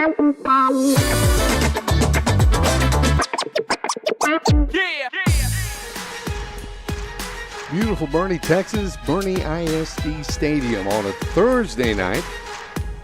Beautiful Boerne, Texas, Boerne ISD Stadium on a Thursday night.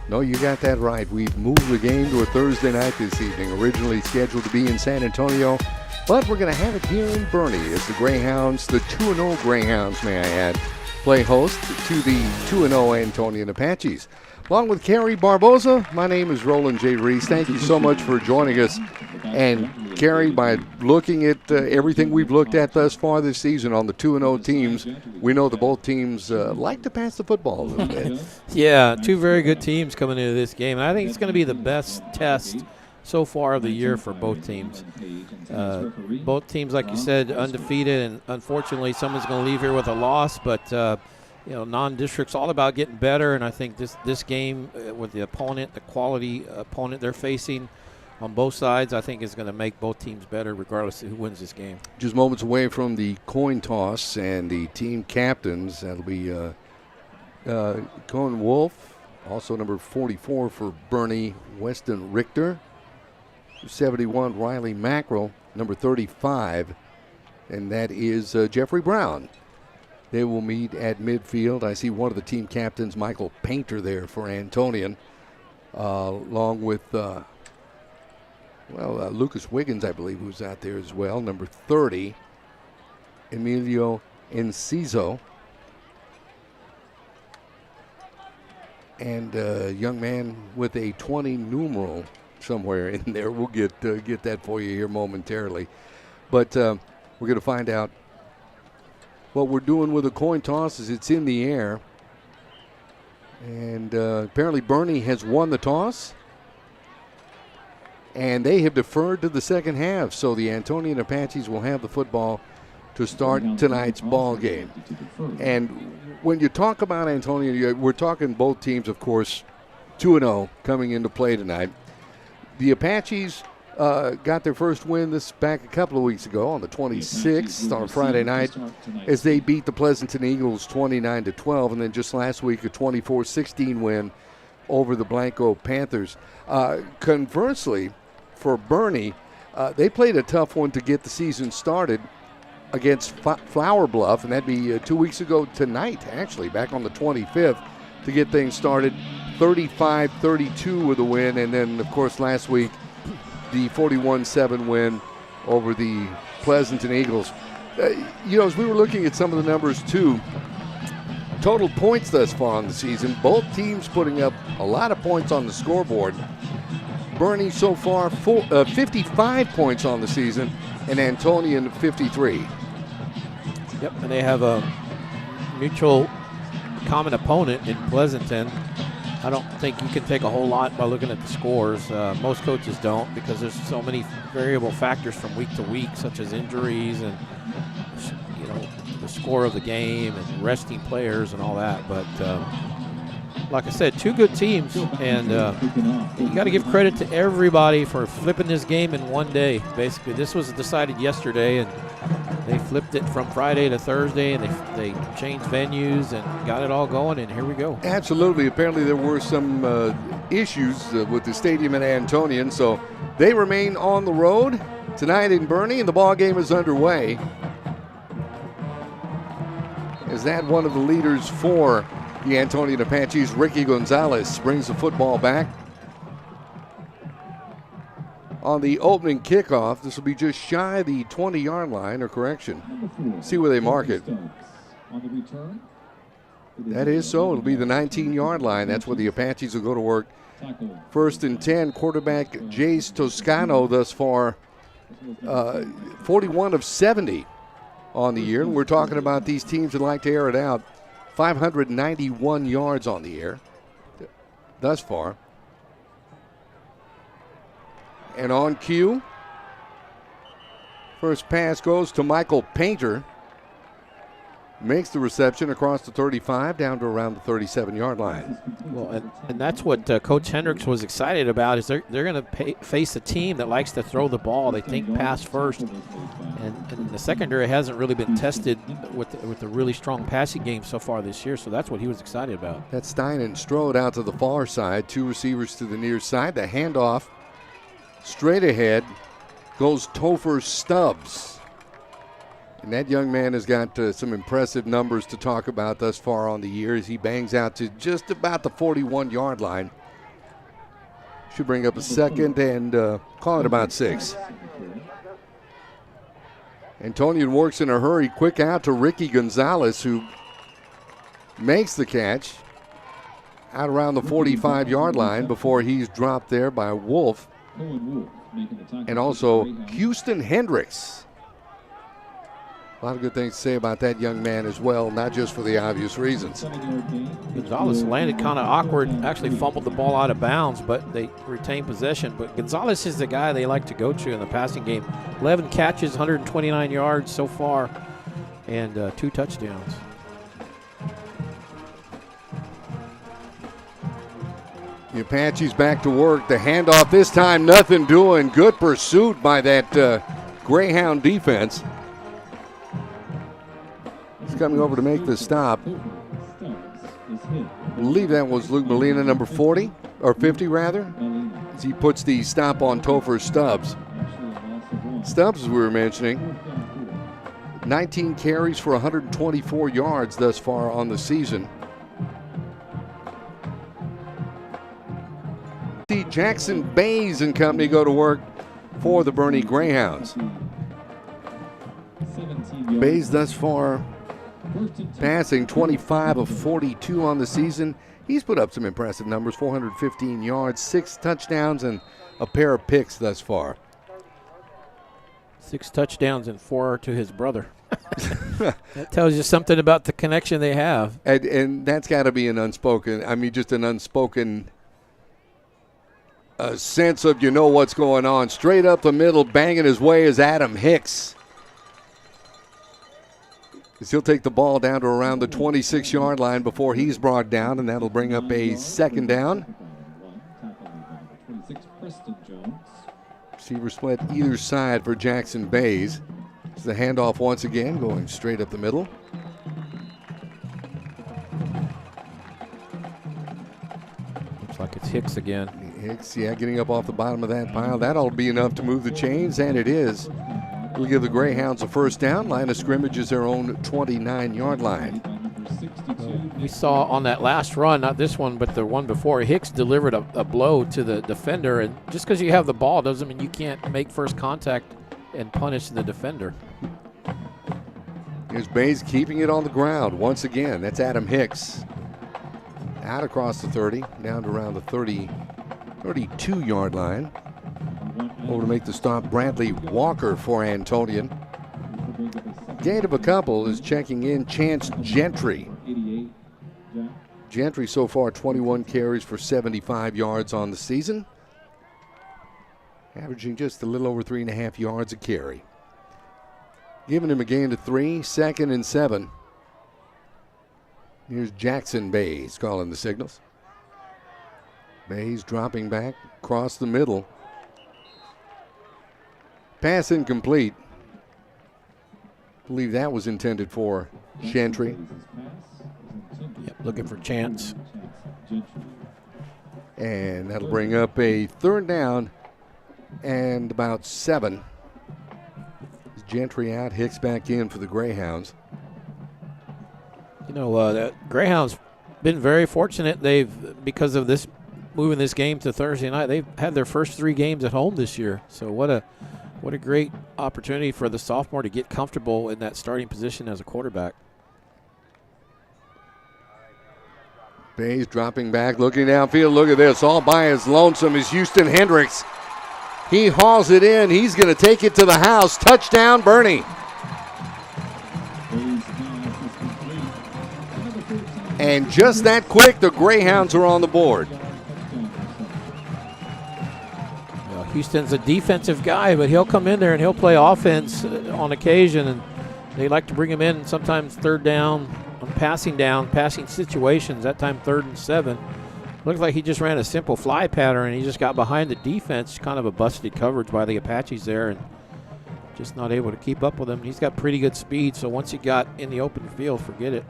No, you got that right. We've moved the game to a Thursday night this evening, originally scheduled to be in San Antonio, but we're going to have it here in Boerne as the Greyhounds, the 2-0 Greyhounds, may I add, play host to the 2-0 Antonian Apaches. Along with Kerry Barboza, my name is Roland J. Reese. Thank you so much for joining us. And Kerry, by looking at everything we've looked at thus far this season on the 2-0 teams, we know that both teams like to pass the football a little bit. Yeah, two very good teams coming into this game. And I think it's going to be the best test so far of the year for both teams. Both teams, like you said, undefeated, and unfortunately someone's going to leave here with a loss, but non-district's all about getting better, and I think this game with the opponent, the quality opponent they're facing on both sides, I think is going to make both teams better regardless of who wins this game. Just moments away from the coin toss and the team captains. That'll be Cohen Wolf, also number 44 for Boerne, Weston Richter, 71 Riley Mackerel, number 35, and that is Jeffrey Brown. They will meet at midfield. I see one of the team captains, Michael Painter, there for Antonian, along with, Lucas Wiggins, I believe, who's out there as well, number 30, Emilio Enciso, and a young man with a 20 numeral somewhere in there. We'll get that for you here momentarily. But we're going to find out what we're doing with the coin toss is it's in the air. And apparently Boerne has won the toss. And they have deferred to the second half. So the Antonian Apaches will have the football to start tonight's ball game. And when you talk about Antonian, we're talking both teams, of course, 2-0 coming into play tonight. The Apaches got their first win back a couple of weeks ago on the 26th on a Friday night as they beat the Pleasanton Eagles 29-12, and then just last week a 24-16 win over the Blanco Panthers. Conversely, for Boerne, they played a tough one to get the season started against Flower Bluff, and that'd be 2 weeks ago tonight, actually, back on the 25th, to get things started. 35-32 with a win, and then, of course, last week, the 41-7 win over the Pleasanton Eagles. As we were looking at some of the numbers, too, total points thus far on the season, both teams putting up a lot of points on the scoreboard. Boerne so far 55 points on the season, and Antonian 53. Yep, and they have a mutual common opponent in Pleasanton. I don't think you can take a whole lot by looking at the scores. Most coaches don't, because there's so many variable factors from week to week, such as injuries and the score of the game and resting players and all that. But like I said, two good teams, and you got to give credit to everybody for flipping this game in one day. Basically, this was decided yesterday, and they flipped it from Friday to Thursday, and they changed venues and got it all going, and here we go. Absolutely. Apparently there were some issues with the stadium at Antonian, so they remain on the road tonight in Boerne, and the ball game is underway. Is that one of the leaders for the Antonian Apaches, Ricky Gonzalez, brings the football back. On the opening kickoff, this will be just shy the 20-yard line, or correction. See where they mark it. That is so. It'll be the 19-yard line. That's where the Apaches will go to work. 1st and 10, quarterback Jace Toscano thus far, 41 of 70 on the year. And we're talking about these teams that like to air it out. 591 yards on the air thus far. And on cue, first pass goes to Michael Painter. makes the reception across the 35 down to around the 37-yard line. Well, and that's what Coach Hendricks was excited about, is they're going to face a team that likes to throw the ball. They think pass first. And the secondary hasn't really been tested with the really strong passing game so far this year, so that's what he was excited about. That's Stein and Strode out to the far side, 2 receivers to the near side. The handoff straight ahead goes Topher Stubbs. And that young man has got some impressive numbers to talk about thus far on the year as he bangs out to just about the 41-yard line. Should bring up a second and call it about 6. Antonian works in a hurry, quick out to Ricky Gonzalez, who makes the catch out around the 45-yard line before he's dropped there by Wolf. And also Houston Hendricks. A lot of good things to say about that young man as well, not just for the obvious reasons. Gonzalez landed kind of awkward, actually fumbled the ball out of bounds, but they retained possession. But Gonzalez is the guy they like to go to in the passing game. 11 catches, 129 yards so far, and 2 touchdowns. The Apaches back to work. The handoff this time, nothing doing. Good pursuit by that Greyhound defense. He's coming over to make the stop. I believe that was Luke Molina, number 40, or 50 rather, as he puts the stop on Topher Stubbs. Stubbs, as we were mentioning, 19 carries for 124 yards thus far on the season. See Jackson Bays and company go to work for the Boerne Greyhounds. Bays thus far passing 25 of 42 on the season. He's put up some impressive numbers, 415 yards, 6 touchdowns, and a pair of picks thus far. 6 touchdowns and 4 to his brother. That tells you something about the connection they have. And that's got to be an unspoken, just an unspoken sense of what's going on. Straight up the middle, banging his way is Adam Hicks. He'll take the ball down to around the 26-yard line before he's brought down, and that'll bring up a second down. Receiver split either side for Jackson Bays. It's the handoff once again, going straight up the middle. Looks like it's Hicks again. Hicks, getting up off the bottom of that pile. That'll be enough to move the chains, and it is. We'll give the Greyhounds a first down. Line of scrimmage is their own 29-yard line. We saw on that last run, not this one, but the one before, Hicks delivered a blow to the defender. And just because you have the ball doesn't mean you can't make first contact and punish the defender. Here's Bays keeping it on the ground once again. That's Adam Hicks. Out across the 30, down to around the 32-yard line. Over to make the stop, Bradley Walker for Antonian. Gain of a couple is checking in Chance Gentry. Gentry so far 21 carries for 75 yards on the season. Averaging just a little over 3.5 yards a carry. Giving him a gain to 3, 2nd and 7. Here's Jackson Bays calling the signals. Bays dropping back across the middle. Pass incomplete. Believe that was intended for Gentry. Yep, looking for Chance. And that'll bring up a third down and about 7. Gentry out, Hicks back in for the Greyhounds. The Greyhounds been very fortunate. Because of this, moving this game to Thursday night, they've had their first 3 games at home this year. So what a great opportunity for the sophomore to get comfortable in that starting position as a quarterback. Bays dropping back, looking downfield. Look at this. All by his lonesome is Houston Hendricks. He hauls it in. He's going to take it to the house. Touchdown, Boerne. And just that quick, the Greyhounds are on the board. Houston's a defensive guy, but he'll come in there and he'll play offense on occasion. And They like to bring him in sometimes third down, on passing situations, that time 3rd and 7. Looks like he just ran a simple fly pattern, and he just got behind the defense. Kind of a busted coverage by the Apaches there, and just not able to keep up with him. He's got pretty good speed, so once he got in the open field, forget it.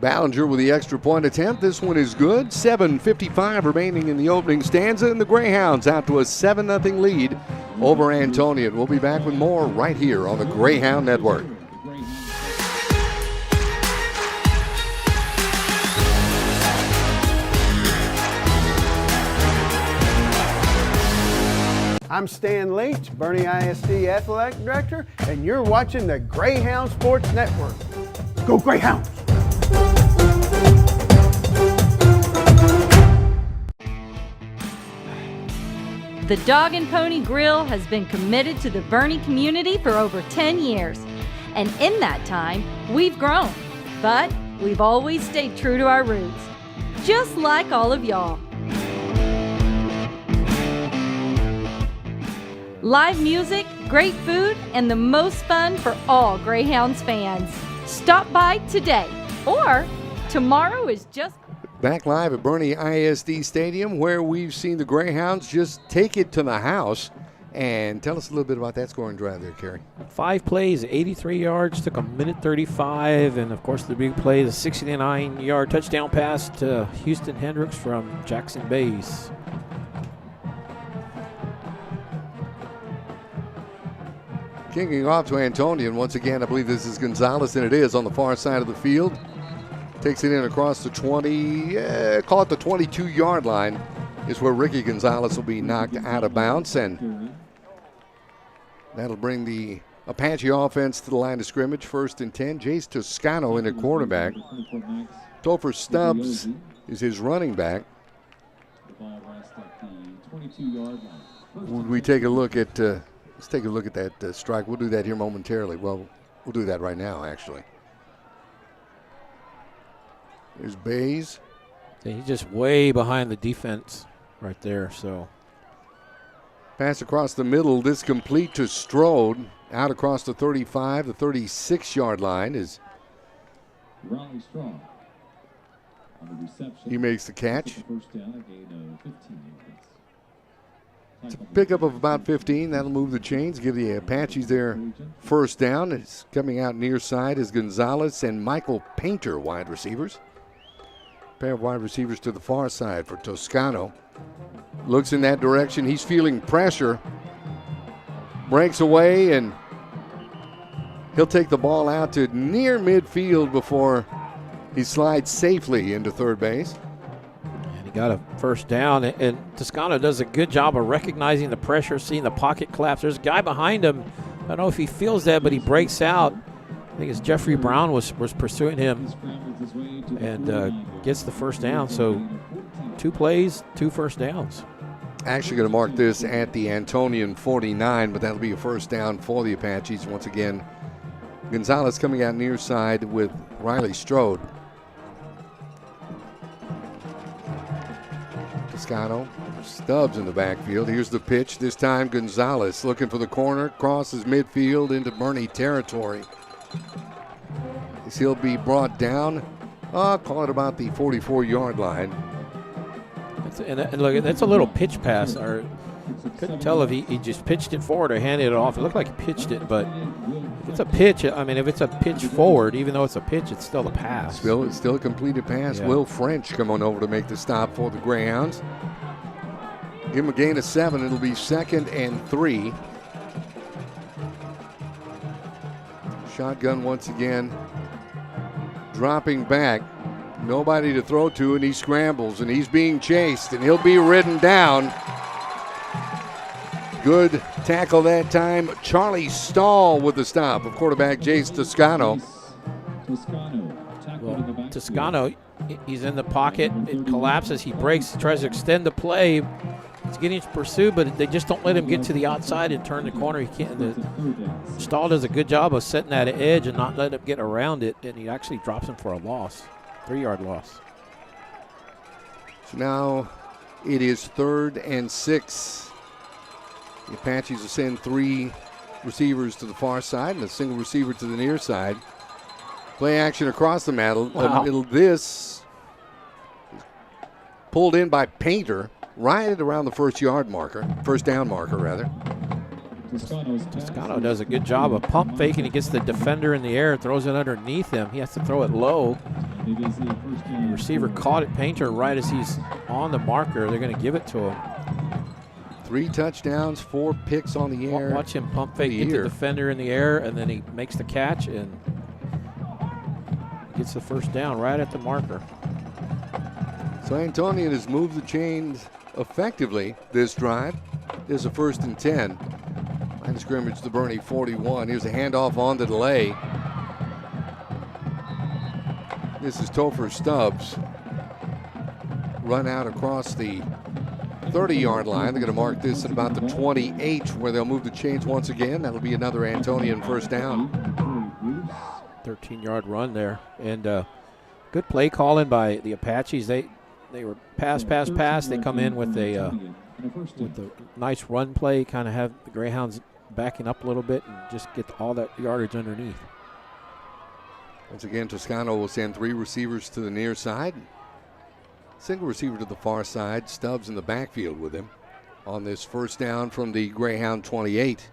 Ballinger with the extra point attempt. This one is good. 7:55 remaining in the opening stanza, and the Greyhounds out to a 7-0 lead over Antonian. We'll be back with more right here on the Greyhound Network. I'm Stan Leach, Boerne ISD Athletic Director, and you're watching the Greyhound Sports Network. Go Greyhounds! The Dog and Pony Grill has been committed to the Boerne community for over 10 years. And in that time, we've grown. But we've always stayed true to our roots. Just like all of y'all. Live music, great food, and the most fun for all Greyhounds fans. Stop by today, or tomorrow is just... Back live at Boerne ISD Stadium, where we've seen the Greyhounds just take it to the house. And tell us a little bit about that scoring drive there, Kerry. 5 plays, 83 yards, took a minute 35, and of course the big play, the 69-yard touchdown pass to Houston Hendricks from Jackson Base. Kicking off to Antonian. Once again, I believe this is Gonzalez, and it is on the far side of the field. Takes it in across the 20, call it the 22-yard line, is where Ricky Gonzalez will be knocked out of bounds, and that'll bring the Apache offense to the line of scrimmage. 1st and 10. Jace Toscano in at quarterback. Topher Stubbs is his running back. Would we take a look at... let's take a look at that strike. We'll do that here momentarily. Well, we'll do that right now, actually. There's Bays. He's just way behind the defense right there. So pass across the middle. This complete to Strode. Out across the 35, the 36-yard line is. Riley Strong on the reception. He makes the catch. First down, a gain of 15 yards. It's a pickup of about 15. That'll move the chains, give the Apaches their first down. It's coming out near side is Gonzalez and Michael Painter, wide receivers. Pair of wide receivers to the far side for Toscano. Looks in that direction. He's feeling pressure. Breaks away, and he'll take the ball out to near midfield before he slides safely into third base. And he got a first down, and Toscano does a good job of recognizing the pressure, seeing the pocket collapse. There's a guy behind him. I don't know if he feels that, but he breaks out. I think it's Jeffrey Brown was pursuing him and gets the first down. So 2 plays, 2 first downs. Actually going to mark this at the Antonian 49, but that'll be a first down for the Apaches. Once again, Gonzalez coming out near side with Riley Strode. Toscano, Stubbs in the backfield. Here's the pitch. This time Gonzalez looking for the corner, crosses midfield into Boerne territory. He'll be brought down, call it about the 44-yard line. And look, that's a little pitch pass. Or couldn't tell if he just pitched it forward or handed it off. It looked like he pitched it, but if it's a pitch, I mean, if it's a pitch forward, even though it's a pitch, it's still a pass. Still a completed pass. Yeah. Will French coming over to make the stop for the Greyhounds. Give him a gain of 7. It'll be 2nd and 3. Shotgun once again. Dropping back. Nobody to throw to, and he scrambles, and he's being chased, and he'll be ridden down. Good tackle that time. Charlie Stahl with the stop of quarterback Jace Toscano. Well, Toscano, he's in the pocket. It collapses. He breaks. He tries to extend the play. He's getting pursued, but they just don't let him get to the outside and turn the corner. He can't. Stahl does a good job of setting that edge and not letting him get around it, and he actually drops him for a loss. 3-yard loss. So now it is 3rd and 6. The Apaches will send 3 receivers to the far side and a single receiver to the near side. Play action across the middle. Wow. This pulled in by Painter right at around the first down marker rather. Toscano does a good job of pump faking. He gets the defender in the air, throws it underneath him. He has to throw it low. The receiver caught it, Painter, right as he's on the marker. They're going to give it to him. 3 touchdowns, 4 picks on the air. Watch him pump fake, get the defender in the air, and then he makes the catch and gets the first down right at the marker. So Antonian has moved the chains effectively this drive. There's a 1st and 10. Line of scrimmage to Boerne 41. Here's a handoff on the delay. This is Topher Stubbs. Run out across the 30-yard line. They're going to mark this at about the 28, where they'll move the chains once again. That'll be another Antonian first down. 13-yard run there. And good play calling by the Apaches. They were pass. They come in with a nice run play, kind of have the Greyhounds backing up a little bit and just get all that yardage underneath. Once again, Toscano will send 3 receivers to the near side. Single receiver to the far side. Stubbs in the backfield with him on this first down from the Greyhound 28.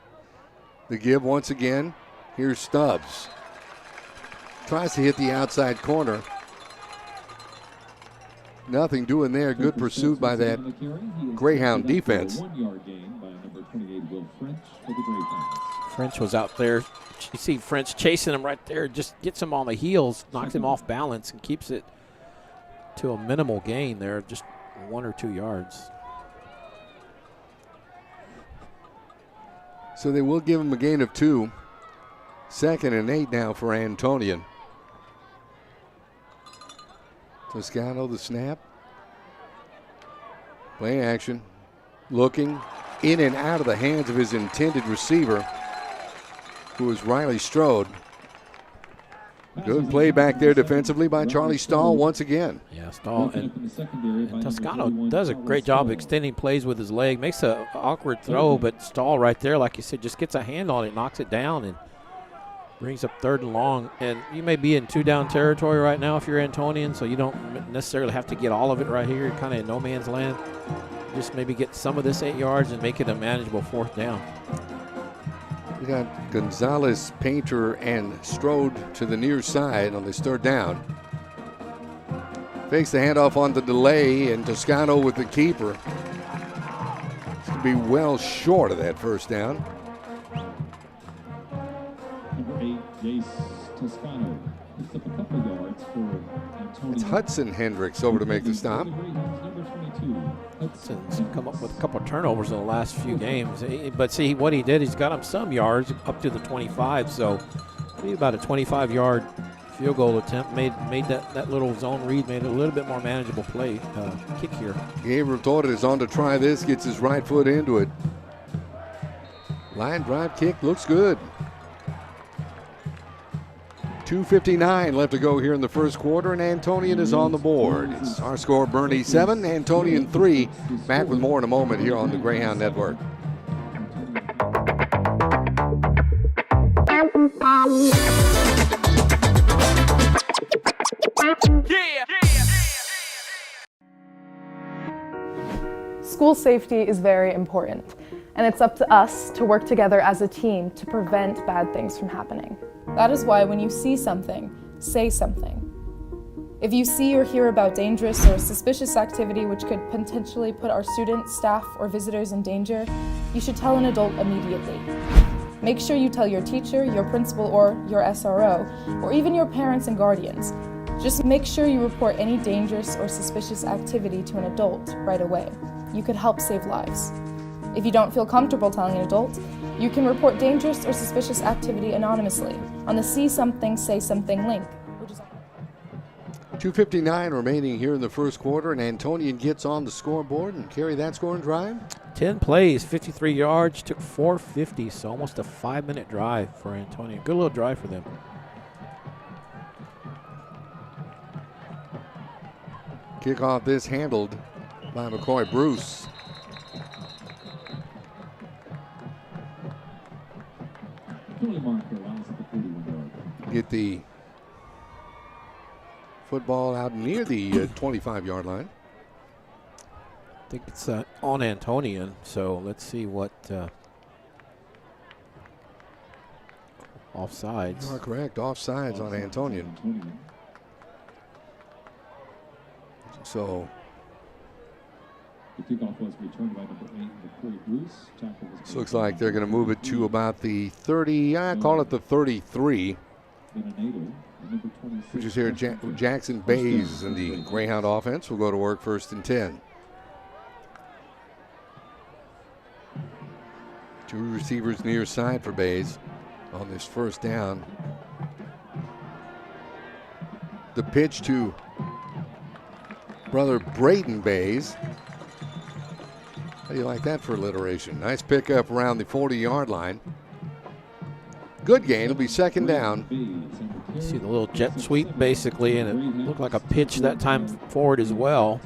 The give once again. Here's Stubbs. Tries to hit the outside corner. Nothing doing there. Good pursuit by that Greyhound defense. French was out there. You see French chasing him right there. Just gets him on the heels, knocks him off balance, and keeps it to a minimal gain there, just 1 or 2 yards. So they will give him a gain of 2. 2nd and 8 now for Antonian. Toscano, the snap. Play action. Looking in and out of the hands of his intended receiver, who is Riley Strode. Good play back there defensively by Charlie Stahl once again. Yeah, Stahl. And Toscano does a great job of extending plays with his leg. Makes an awkward throw, but Stahl right there, like you said, just gets a hand on it, knocks it down, and brings up 3rd and long. And you may be in 2-down territory right now if you're Antonian, so you don't necessarily have to get all of it right here. You're kind of in no man's land. Just maybe get some of this 8 yards and make it a manageable 4th down. We got Gonzalez, Painter, and Strode to the near side on this 3rd down. Fakes the handoff on the delay, and Toscano with the keeper. It's going to be well short of that first down. Number 8, Jace Toscano. Picks up a couple yards for Antonian. It's Hudson Hendricks over to make the stop. Number 22. Hudson's come up with a couple of turnovers in the last few games. But see, what he did, he's got him some yards up to the 25, so maybe about a 25-yard field goal attempt made that little zone read, made it a little bit more manageable play, kick here. Gabriel Torres on to try this, gets his right foot into it. Line drive kick looks good. 2:59 left to go here in the first quarter, and Antonian is on the board. It's our score, Boerne 7, Antonian 3. Back with more in a moment here on the Greyhound Network. School safety is very important, and it's up to us to work together as a team to prevent bad things from happening. That is why when you see something, say something. If you see or hear about dangerous or suspicious activity which could potentially put our students, staff, or visitors in danger, you should tell an adult immediately. Make sure you tell your teacher, your principal, or your SRO, or even your parents and guardians. Just make sure you report any dangerous or suspicious activity to an adult right away. You could help save lives. If you don't feel comfortable telling an adult, you can report dangerous or suspicious activity anonymously on the See Something, Say Something link. 2:59 remaining here in the first quarter, and Antonian gets on the scoreboard and carry that scoring drive. 10 plays, 53 yards, took 450, so almost a 5-minute drive for Antonian. Good little drive for them. Kickoff this handled by McCoy Bruce. get the football out near the 25-yard line. I think it's on Antonian, so let's see what offsides. You are correct. Offsides on Antonian. So the kickoff was returned by number 8, Corey Bruce. Tackle was this looks like they're going to move it to about the 30, I call it the 33. Which is here, Jackson Bays in the Greyhound offense will go to work 1st and 10. 2 receivers near side for Bays on this 1st down. The pitch to brother Braden Bays. How do you like that for alliteration? Nice pickup around the 40-yard line. Good gain. It'll be 2nd down. You see the little jet sweep basically, and it looked like a pitch that time forward as well.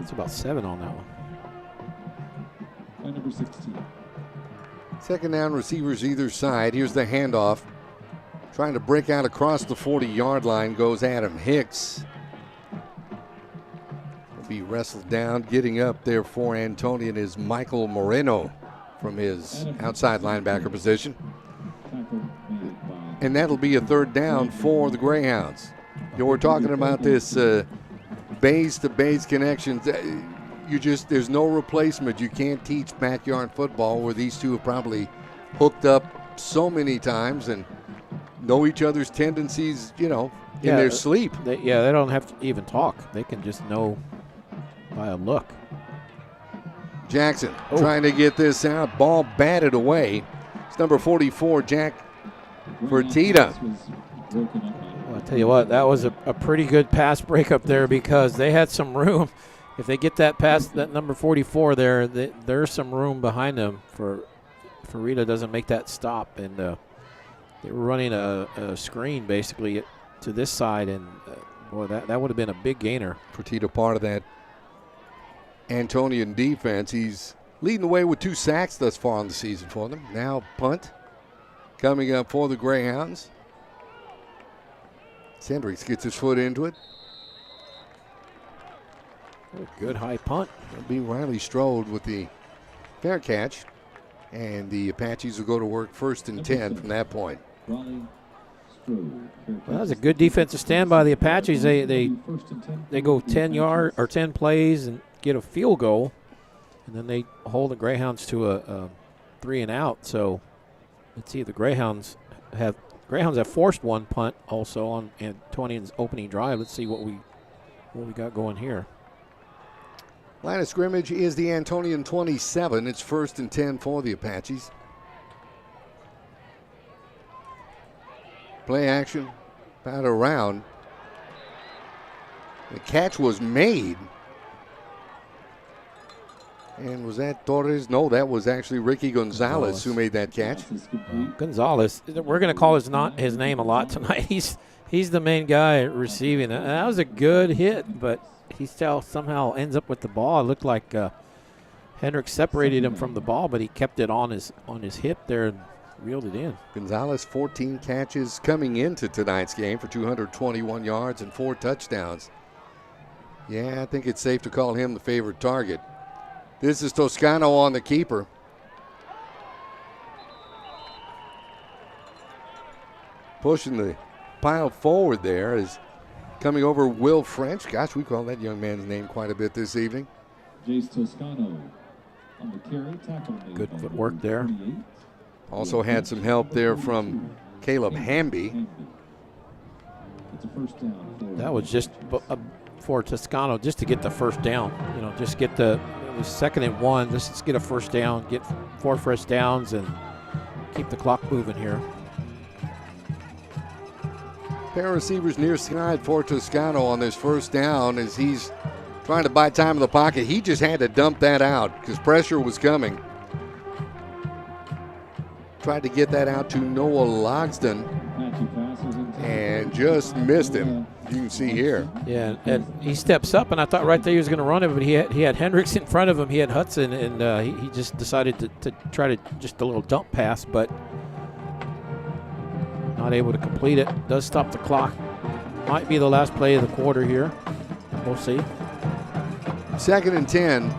It's about 7 on that one. By number 16. 2nd down, receivers either side. Here's the handoff. Trying to break out across the 40-yard line goes Adam Hicks. Will be wrestled down. Getting up there for Antonian is Michael Moreno from his outside linebacker position. And that'll be a 3rd down for the Greyhounds. You know, we're talking about this Bays to Bays connection. There's no replacement. You can't teach backyard football where these two have probably hooked up so many times and know each other's tendencies, in their sleep. They don't have to even talk. They can just know by a look. Jackson trying to get this out. Ball batted away. It's number 44, Jack Fertitta. Well, I tell you what, that was a pretty good pass breakup there because they had some room. If they get that past that number 44 there, there's some room behind them for Fertitta doesn't make that stop. And they were running a screen basically to this side, and boy, that would have been a big gainer. Fertitta part of that Antonian defense. He's leading the way with 2 sacks thus far in the season for them. Now punt coming up for the Greyhounds. Sendricks gets his foot into it. Good high punt. It'll be Riley Strode with the fair catch. And the Apaches will go to work 1st and 10 from that point. Well, that was a good defensive stand by the Apaches. They go 10 plays and get a field goal, and then they hold the Greyhounds to a 3 and out. So let's see, the Greyhounds have forced 1 punt also on Antonian's opening drive. Let's see what we got going here. Line of scrimmage is the Antonian 27. It's 1st and 10 for the Apaches. Play action, bat around. The catch was made. And was that Torres? No, that was actually Ricky Gonzalez who made that catch. Gonzalez, we're going to call his name a lot tonight. He's the main guy receiving it. That was a good hit, but he still somehow ends up with the ball. It looked like Hendricks separated him from the ball, but he kept it on his hip there and reeled it in. Gonzalez, 14 catches coming into tonight's game for 221 yards and 4 touchdowns. Yeah, I think it's safe to call him the favorite target. This is Toscano on the keeper. Pushing the pile forward there is coming over Will French. Gosh, we call that young man's name quite a bit this evening. Jace Toscano on the carry, tackle made good by footwork there. 28. Also had some help there from Caleb Hamby. It's a 1st down for That was just for Toscano just to get the 1st down. Just get it was 2nd and 1. Let's just get a 1st down, get 4 first downs, and keep the clock moving here. Pair of receivers near side for Toscano on this 1st down as he's trying to buy time in the pocket. He just had to dump that out because pressure was coming. Tried to get that out to Noah Logsdon and just missed him. You can see here. Yeah, and he steps up, and I thought right there he was going to run it, but he had Hendricks in front of him. He had Hudson, and he just decided to try to just a little dump pass, but not able to complete it. Does stop the clock. Might be the last play of the quarter here. We'll see. 2nd and 10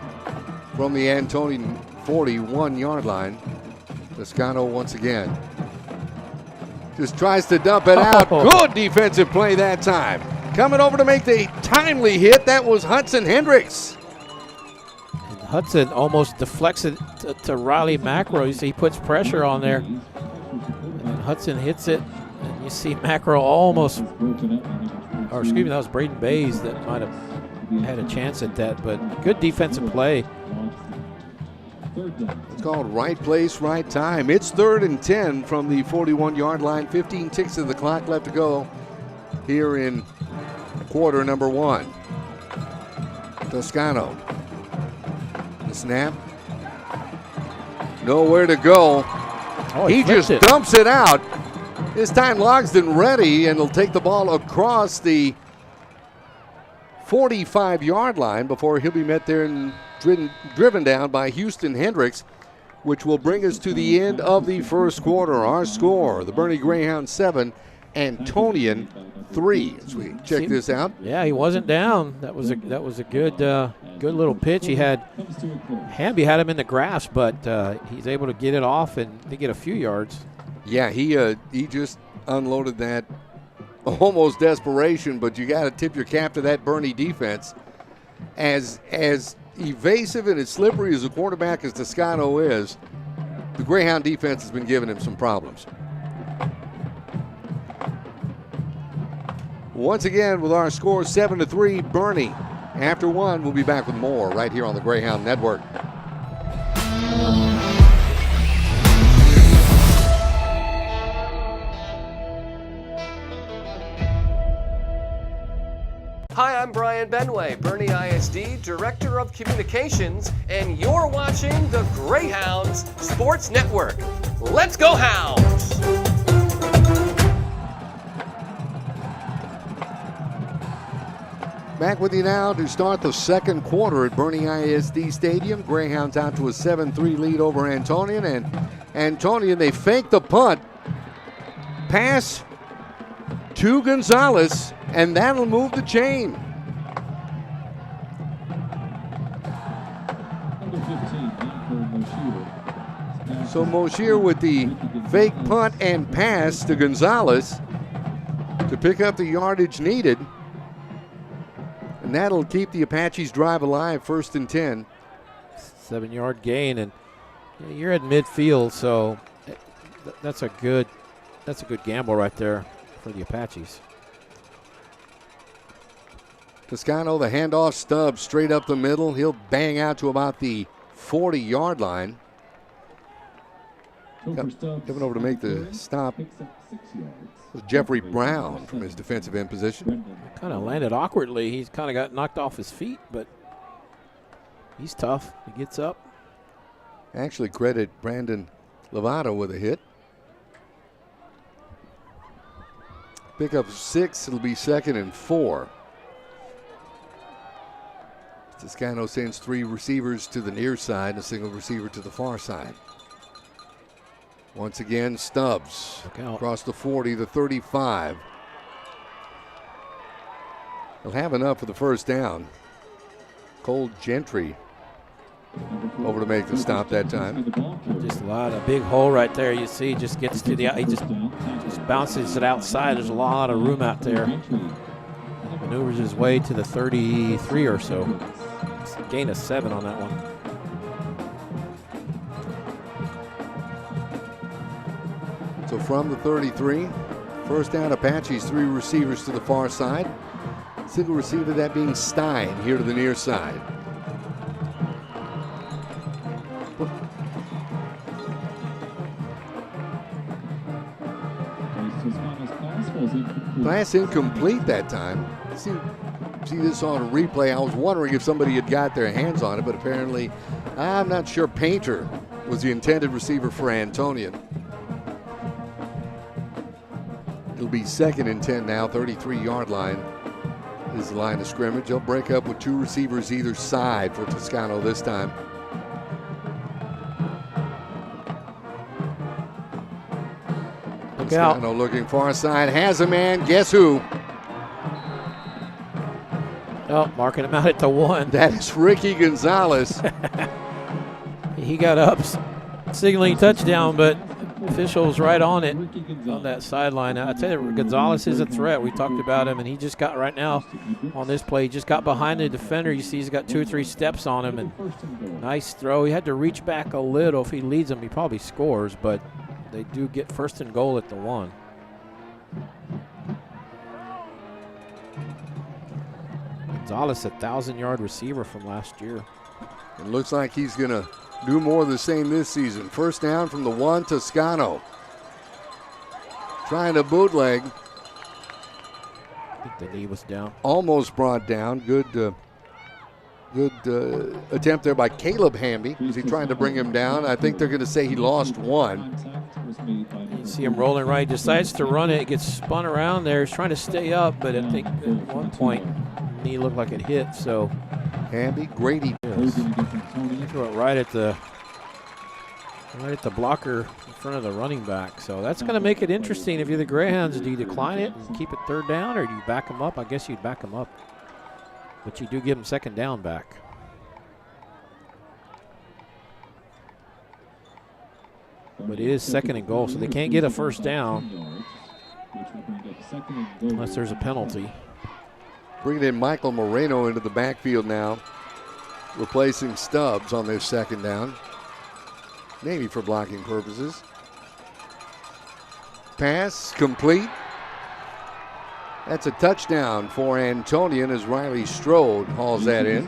from the Antonian 41-yard line. Toscano once again just tries to dump it out. Good defensive play that time. Coming over to make the timely hit, that was Hudson Hendricks. And Hudson almost deflects it to Riley Macro. You see he puts pressure on there. And Hudson hits it. And you see Macro almost, or excuse me, that was Braden Bays that might have had a chance at that, but good defensive play. It's called right place, right time. It's 3rd and 10 from the 41-yard line. 15 ticks of the clock left to go here in quarter number 1. Toscano. The snap. Nowhere to go. Oh, he just dumps it out. This time Logsdon ready, and he'll take the ball across the 45-yard line before he'll be met there and driven down by Houston Hendricks, which will bring us to the end of the first quarter. Our score, the Boerne Greyhounds 7, Antonian 3. As we check this out. Yeah, he wasn't down. That was a good good little pitch. Hamby had him in the grasp, but he's able to get it off and to get a few yards. Yeah, he just unloaded that. Almost desperation, but you got to tip your cap to that Boerne defense. As evasive and as slippery as a quarterback as Toscano is, the Greyhound defense has been giving him some problems. Once again, with our score 7-3, Boerne. After 1, we'll be back with more right here on the Greyhound Network. Hi, I'm Brian Benway, Boerne ISD Director of Communications, and you're watching the Greyhounds Sports Network. Let's go Hounds! Back with you now to start the second quarter at Boerne ISD Stadium. Greyhounds out to a 7-3 lead over Antonian, and Antonian, they fake the punt. Pass to Gonzalez, and that'll move the chain. So Moshier with the fake punt and pass to Gonzalez to pick up the yardage needed. And that'll keep the Apaches drive alive, 1st and 10. 7-yard gain, and you're at midfield, so that's a good gamble right there for the Apaches. Toscano, the handoff, Stubbs straight up the middle. He'll bang out to about the 40-yard line. Coming over to make the stop was Jeffrey Brown from his defensive end position. Kind of landed awkwardly. He's kind of got knocked off his feet, but he's tough. He gets up. Actually credit Brandon Lovato with a hit. Pick up 6. It'll be 2nd and 4. Toscano sends 3 receivers to the near side and a single receiver to the far side. Once again, Stubbs across the 40, the 35. He'll have enough for the first down. Cole Gentry over to make the stop that time. Just a lot of big hole right there. You see, just gets to the, he just bounces it outside. There's a lot of room out there. Maneuvers his way to the 33 or so. Gain of 7 on that one. So from the 33, first down Apaches, 3 receivers to the far side. Single receiver, that being Stein, here to the near side. Pass incomplete that time. See this on a replay. I was wondering if somebody had got their hands on it, but apparently, I'm not sure. Painter was the intended receiver for Antonian. It'll be 2nd and 10 now, 33-yard line is the line of scrimmage. They'll break up with 2 receivers either side for Toscano this time. Look out. Toscano looking far side, has a man. Guess who? Oh, marking him out at the 1. That is Ricky Gonzalez. He got up, signaling touchdown, but officials right on it on that sideline. I tell you, Gonzalez is a threat. We talked about him, and he just got right now on this play. He just got behind the defender. You see he's got 2 or 3 steps on him, and nice throw. He had to reach back a little. If he leads them, he probably scores, but they do get 1st and goal at the 1. Gonzalez, a 1,000-yard receiver from last year. It looks like he's going to do more of the same this season. 1st down from the 1, Toscano. Trying to bootleg. I think the knee was down. Almost brought down. Good attempt there by Caleb Hamby. Was he trying to bring him down? I think they're going to say he lost 1. You see him rolling right. Decides to run it. It gets spun around there. He's trying to stay up, but I think at one point knee looked like it hit. So Hamby, Grady. Threw it right at the blocker in front of the running back. So that's going to make it interesting. If you're the Greyhounds, do you decline it and keep it 3rd down, or do you back them up? I guess you'd back them up, but you do give them 2nd down back. But it is 2nd and goal, so they can't get a 1st down unless there's a penalty. Bringing in Michael Moreno into the backfield now, replacing Stubbs on their 2nd down, maybe for blocking purposes. Pass complete. That's a touchdown for Antonian as Riley Strode hauls that in.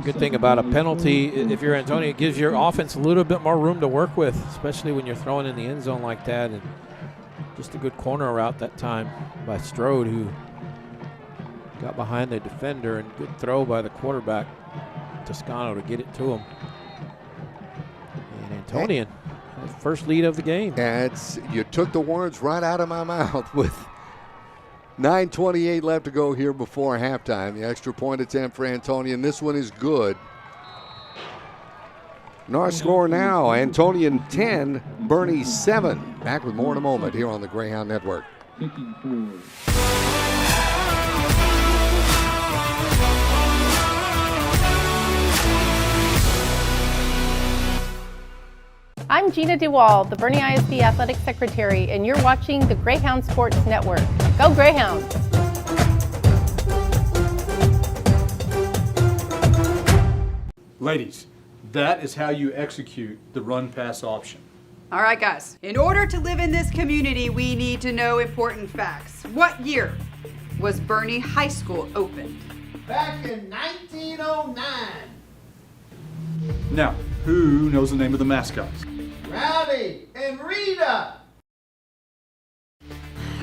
Good thing about a penalty, if you're Antonian, it gives your offense a little bit more room to work with, especially when you're throwing in the end zone like that. And just a good corner route that time by Strode, who got behind the defender, and good throw by the quarterback, Toscano, to get it to him. And Antonian, first lead of the game. You took the words right out of my mouth with 9:28 left to go here before halftime. The extra point attempt for Antonian. This one is good. And our score now, Antonian 10, Boerne 7. Back with more in a moment here on the Greyhound Network. I'm Gina DeWall, the Boerne ISD Athletic Secretary, and you're watching the Greyhound Sports Network. Go Greyhounds! Ladies, that is how you execute the run-pass option. All right, guys. In order to live in this community, we need to know important facts. What year was Boerne High School opened? Back in 1909. Now, who knows the name of the mascots? Rowdy and Rita.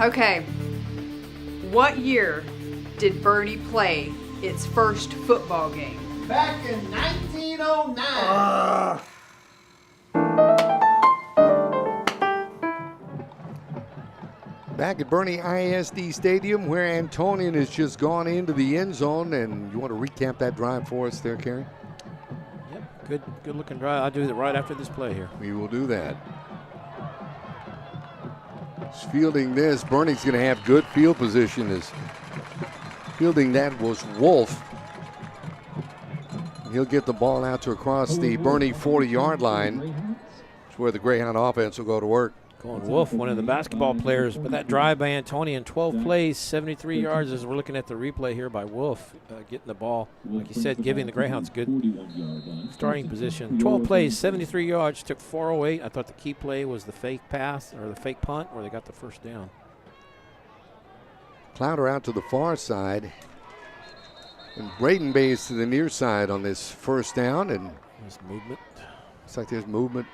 Okay. What year did Boerne play its first football game? Back in 1909. Back at Boerne ISD Stadium, where Antonian has just gone into the end zone. And you want to recap that drive for us there, Kerry? Good looking drive. I'll do it right after this play here. We will do that. Fielding this, Boerne's going to have good field position. As fielding that was Wolf. He'll get the ball out to across the Boerne 40-yard line. It's where the Greyhound offense will go to work. Colin Wolf, one of the basketball players, but that drive by Antonian, 12 plays, 73 yards, as we're looking at the replay here by Wolf, getting the ball, like you said, giving the Greyhounds good starting position. 12 plays, 73 yards, took 4:08. I thought the key play was the fake pass, or the fake punt, where they got the 1st down. Clowder out to the far side. And Braden Bays to the near side on this 1st down. And there's movement. Looks like there's movement.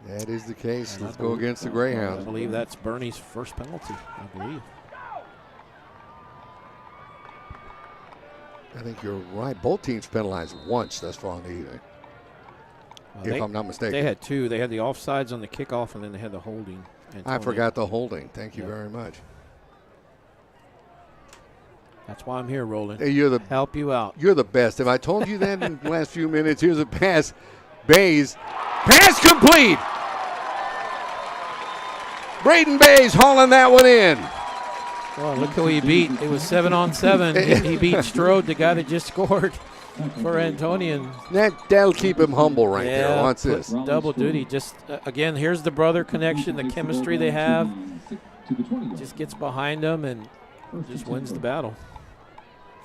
That is the case. Let's go against the Greyhounds. I believe that's Boerne's first penalty, I believe. I think you're right. Both teams penalized once thus far in the evening. If I'm not mistaken. They had 2. They had the offsides on the kickoff, and then they had the holding. I forgot the holding. Thank you very much. That's why I'm here, Roland. Hey, help you out. You're the best. If I told you that in the last few minutes, here's a pass. Bays Pass complete. Braden Bays hauling that one in. Well, look who he beat. It was 7-on-7. He beat Strode, the guy that just scored for Antonian. That'll keep him humble right there. Watch this. Double duty. Just, again, here's the brother connection, the chemistry they have. Just gets behind them and just wins the battle.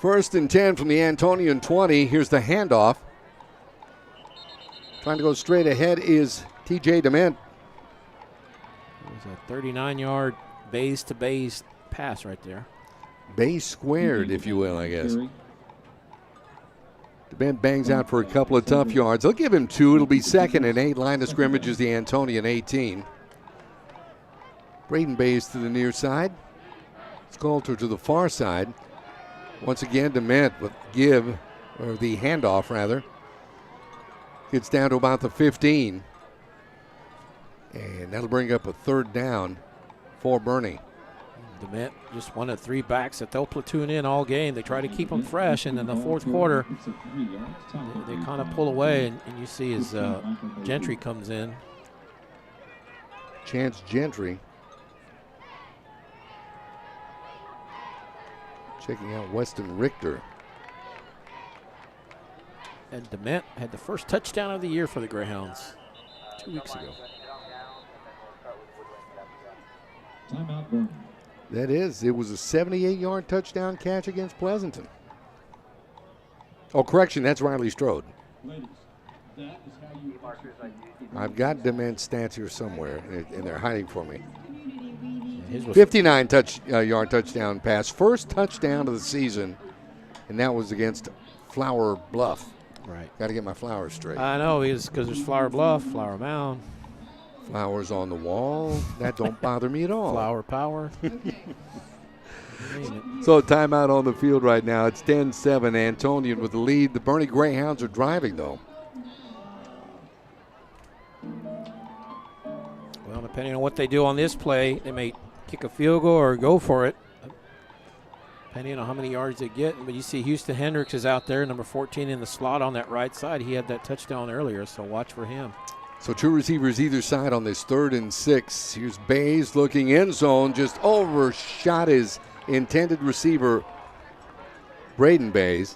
1st and 10 from the Antonian 20. Here's the handoff. Trying to go straight ahead is TJ DeMint. It was a 39-yard base-to-base pass right there. Base squared, if you will, I guess. DeMint bangs out for a couple of tough yards. They'll give him 2. It'll be 2nd and 8. Line of scrimmage is the Antonian 18. Braden Bays to the near side. Sculter to the far side. Once again, DeMint with the handoff rather. Gets down to about the 15. And that'll bring up a 3rd down for Boerne. DeMint just one of 3 backs that they'll platoon in all game. They try to keep them fresh, and in the 4th quarter, they kind of pull away, and you see as Gentry comes in. Chance Gentry. Checking out Weston Richter. And DeMint had the first touchdown of the year for the Greyhounds 2 weeks ago. Timeout, Boerne. That is, it was a 78-yard touchdown catch against Pleasanton. Oh, correction, that's Riley Strode. Ladies, that is how you execute. I've got DeMint's stats here somewhere, and they're hiding for me. His was 59-yard touchdown pass. First touchdown of the season, and that was against Flower Bluff. Right. Got to get my flowers straight. I know, because there's Flower Bluff, Flower Mound. Flowers on the wall. That don't bother me at all. Flower Power. So a timeout on the field right now. It's 10-7. Antonian with the lead. The Boerne Greyhounds are driving, though. Well, depending on what they do on this play, they may kick a field goal or go for it, depending on how many yards they get. But you see Houston Hendricks is out there, number 14 in the slot on that right side. He had that touchdown earlier, so watch for him. So 2 receivers either side on this 3rd and 6. Here's Bays looking end zone, just overshot his intended receiver, Braden Bays.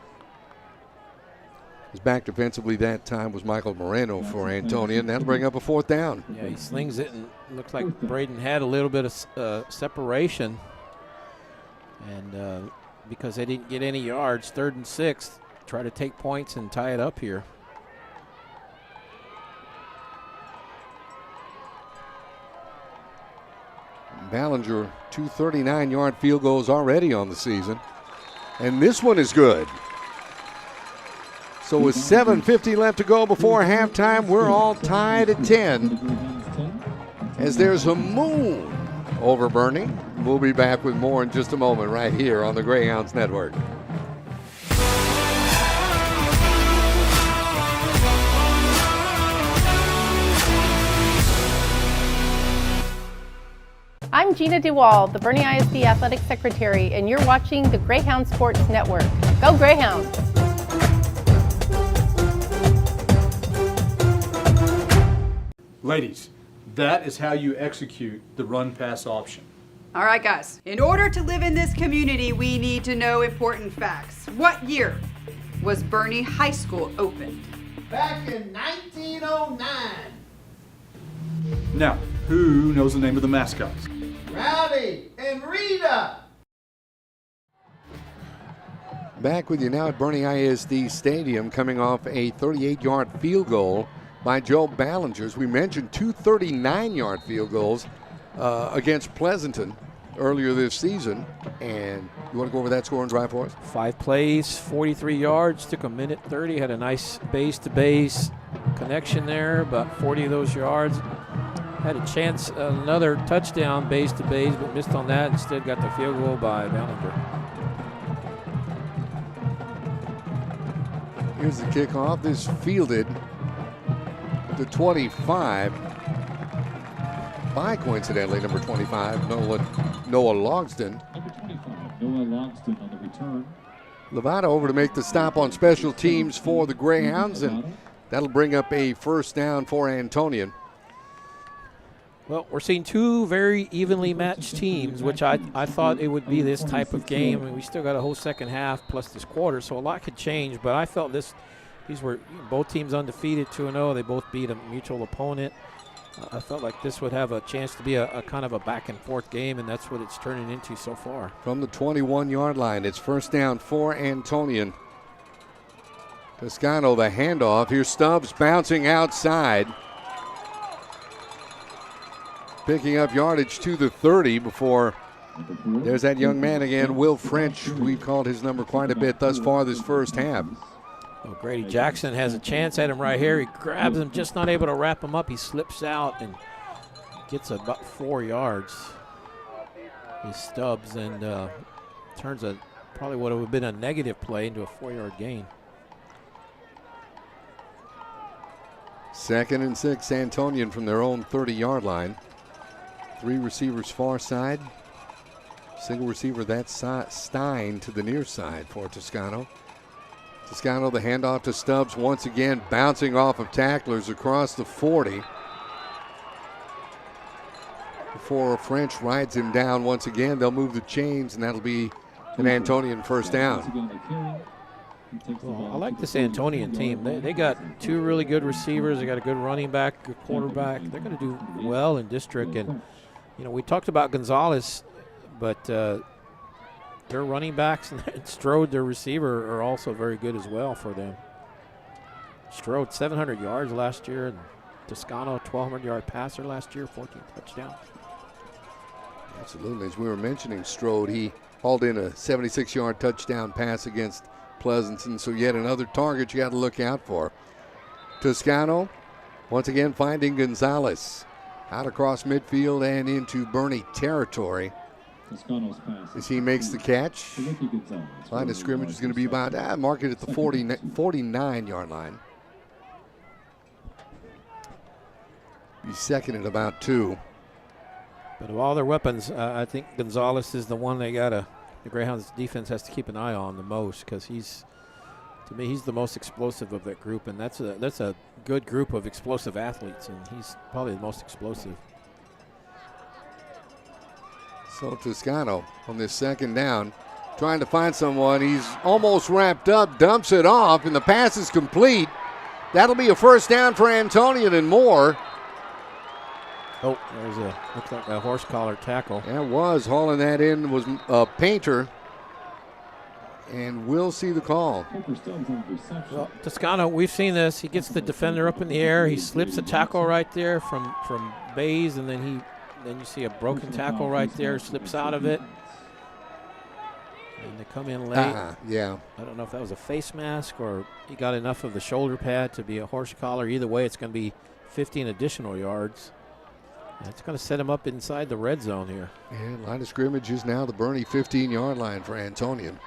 His back defensively that time was Michael Moreno for Antonian. That'll bring up a 4th down. Yeah, he slings it, and looks like Braden had a little bit of separation. And because they didn't get any yards, 3rd and 6, try to take points and tie it up here. Ballinger, 2 39-yard field goals already on the season. And this one is good. So with 7:50 left to go before halftime, we're all tied at 10. As there's a moon over Boerne. We'll be back with more in just a moment right here on the Greyhounds Network. I'm Gina DeWall, the Boerne ISD Athletic Secretary, and you're watching the Greyhound Sports Network. Go Greyhounds! Ladies, that is how you execute the run-pass option. All right, guys. In order to live in this community, we need to know important facts. What year was Boerne High School opened? Back in 1909. Now, who knows the name of the mascots? Rowdy and Rita. Back with you now at Boerne ISD Stadium, coming off a 38-yard field goal by Joe Ballinger. As we mentioned, 2 39-yard field goals against Pleasanton earlier this season. And you want to go over that score and drive for us? 5 plays, 43 yards, took a minute 30, had a nice base-to-base connection there, about 40 of those yards. Had a chance, another touchdown base-to-base, but missed on that. Instead got the field goal by Ballinger. Here's the kickoff. This fielded to 25 by, coincidentally, number 25, Noah Logston. Number 25, Noah Logston on the return. Lovato over to make the stop on special teams for the Greyhounds, and That'll bring up a first down for Antonian. Well, we're seeing two very evenly matched teams, which I thought it would be this type of game. I mean, we still got a whole second half plus this quarter, so a lot could change. But I felt these were both teams undefeated, 2-0. They both beat a mutual opponent. I felt like this would have a chance to be a kind of a back-and-forth game, and that's what it's turning into so far. From the 21-yard line, it's first down for Antonian. Toscano, the handoff. Here's Stubbs bouncing outside. Picking up yardage to the 30 before there's that young man again, Will French. We've called his number quite a bit thus far this first half. Well, Grady Jackson has a chance at him right here. He grabs him, just not able to wrap him up. He slips out and gets about 4 yards. He Stubbs and turns probably what would have been a negative play into a 4-yard gain. 2nd and 6, Antonian from their own 30-yard line. 3 receivers far side. Single receiver, that's Stein to the near side for Toscano. Toscano, the handoff to Stubbs once again, bouncing off of tacklers across the 40. Before French rides him down once again, they'll move the chains, and that'll be an Antonian first down. Well, I like this Antonian team. They got 2 really good receivers. They got a good running back, good quarterback. They're going to do well in district. And, you know, we talked about Gonzalez, but their running backs and Strode, their receiver, are also very good as well for them. Strode, 700 yards last year, and Toscano, 1,200-yard passer last year, 14 touchdowns. Absolutely. As we were mentioning Strode, he hauled in a 76-yard touchdown pass against Pleasanton, so yet another target you got to look out for. Toscano, once again finding Gonzalez out across midfield and into Boerne territory. As he makes the catch, line of scrimmage is going to be about, mark it at the 49-yard line. Be second at about 2. But of all their weapons, I think Gonzalez is the one the Greyhounds defense has to keep an eye on the most, because to me, he's the most explosive of that group, and that's a good group of explosive athletes, and he's probably the most explosive. So Toscano on this second down, trying to find someone. He's almost wrapped up, dumps it off, and the pass is complete. That'll be a first down for Antonian and more. Oh, looks like a horse collar tackle. That was, hauling that in was Painter, and we'll see the call. Well, Toscano, we've seen this. He gets the defender up in the air. He slips a tackle right there from Bays, and then you see a broken tackle right there, slips out of it. And they come in late. Yeah. I don't know if that was a face mask or he got enough of the shoulder pad to be a horse collar. Either way, it's going to be 15 additional yards. And it's going to set him up inside the red zone here. And line of scrimmage is now the Boerne 15-yard line for Antonian.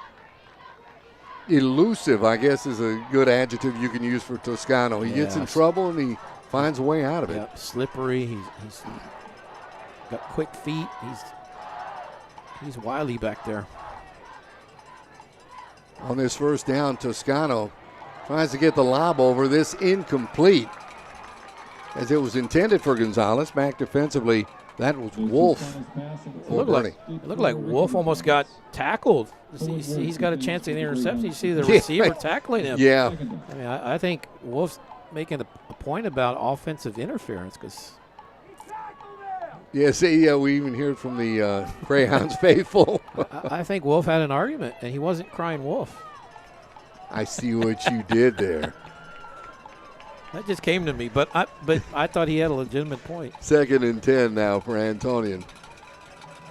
Elusive, I guess, is a good adjective you can use for Toscano. He gets in trouble and he finds a way out of it. Yep, slippery. He's got quick feet. He's wily back there. On this first down, Toscano tries to get the lob over. This incomplete, as it was intended for Gonzalez. Back defensively, that was Wolf. It looked like Wolf almost got tackled. He's got a chance at the interception. You see the receiver tackling him. Yeah. I mean, I think Wolf's making a point about offensive interference, because. Yes, we even heard from the Greyhounds faithful. I think Wolf had an argument, and he wasn't crying wolf. I see what you did there. That just came to me, but I thought he had a legitimate point. 2nd and 10 now for Antonian.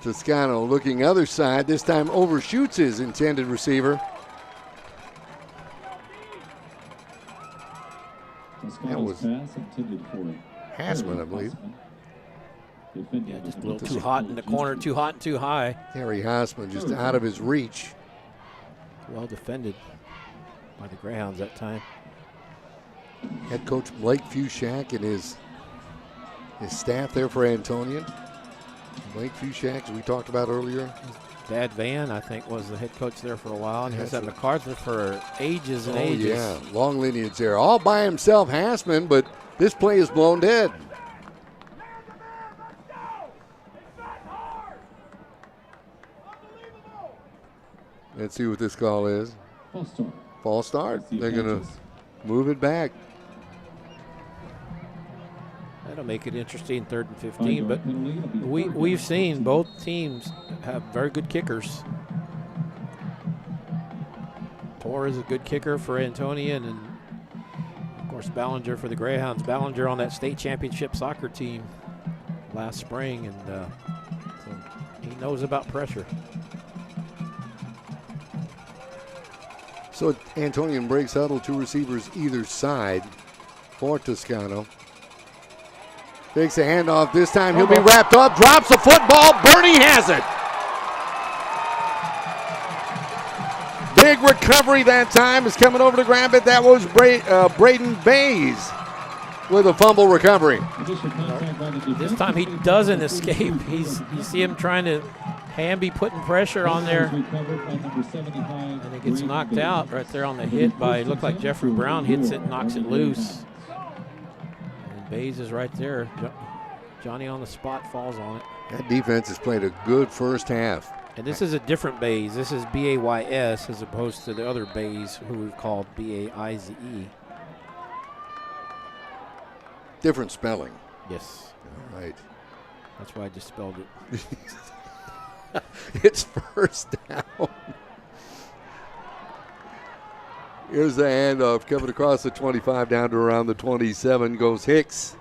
Toscano looking other side, this time overshoots his intended receiver. That was Hassman, I believe. Yeah, just a little too hot in the corner, too hot and too high. Harry Hassman just out of his reach. Well defended by the Greyhounds that time. Head coach Blake Fushak and his staff there for Antonian. Blake Fushak, as we talked about earlier, Dad Van, I think, was the head coach there for a while, and he was at MacArthur for ages and ages. Yeah, long lineage there. All by himself, Hassman, but this play is blown dead. Let's see what this call is. False start. They're going to move it back. That'll make it interesting, 3rd and 15. But we've seen both teams have very good kickers. Torres is a good kicker for Antonian, and of course Ballinger for the Greyhounds. Ballinger on that state championship soccer team last spring, and so he knows about pressure. So Antonian breaks huddle, 2 receivers either side for Toscano. Takes a handoff. This time he'll be wrapped up. Drops the football. Boerne has it. Big recovery that time. Is coming over to grab it. That was Braden Bays with a fumble recovery. This time he doesn't escape. You see him trying to Hamby putting pressure on there. And it gets knocked out right there on the hit by, it looked like Jeffrey Brown hits it, knocks it loose. Bays is right there. Johnny on the spot falls on it. That defense has played a good first half. And this is a different Bays. This is B-A-Y-S as opposed to the other Bays who we've called B-A-I-Z-E. Different spelling. Yes. All right. That's why I just spelled it. It's first down. Here's the handoff coming across the 25 down to around the 27 goes Hicks.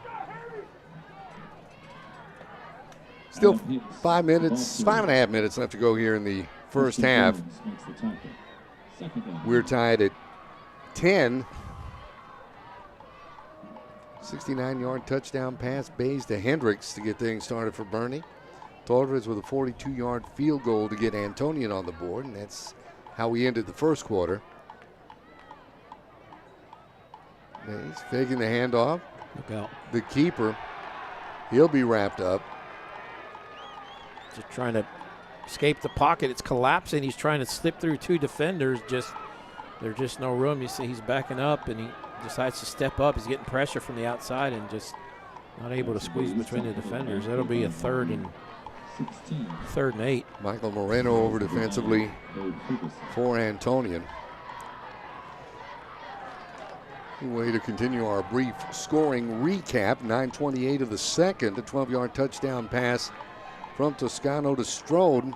Still 5.5 minutes left to go here in the first half. We're tied at 10. 69-yard touchdown pass, Bays to Hendricks to get things started for Boerne. Torres with a 42-yard field goal to get Antonian on the board, and that's how we ended the first quarter. He's faking the handoff. Look out. The keeper, he'll be wrapped up. Just trying to escape the pocket. It's collapsing. He's trying to slip through 2 defenders. There's just no room. You see he's backing up, and he decides to step up. He's getting pressure from the outside and just not able to squeeze between the defenders. That'll be a 3rd and 8. Michael Moreno over defensively for Antonian. Way to continue our brief scoring recap. 9:28 of the second. A 12-yard touchdown pass from Toscano to Strode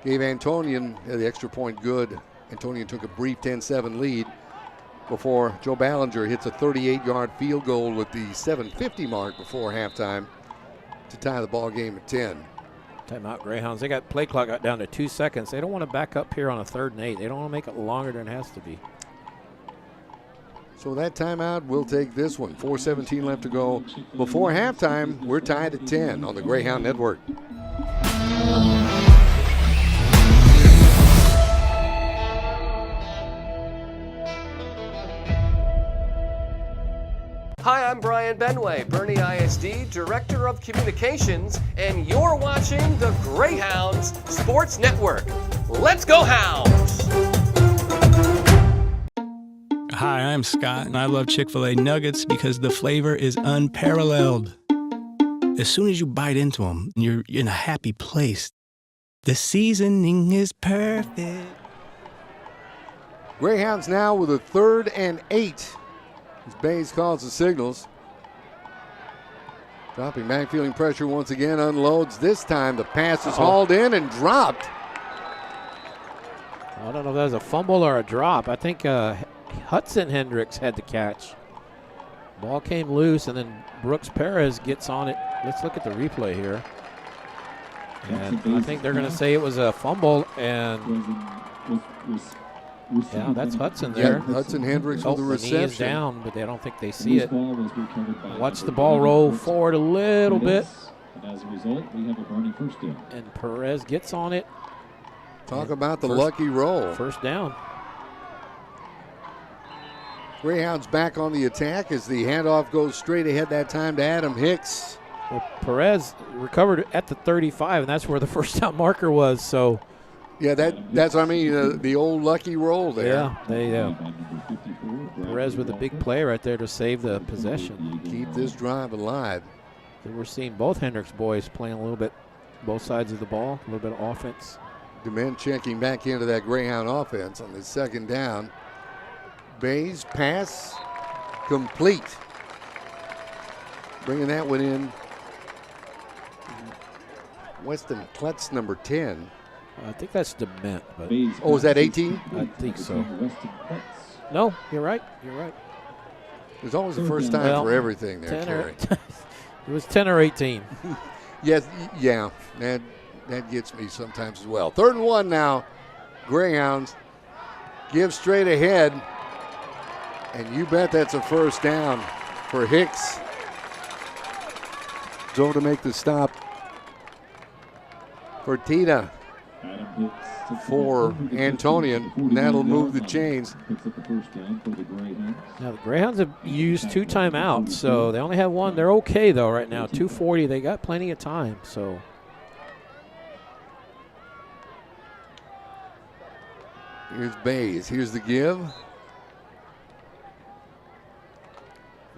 gave Antonian the extra point good. Antonian took a brief 10-7 lead before Joe Ballinger hits a 38-yard field goal with the 7:50 mark before halftime to tie the ball game at 10. Timeout Greyhounds. They got play clock got down to 2 seconds. They don't want to back up here on a 3rd and 8. They don't want to make it longer than it has to be. So that timeout, we'll take this one. 4:17 left to go before halftime. We're tied at 10 on the Greyhound Network. Hi, I'm Brian Benway, Boerne ISD Director of Communications, and you're watching the Greyhounds Sports Network. Let's go Hounds! Hi, I'm Scott, and I love Chick-fil-A nuggets because the flavor is unparalleled. As soon as you bite into them, you're in a happy place. The seasoning is perfect. Greyhounds now with a 3rd and 8. As Bays calls the signals. Dropping back, feeling pressure once again, unloads. This time the pass is hauled in and dropped. I don't know if that was a fumble or a drop. I think Hudson Hendricks had the catch. Ball came loose, and then Brooks Perez gets on it. Let's look at the replay here. And I think they're going to say it was a fumble, and yeah, that's Hudson there. Yeah, Hudson Hendricks with the reception. The knee is down, but I don't think they see it. Watch the ball roll forward a little bit. As a result, we have a Boerne first down. And Perez gets on it. Talk about the lucky roll. First down. Greyhounds back on the attack as the handoff goes straight ahead that time to Adam Hicks. Well, Perez recovered at the 35, and that's where the first down marker was. So Yeah, that's what I mean. The old lucky roll there. Yeah, they Perez with a big play right there to save the possession. Keep this drive alive. So we're seeing both Hendricks boys playing a little bit both sides of the ball, a little bit of offense. DeMent checking back into that Greyhound offense on the second down. Bays pass complete. Bringing that one in. Weston Klutz, number 10. I think that's DeMent. But oh, is that 18? I think so. No, you're right. You're right. There's always a first time for everything there, Terry. It was 10 or 18. Yes, yeah, that gets me sometimes as well. 3rd and 1 now. Greyhounds give straight ahead, and you bet that's a first down for Hicks. Over to make the stop for Tina. For Antonian, and that'll move the chains. Now the Greyhounds have used 2 timeouts, so they only have 1. They're okay though right now. 2:40. They got plenty of time. So here's Bays. Here's the give.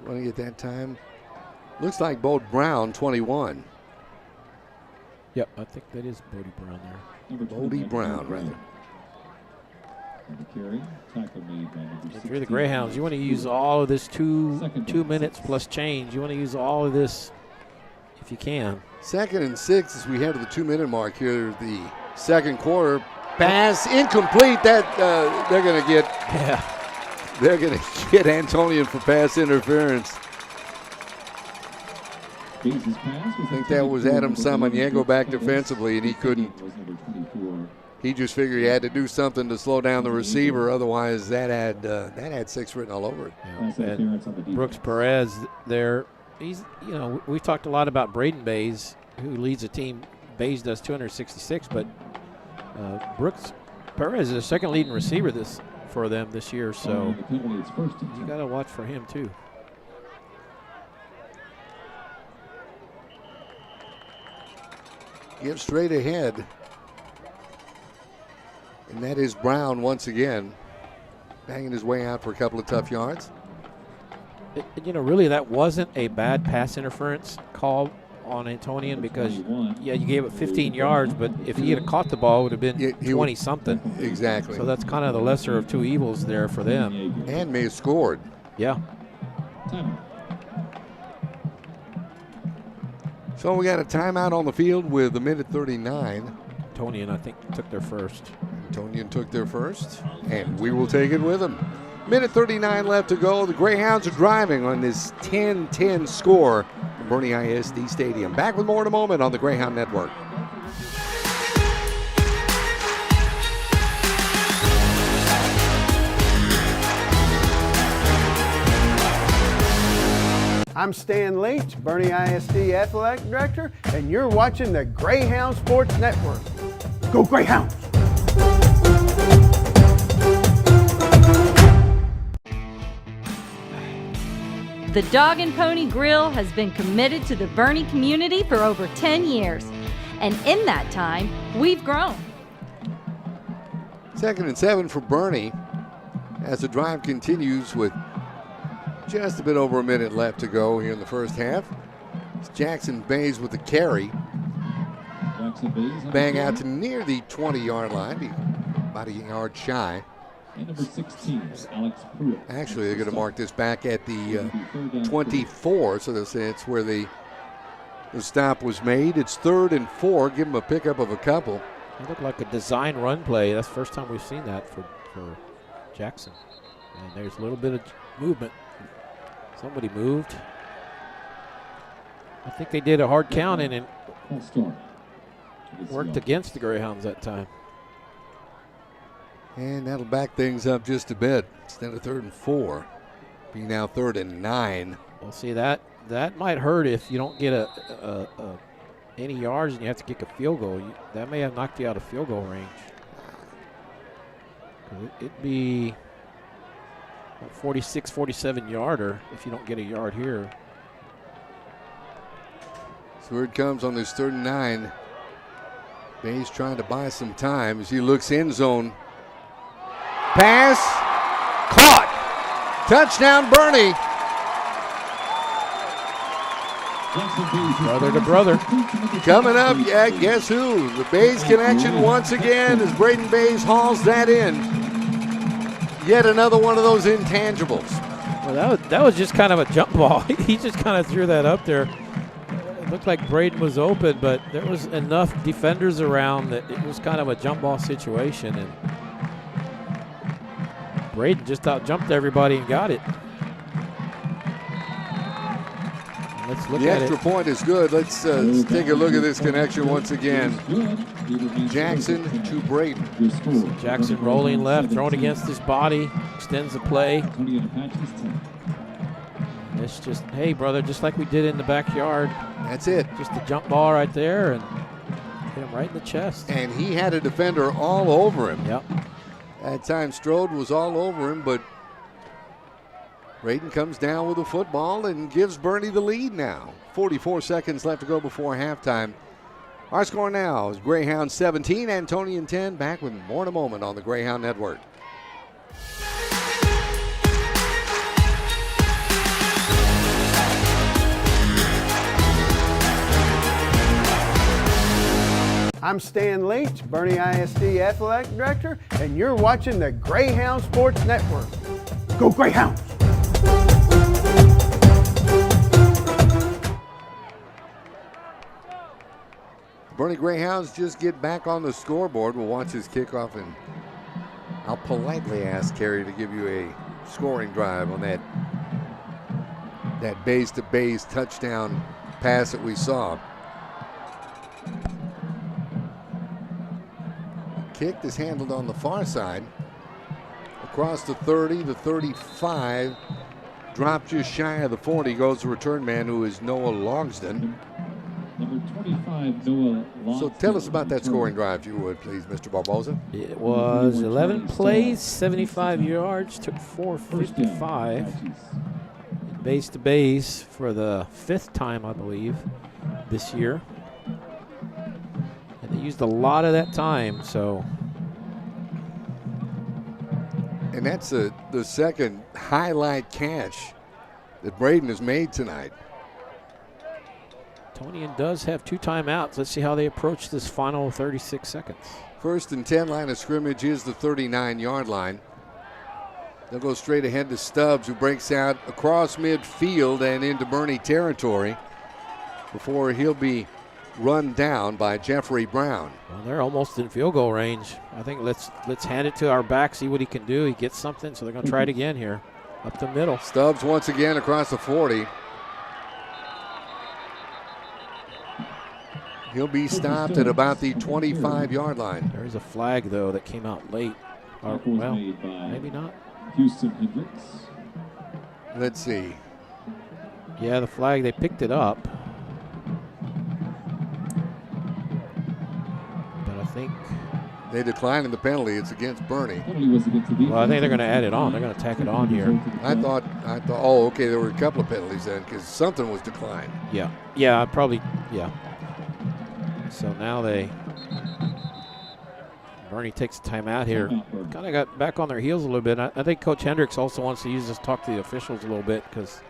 Want to get that time? Looks like Bo Brown, 21. Yep, I think that is Bodie Brown there. Bodie Brown, rather. If you're the Greyhounds, you want to use all of this 2 minutes plus change. You want to use all of this if you can. 2nd and 6 as we head to the 2-minute mark here. The second quarter pass incomplete. That they're going to get. Yeah. They're going to get Antonian for pass interference. I think that was Adam Samaniego back defensively, and he couldn't. He just figured he had to do something to slow down the receiver. Otherwise, that had 6 written all over it. Yeah, Brooks Perez there. He's, we've talked a lot about Braden Bays, who leads the team. Bays does 266, but Brooks Perez is the 2nd leading receiver for them this year. So you got to watch for him too. Give straight ahead. And that is Brown once again, banging his way out for a couple of tough yards. Really, that wasn't a bad pass interference call on Antonian because, you gave it 15 yards, but if he had caught the ball, it would have been 20-something. Exactly. So that's kind of the lesser of 2 evils there for them. And may have scored. Yeah. So we got a timeout on the field with 1:39. Antonian, I think, took their first. Antonian took their first, and we will take it with them. 1:39 left to go. The Greyhounds are driving on this 10-10 score from Boerne ISD Stadium. Back with more in a moment on the Greyhound Network. I'm Stan Leach, Boerne ISD Athletic Director, and you're watching the Greyhound Sports Network. Go Greyhounds! The Dog and Pony Grill has been committed to the Boerne community for over 10 years. And in that time, we've grown. 2nd and 7 for Boerne as the drive continues with just a bit over a minute left to go here in the first half. It's Jackson Bays with the carry. Bang out to near the 20-yard line, about a yard shy. And number 16 is Alex Pruitt. Actually, they're going to mark this back at the 24, so they'll say it's where the stop was made. It's 3rd and 4. Give them a pickup of a couple. It looked like a design run play. That's the first time we've seen that for Jackson. And there's a little bit of movement. Somebody moved. I think they did a hard count and it worked against the Greyhounds that time. And that'll back things up just a bit. Instead of 3rd and 4, be now 3rd and 9. Well, see, that might hurt if you don't get any yards and you have to kick a field goal. That may have knocked you out of field goal range. It'd be a 46, 47-yarder if you don't get a yard here. So here it comes on this 3rd and 9. Bay's trying to buy some time as he looks end zone. Pass. Caught. Touchdown, Boerne. Brother to brother. Coming up, yeah, guess who? The Bays connection once again as Braden Bays hauls that in. Yet another one of those intangibles. Well, that was just kind of a jump ball. He just kind of threw that up there. It looked like Braden was open, but there was enough defenders around that it was kind of a jump ball situation. And Braden just out-jumped everybody and got it. Let's look the at extra point is good. Let's take a look at this connection once again. Jackson to Braden. Jackson rolling left, thrown against his body, extends the play. It's just, hey, brother, just like we did in the backyard. That's it. Just a jump ball right there and hit him right in the chest. And he had a defender all over him. Yep. That time Strode was all over him, but Braden comes down with the football and gives Boerne the lead now. 44 seconds left to go before halftime. Our score now is Greyhounds 17, Antonian 10. Back with more in a moment on the Greyhound Network. I'm Stan Leach, Boerne ISD Athletic Director, and you're watching the Greyhound Sports Network. Go Greyhounds! Boerne Greyhounds just get back on the scoreboard. We'll watch this kickoff, and I'll politely ask Kerry to give you a scoring drive on that base-to-base touchdown pass that we saw. Kick is handled on the far side. Across the 30, the 35. Dropped just shy of the 40. Goes the return man, who is Noah Logsdon. Number 25, Noah Logsdon. So tell us about that scoring drive, if you would, please, Mr. Barboza. It was 11 plays, 75 yards, took 455. Base to base for the 5th time, I believe, this year. And they used a lot of that time, so. And that's the second highlight catch that Braden has made tonight. Antonian does have 2 timeouts. Let's see how they approach this final 36 seconds. 1st and 10, line of scrimmage is the 39-yard line. They'll go straight ahead to Stubbs, who breaks out across midfield and into Boerne territory before he'll be run down by Jeffrey Brown. Well, they're almost in field goal range. I think let's hand it to our back, see what he can do. He gets something, so they're going to try it again here. Up the middle. Stubbs once again across the 40. He'll be stopped at about the 25-yard line. There's a flag, though, that came out late. Well, maybe not. Houston Hendricks. Let's see. Yeah, the flag, they picked it up. But I think they declined the penalty. It's against Boerne. Well, I think they're going to add it on. They're going to tack it on here. I thought, oh, okay, there were a couple of penalties then because something was declined. Yeah, probably. So now Boerne takes a timeout here. Kind of got back on their heels a little bit. I think Coach Hendricks also wants to use this, talk to the officials a little bit because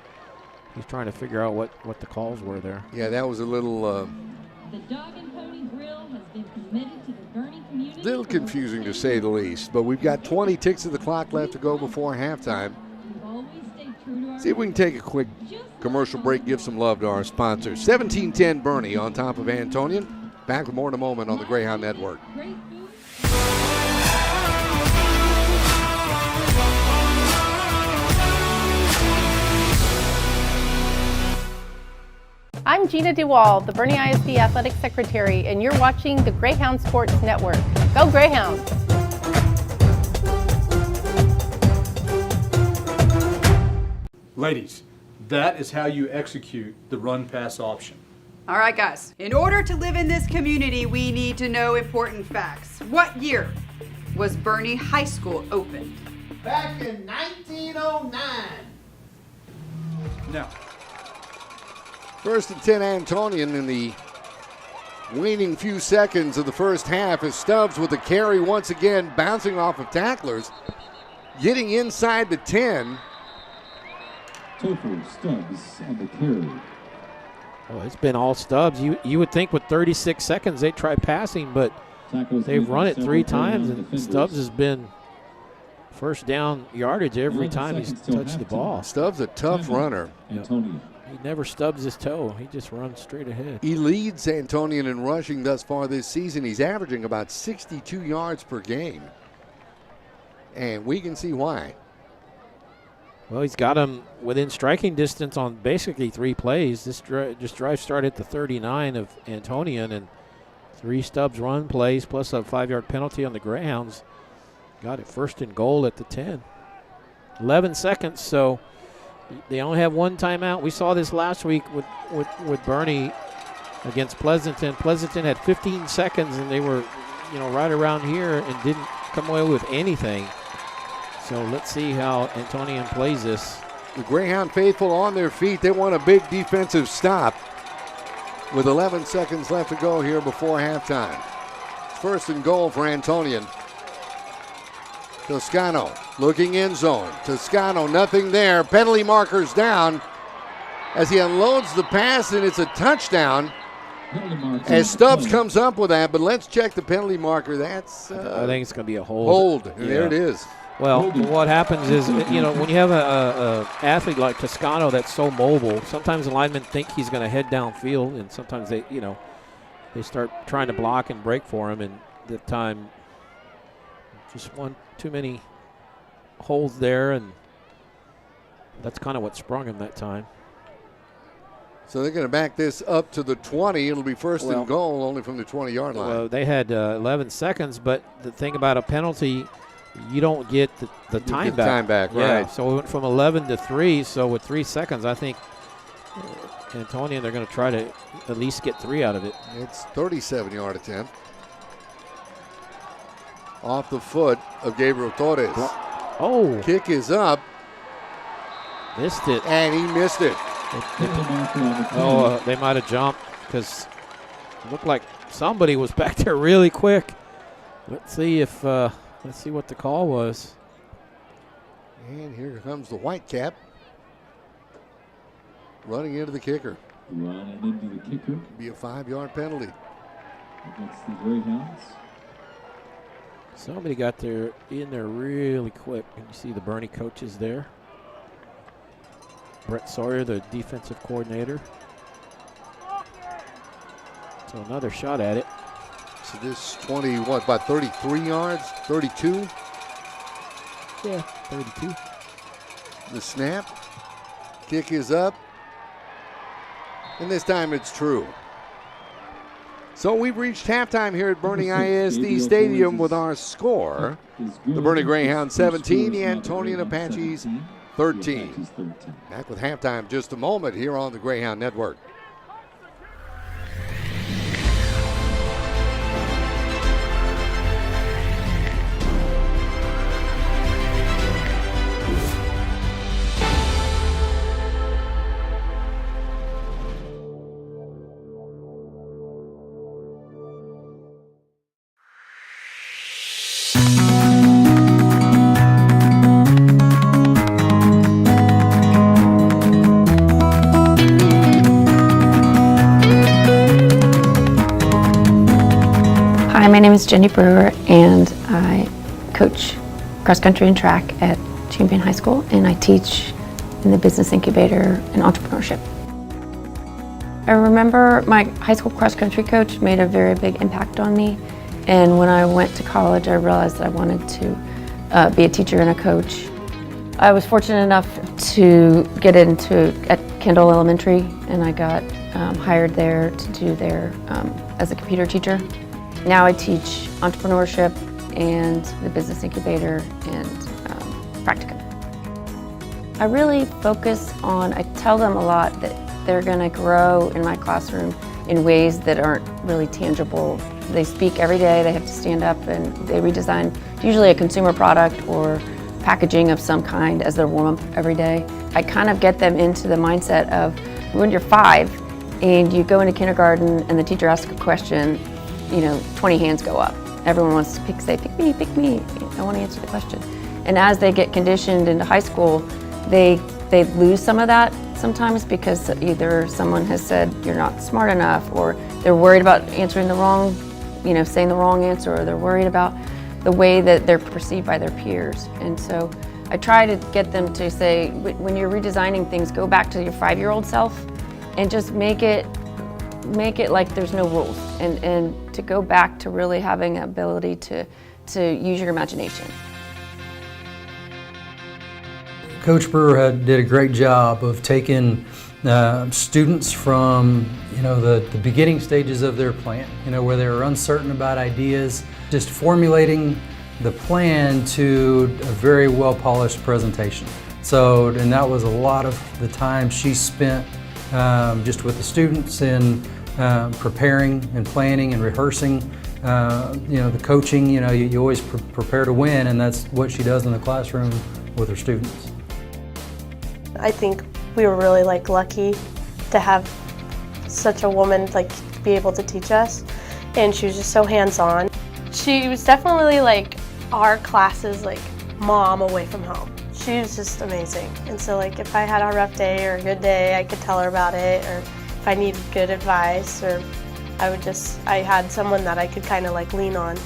he's trying to figure out what the calls were there. Yeah, that was a little. The Dog and Pony Grill has been committed to the Boerne community. Little confusing to say the least, but we've got 20 ticks of the clock left to go before halftime. See if we can take a quick commercial break, give some love to our sponsors. 17-10 Boerne on top of Antonian. Back with more in a moment on the Greyhound Network. I'm Gina DeWall, the Boerne ISD Athletic Secretary, and you're watching the Greyhound Sports Network. Go Greyhounds! Ladies, that is how you execute the run-pass option. All right, guys. In order to live in this community, we need to know important facts. What year was Boerne High School opened? Back in 1909. Now, 1st and 10 Antonian in the waning few seconds of the first half as Stubbs with the carry once again, bouncing off of tacklers, getting inside the 10. Topher Stubbs on the carry. Oh, it's been all Stubbs. You would think with 36 seconds they'd try passing, but they've run it 3 times, and Stubbs has been first down yardage every time he's touched the ball. Stubbs a tough runner. Antonian. He never stubs his toe. He just runs straight ahead. He leads Antonian in rushing thus far this season. He's averaging about 62 yards per game. And we can see why. Well, he's got him within striking distance on basically 3 plays. This drive started at the 39 of Antonian, and 3 Stubbs run plays plus a 5-yard penalty on the Greyhounds. Got it first and goal at the 10. 11 seconds, so they only have 1 timeout. We saw this last week with Boerne against Pleasanton. Pleasanton had 15 seconds, and they were, right around here and didn't come away with anything. So let's see how Antonian plays this. The Greyhound faithful on their feet. They want a big defensive stop with 11 seconds left to go here before halftime. First and goal for Antonian. Toscano looking end zone. Toscano, nothing there. Penalty markers down as he unloads the pass, and it's a touchdown. As Stubbs comes up with that, but let's check the penalty marker. That's I think it's going to be a hold. Hold, and there it is. Well, what happens is, when you have a athlete like Toscano that's so mobile, sometimes the linemen think he's going to head downfield, and sometimes they start trying to block and break for him, and that time just too many holes there, and that's kind of what sprung him that time. So they're going to back this up to the 20. It'll be first and goal only from the 20-yard line. Well, they had 11 seconds, but the thing about a penalty, you don't get the time back. Time back, right. Yeah, so we went from 11 to 3, so with 3 seconds, I think Antonian, they're going to try to at least get 3 out of it. It's 37-yard attempt. Off the foot of Gabriel Torres. Oh. Kick is up. Missed it. And he missed it. They might have jumped because it looked like somebody was back there really quick. Let's see what the call was. And here comes the Whitecap running into the kicker. Running into the kicker. Be a 5-yard penalty against the Greyhounds. Somebody got in there really quick. And you see the Boerne coaches there. Brett Sawyer, the defensive coordinator. So another shot at it. So this 20, about 33 yards? 32? Yeah, 32. The snap. Kick is up. And this time it's true. So we've reached halftime here at Boerne ISD Stadium with our score. The Boerne Greyhounds 17, the Antonian Apaches 13. Back with halftime just a moment here on the Greyhound Network. Hi, my name is Jenny Brewer, and I coach cross country and track at Champion High School, and I teach in the business incubator and entrepreneurship. I remember my high school cross country coach made a very big impact on me, and when I went to college I realized that I wanted to be a teacher and a coach. I was fortunate enough to get at Kendall Elementary, and I got hired there to do as a computer teacher. Now I teach entrepreneurship and the business incubator and practicum. I really focus on, I tell them a lot that they're going to grow in my classroom in ways that aren't really tangible. They speak every day, they have to stand up and they redesign usually a consumer product or packaging of some kind as their warm-up every day. I kind of get them into the mindset of when you're 5, and you go into kindergarten and the teacher asks a question, 20 hands go up. Everyone wants to say, pick me, I want to answer the question. And as they get conditioned into high school, they lose some of that sometimes because either someone has said you're not smart enough, or they're worried about answering the wrong, saying the wrong answer, or they're worried about the way that they're perceived by their peers. And so I try to get them to say, when you're redesigning things, go back to your 5-year-old self and just make it like there's no rules, and to go back to really having an ability to use your imagination. Coach Brewer did a great job of taking students from the beginning stages of their plan, where they were uncertain about ideas, just formulating the plan to a very well-polished presentation. So, and that was a lot of the time she spent just with the students in preparing and planning and rehearsing. The coaching, you always prepare to win, and that's what she does in the classroom with her students. I think we were really lucky to have such a woman be able to teach us, and she was just so hands-on. She was definitely our class's mom away from home. She was just amazing, and so if I had a rough day or a good day, I could tell her about it, or if I needed good advice, or I had someone that I could kind of lean on.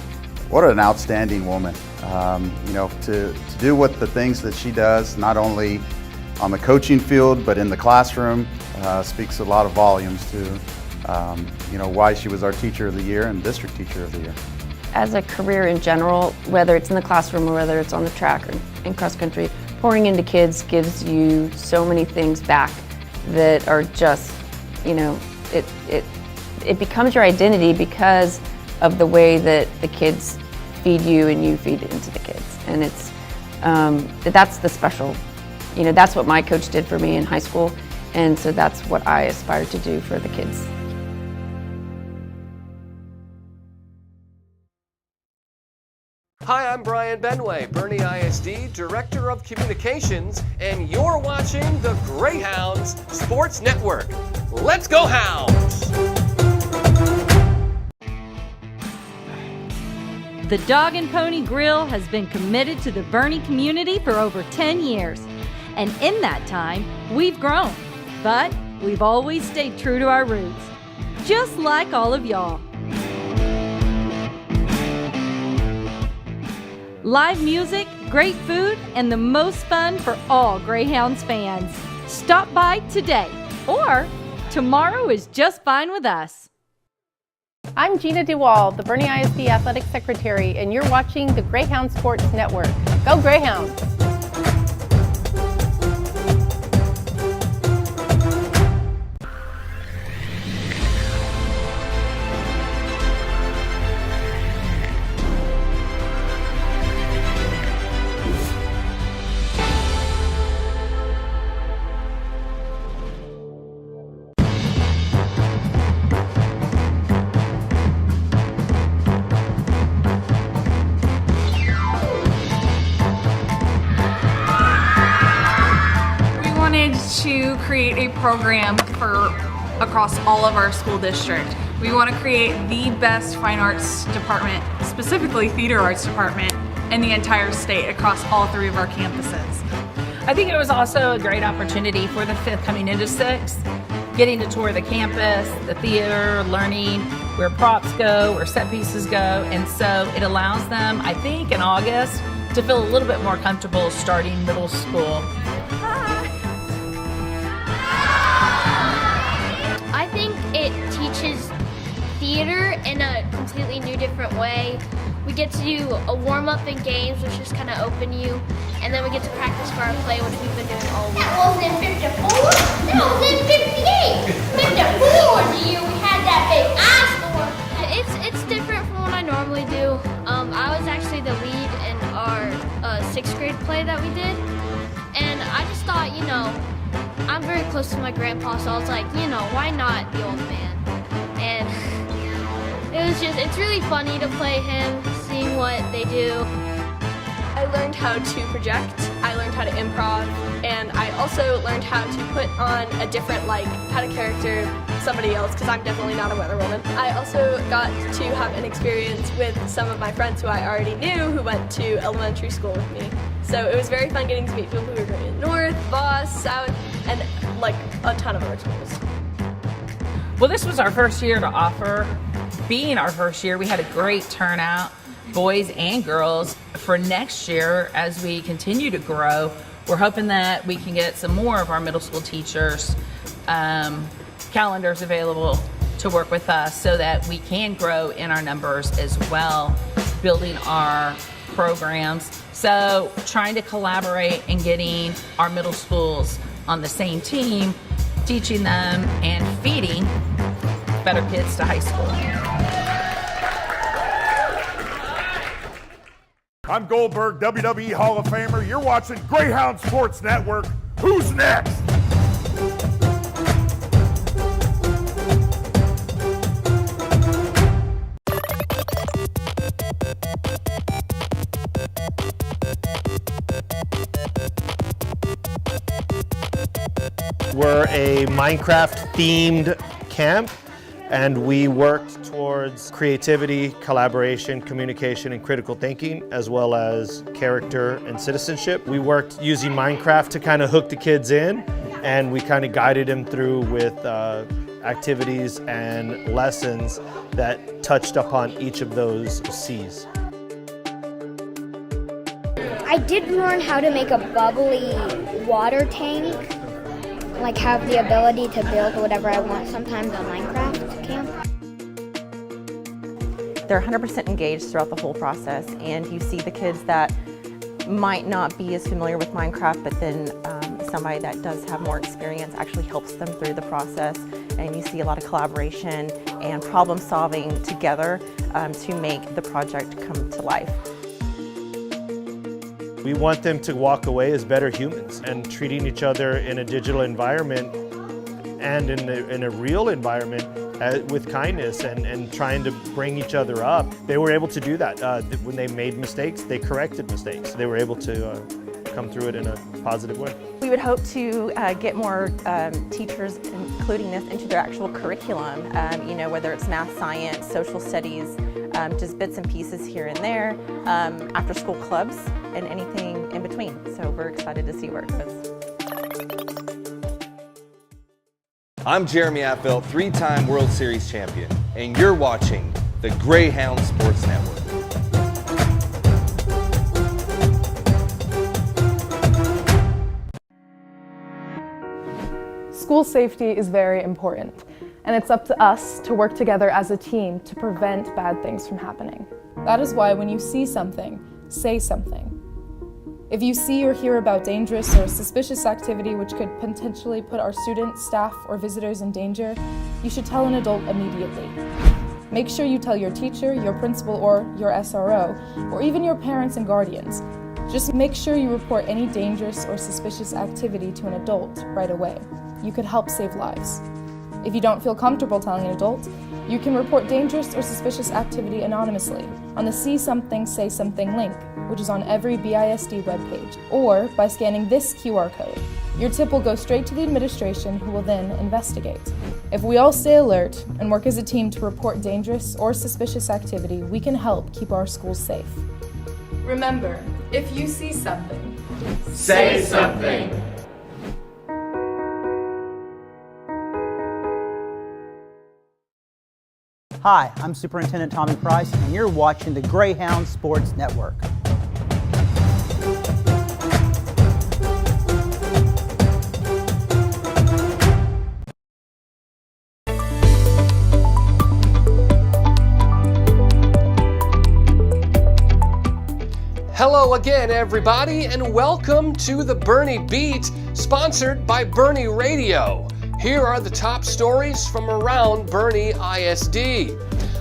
What an outstanding woman. To do what the things that she does, not only on the coaching field, but in the classroom, speaks a lot of volumes to, why she was our Teacher of the Year and District Teacher of the Year. As a career in general, whether it's in the classroom or whether it's on the track or in cross country, pouring into kids gives you so many things back that are just, it becomes your identity because of the way that the kids feed you and you feed it into the kids. And that's the special. That's what my coach did for me in high school, and so that's what I aspire to do for the kids. Hi, I'm Brian Benway, Boerne ISD Director of Communications, and you're watching the Greyhounds Sports Network. Let's go Hounds! The Dog and Pony Grill has been committed to the Boerne community for over 10 years. And in that time, we've grown, but we've always stayed true to our roots, just like all of y'all. Live music, great food, and the most fun for all Greyhounds fans. Stop by today, or tomorrow is just fine with us. I'm Gina DeWall, the Boerne ISD Athletic Secretary, and you're watching the Greyhound Sports Network. Go Greyhounds! To create a program for across all of our school district. We want to create the best fine arts department, specifically theater arts department, in the entire state across all 3 of our campuses. I think it was also a great opportunity for the 5th coming into 6th, getting to tour the campus, the theater, learning where props go, where set pieces go, and so it allows them, I think in August, to feel a little bit more comfortable starting middle school. I think it teaches theater in a completely new, different way. We get to do a warm-up in games, which just kind of open you, and then we get to practice for our play, which we've been doing all week. That was in 54? That was in 58! 54 the year we had that big eye storm! It's different from what I normally do. I was actually the lead in our 6th grade play that we did, and I just thought, I'm very close to my grandpa, so I was like, why not the old man? And it's really funny to play him, seeing what they do. I learned how to project, I learned how to improv, and I also learned how to put on a different, how to character somebody else, because I'm definitely not a weather woman. I also got to have an experience with some of my friends who I already knew who went to elementary school with me. So it was very fun getting to meet people who were going to North, Voss, South, and a ton of other schools. Well, this was our first year to offer. Being our first year, we had a great turnout, boys and girls. For next year, as we continue to grow, we're hoping that we can get some more of our middle school teachers calendars available to work with us so that we can grow in our numbers as well, building our programs. So trying to collaborate and getting our middle schools on the same team, teaching them and feeding better kids to high school. I'm Goldberg, WWE Hall of Famer. You're watching Greyhounds Sports Network. Who's next? We're a Minecraft-themed camp, and we worked towards creativity, collaboration, communication, and critical thinking, as well as character and citizenship. We worked using Minecraft to kind of hook the kids in, and we kind of guided them through with activities and lessons that touched upon each of those C's. I did learn how to make a bubbly water tank, have the ability to build whatever I want sometimes on Minecraft camp. They're 100% engaged throughout the whole process, and you see the kids that might not be as familiar with Minecraft, but then somebody that does have more experience actually helps them through the process, and you see a lot of collaboration and problem solving together to make the project come to life. We want them to walk away as better humans and treating each other in a digital environment and in a real environment with kindness and trying to bring each other up. They were able to do that. When they made mistakes, they corrected mistakes. They were able to come through it in a positive way. We would hope to get more teachers including this into their actual curriculum, whether it's math, science, social studies, just bits and pieces here and there, after school clubs, and anything in between. So we're excited to see where it goes. I'm Jeremy Affeldt, 3-time World Series champion, and you're watching the Greyhounds Sports Network. School safety is very important, and it's up to us to work together as a team to prevent bad things from happening. That is why when you see something, say something. If you see or hear about dangerous or suspicious activity which could potentially put our students, staff, or visitors in danger, you should tell an adult immediately. Make sure you tell your teacher, your principal, or your SRO, or even your parents and guardians. Just make sure you report any dangerous or suspicious activity to an adult right away. You could help save lives. If you don't feel comfortable telling an adult, you can report dangerous or suspicious activity anonymously on the See Something, Say Something link, which is on every BISD webpage, or by scanning this QR code. Your tip will go straight to the administration, who will then investigate. If we all stay alert and work as a team to report dangerous or suspicious activity, we can help keep our schools safe. Remember, if you see something, say something. Hi, I'm Superintendent Tommy Price, and you're watching the Greyhounds Sports Network. Hello again, everybody, and welcome to the Boerne Beat, sponsored by Boerne Radio. Here are the top stories from around Boerne ISD.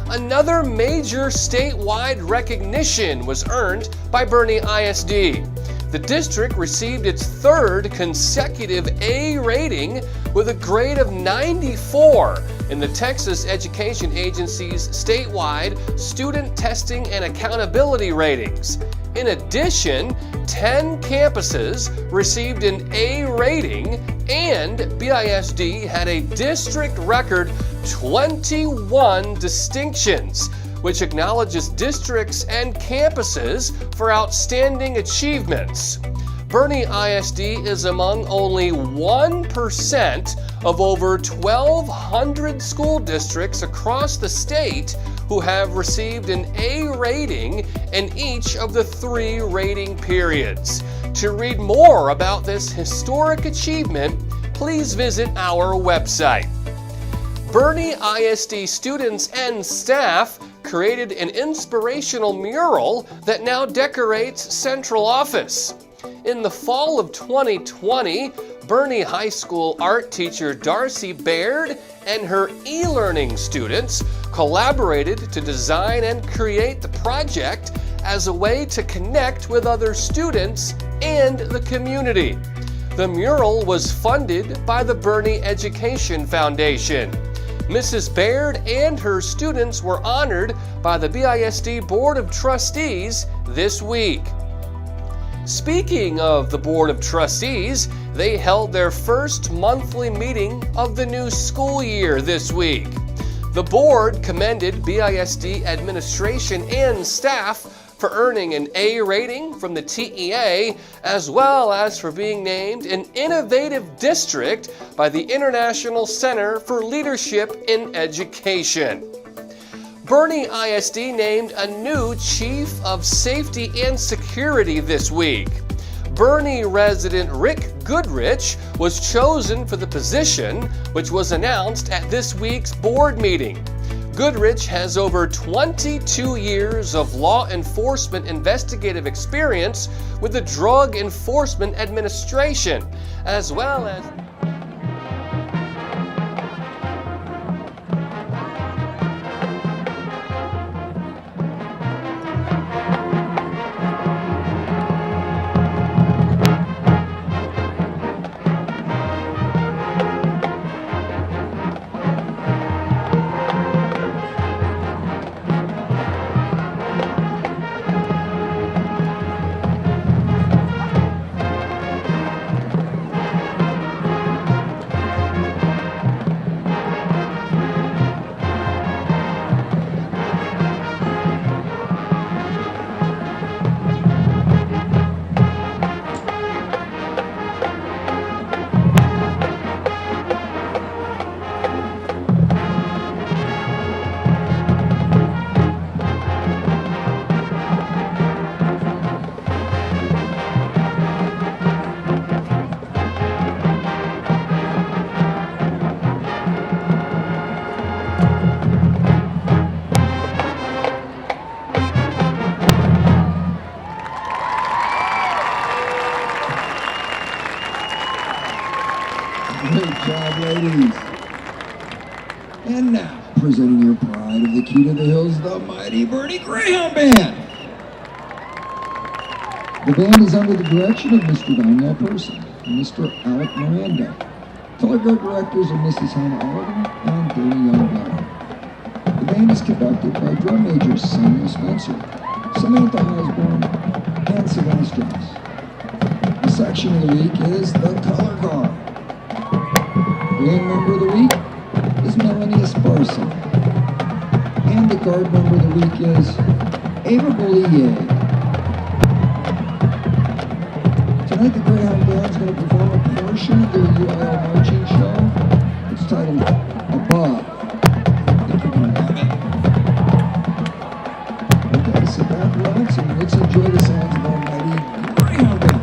Another major statewide recognition was earned by Boerne ISD. The district received its third consecutive A rating with a grade of 94 in the Texas Education Agency's statewide student testing and accountability ratings. In addition, 10 campuses received an A rating, and BISD had a district record 21 distinctions, which acknowledges districts and campuses for outstanding achievements. Boerne ISD is among only 1% of over 1,200 school districts across the state who have received an A rating in each of the 3 rating periods. To read more about this historic achievement, please visit our website. Boerne ISD students and staff created an inspirational mural that now decorates central office. In the fall of 2020, Boerne High School art teacher Darcy Baird and her e-learning students collaborated to design and create the project as a way to connect with other students and the community. The mural was funded by the Boerne Education Foundation. Mrs. Baird and her students were honored by the BISD Board of Trustees this week. Speaking of the Board of Trustees, they held their first monthly meeting of the new school year this week. The board commended BISD administration and staff for earning an A rating from the TEA, as well as for being named an innovative district by the International Center for Leadership in Education. Boerne ISD named a new Chief of Safety and Security this week. Boerne resident Rick Goodrich was chosen for the position, which was announced at this week's board meeting. Goodrich has over 22 years of law enforcement investigative experience with the Drug Enforcement Administration, as well as Great job, ladies. And now, presenting your pride of the Key to the Hills, the mighty Boerne Greyhound Band. The band is under the direction of Mr. Daniel Person and Mr. Alec Miranda. Color guard directors are Mrs. Hannah Oliver and Danny Youngblood. The band is conducted by drum majors Samuel Spencer, Samantha Osborne, and Sebastian. The section of the week is the color guard. Band member of the week is Melanie Esparza. And the guard member of the week is Ava Bollier. Tonight the Greyhound Band is going to perform a portion of their UIL marching show. It's titled Above. Thank you very much. Okay, sit back, relax, and let's enjoy the sounds of our mighty Greyhound Band.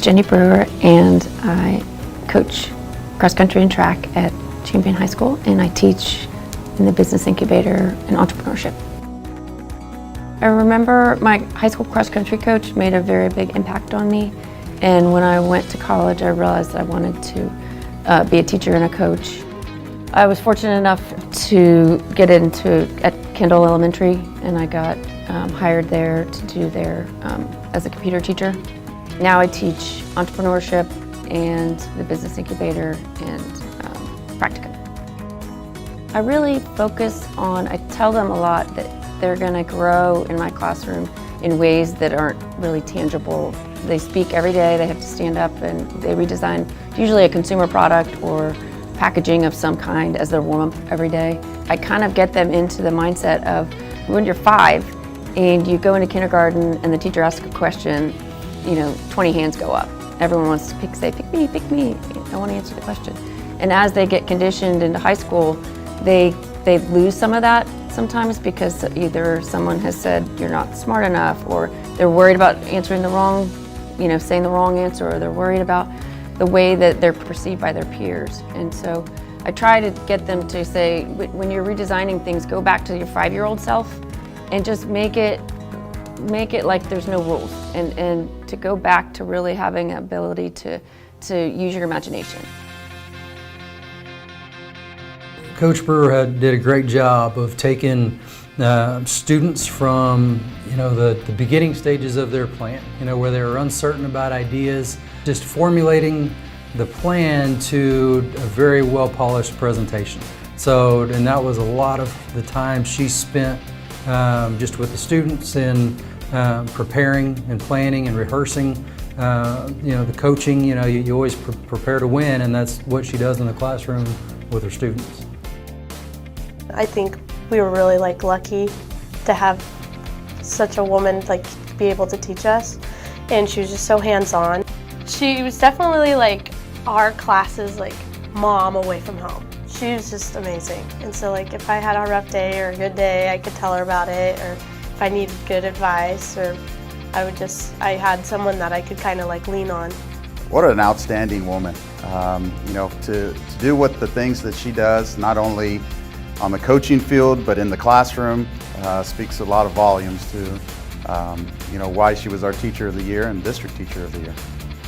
Jenny Brewer, and I coach cross country and track at Champion High School, and I teach in the business incubator and entrepreneurship. I remember my high school cross country coach made a very big impact on me, and when I went to college I realized I wanted to be a teacher and a coach. I was fortunate enough to get into at Kendall Elementary, and I got hired there to do there as a computer teacher. Now I teach entrepreneurship and the business incubator and practicum. I really focus on, I tell them a lot that they're going to grow in my classroom in ways that aren't really tangible. They speak every day, they have to stand up and they redesign usually a consumer product or packaging of some kind as their warm-up every day. I kind of get them into the mindset of when you're 5 and you go into kindergarten and the teacher asks a question, 20 hands go up. Everyone wants to say, pick me, I want to answer the question. And as they get conditioned into high school, they lose some of that sometimes because either someone has said you're not smart enough, or they're worried about answering the wrong, saying the wrong answer, or they're worried about the way that they're perceived by their peers. And so I try to get them to say, when you're redesigning things, go back to your 5-year-old self and just make it like there's no rules, and to go back to really having an ability to use your imagination. Coach Brewer did a great job of taking students from the beginning stages of their plan, where they were uncertain about ideas, just formulating the plan to a very well polished presentation. So, and that was a lot of the time she spent just with the students in preparing and planning and rehearsing. The coaching, you always prepare to win, and that's what she does in the classroom with her students. I think we were really lucky to have such a woman be able to teach us, and she was just so hands-on. She was definitely our class's mom away from home. She was just amazing, and so if I had a rough day or a good day, I could tell her about it, or if I needed good advice, or I had someone that I could kind of lean on. What an outstanding woman. To do what the things that she does, not only on the coaching field, but in the classroom, speaks a lot of volumes to, why she was our Teacher of the Year and District Teacher of the Year.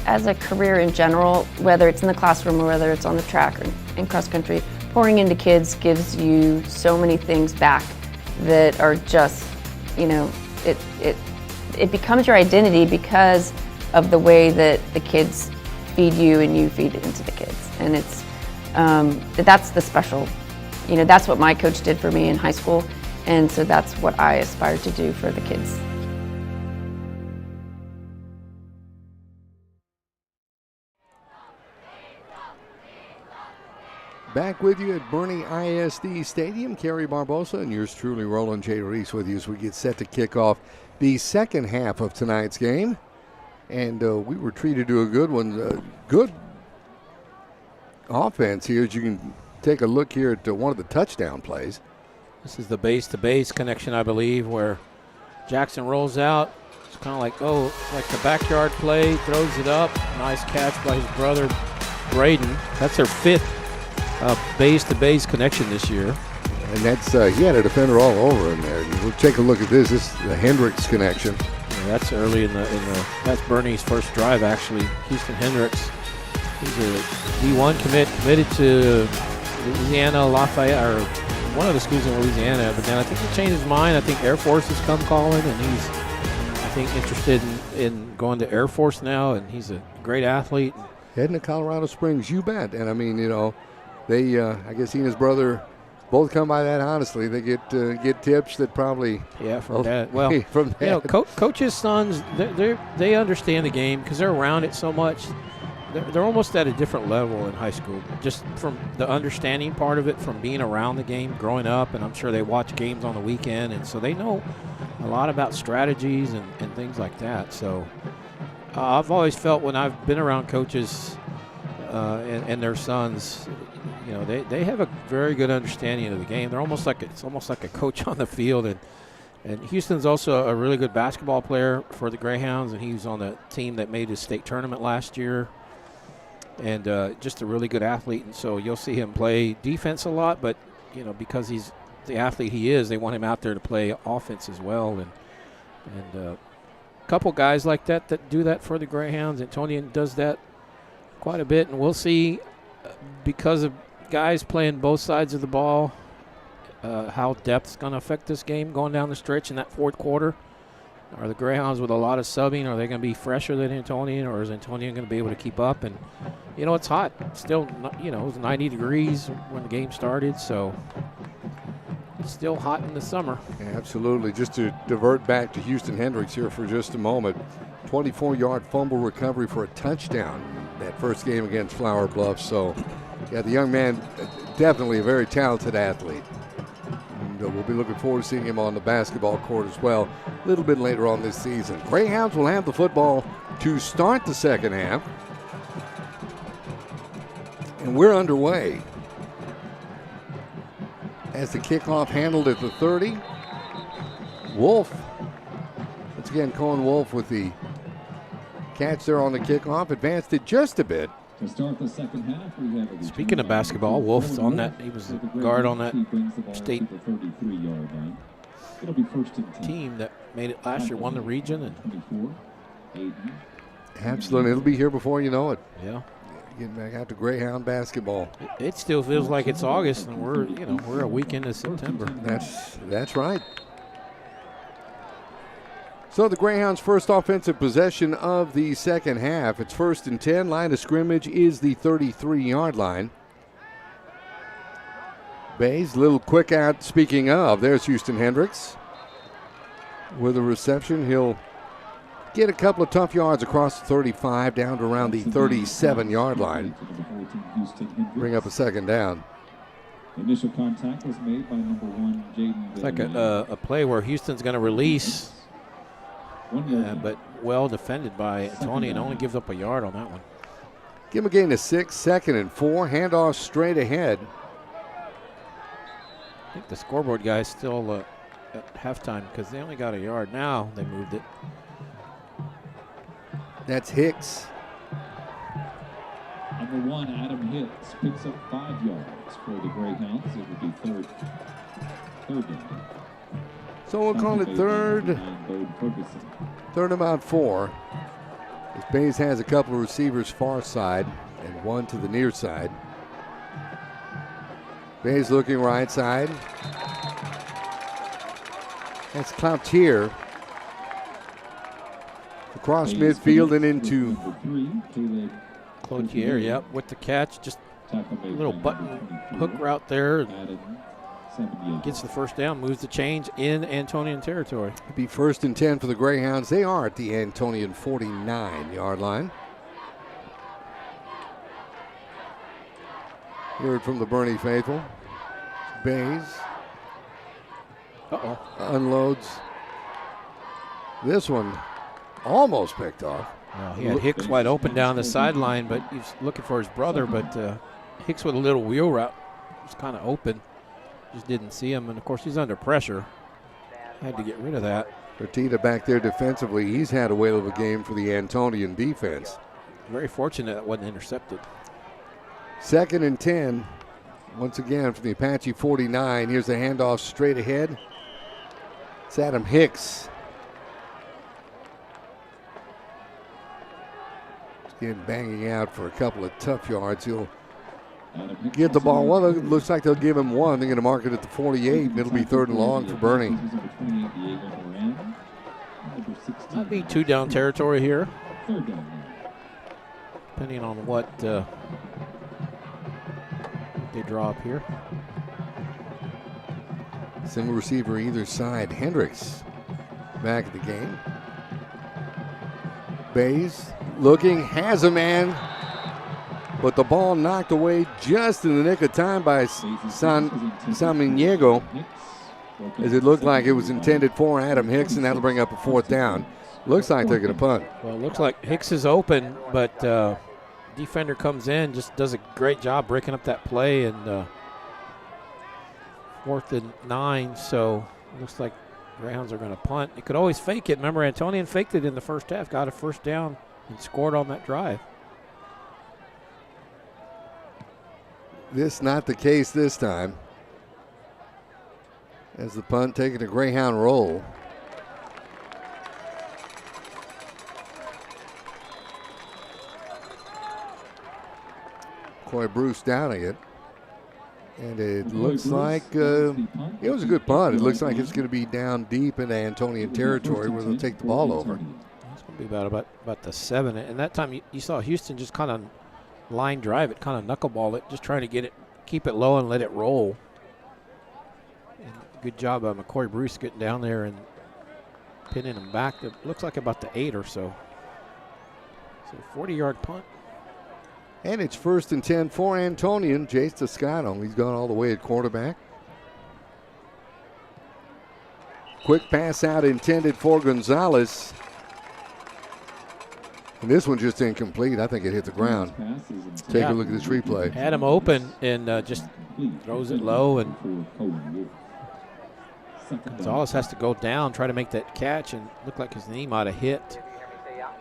As a career in general, whether it's in the classroom or whether it's on the track or in cross country, pouring into kids gives you so many things back that are just, it becomes your identity because of the way that the kids feed you and you feed into the kids. And it's, that's the special. That's what my coach did for me in high school, and so that's what I aspire to do for the kids. Back with you at Boerne ISD Stadium, Kerry Barbosa and yours truly, Roland J. Reese, with you as we get set to kick off the second half of tonight's game. And we were treated to a good one, good offense here, as you can take a look here at one of the touchdown plays. This is the base-to-base connection, I believe, where Jackson rolls out. It's kind of like the backyard play, throws it up. Nice catch by his brother, Braden. That's their 5th base-to-base connection this year. And that's, he had a defender all over him there. We'll take a look at this. This is the Hendricks connection. Yeah, that's early in the that's Boerne's first drive, actually. Houston Hendricks. He's a D1 committed to Louisiana Lafayette, or one of the schools in Louisiana, but then I think he changed his mind. I think Air Force has come calling, and he's, I think, interested in going to Air Force now, and he's a great athlete. Heading to Colorado Springs, you bet. And I mean, they, I guess he and his brother both come by that honestly. They get tips that probably from that. Well, from that. Coach's sons, they understand the game because they're around it so much. They're almost at a different level in high school, just from the understanding part of it, from being around the game, growing up, and I'm sure they watch games on the weekend, and so they know a lot about strategies and things like that. So I've always felt when I've been around coaches and their sons, they have a very good understanding of the game. They're almost like it's almost like a coach on the field, and And Houston's also a really good basketball player for the Greyhounds, and he was on the team that made his state tournament last year. And just a really good athlete, and so you'll see him play defense a lot, but, because he's the athlete he is, they want him out there to play offense as well. And a couple guys like that do that for the Greyhounds. Antonian does that quite a bit, and we'll see, because of guys playing both sides of the ball, how depth's going to affect this game going down the stretch in that fourth quarter. Are the Greyhounds with a lot of subbing, are they going to be fresher than Antonian, or is Antonian going to be able to keep up? And, it's hot. It's still, it was 90 degrees when the game started, so it's still hot in the summer. Yeah, absolutely. Just to divert back to Houston Hendricks here for just a moment. 24-yard fumble recovery for a touchdown that first game against Flower Bluff. So, yeah, the young man, definitely a very talented athlete. And we'll be looking forward to seeing him on the basketball court as well a little bit later on this season. Greyhounds will have the football to start the second half. And we're underway. As the kickoff handled at the 30. Wolf. Once again, Cohen Wolf with the catch there on the kickoff. Advanced it just a bit. To start the second half, we have a Speaking of basketball, Wolf's on that. He was the guard on that state team that made it last year, won the region. And absolutely. It'll be here before you know it. Yeah. Getting back out to Greyhound basketball. It still feels like it's August, and we're a week into September. That's right. So the Greyhounds' first offensive possession of the second half. It's 1st and 10. Line of scrimmage is the 33-yard line. Bays, little quick out. Speaking of, there's Houston Hendricks with a reception. He'll get a couple of tough yards across the 35 down to around the 37-yard line. Bring up a second down. Initial contact was made by number 1, Jaden. It's like a play where Houston's going to release, but well defended by Tony, and only gives up a yard on that one. Give him a gain of 6, 2nd and 4. Handoff straight ahead. I think the scoreboard guy's still at halftime because they only got a yard. Now they moved it. That's Hicks. Number 1, Adam Hicks, picks up 5 yards for the Greyhounds. It would be third down. So we'll call it third about 4. As Bays has a couple of receivers far side and one to the near side. Bays looking right side. That's Cloutier. Across midfield and into Cloutier, yep, with the catch. Just a little button hook route there. Gets the first down, moves the chains in Antonian territory. It'll be 1st and 10 for the Greyhounds. They are at the Antonian 49-yard line. Heard from the Boerne faithful. Bays. Unloads. This one almost picked off. Well, he had Hicks wide open down the sideline, but he's looking for his brother. But Hicks with a little wheel route was kind of open. Just didn't see him, and of course he's under pressure. Had to get rid of that. Fertitta back there defensively. He's had a whale of a game for the Antonian defense. Very fortunate that wasn't intercepted. 2nd and 10. Once again from the Apache 49. Here's the handoff straight ahead. It's Adam Hicks. Again, banging out for a couple of tough yards. He'll get the ball. Well, it looks like they'll give him 1. They're going to mark it at the 48, and it'll be 3rd and long for Boerne. That'll be 2 down territory here, depending on what they draw up here. Single receiver either side. Hendricks back at the game. Bays looking, has a man, but the ball knocked away just in the nick of time by Samaniego, as it looked like it was intended for Adam Hicks, and that'll bring up a 4th down. Looks like they're going to punt. Well, it looks like Hicks is open, but defender comes in, just does a great job breaking up that play, and 4th and 9, so it looks like Greyhounds are going to punt. You could always fake it. Remember, Antonian faked it in the first half, got a first down, and scored on that drive. This not the case this time. As the punt taking a Greyhound roll. Coy Bruce downing it. And it looks like it was a good punt. It looks like it's going to be down deep into Antonian territory where they'll take the ball over. It's going to be about the 7. And that time you saw Houston just kind of line drive it, kind of knuckleball it, just trying to get it, keep it low and let it roll. And good job by McCoy Bruce getting down there and pinning him back. It looks like about the 8 or so. So 40-yard punt. And it's 1st and 10 for Antonian. Jace Toscano, he's gone all the way at quarterback. Quick pass out intended for Gonzalez. And this one just incomplete. I think it hit the ground. Take a look at this replay. Had him open and just throws it low. And Gonzalez has to go down, try to make that catch, and look like his knee might have hit.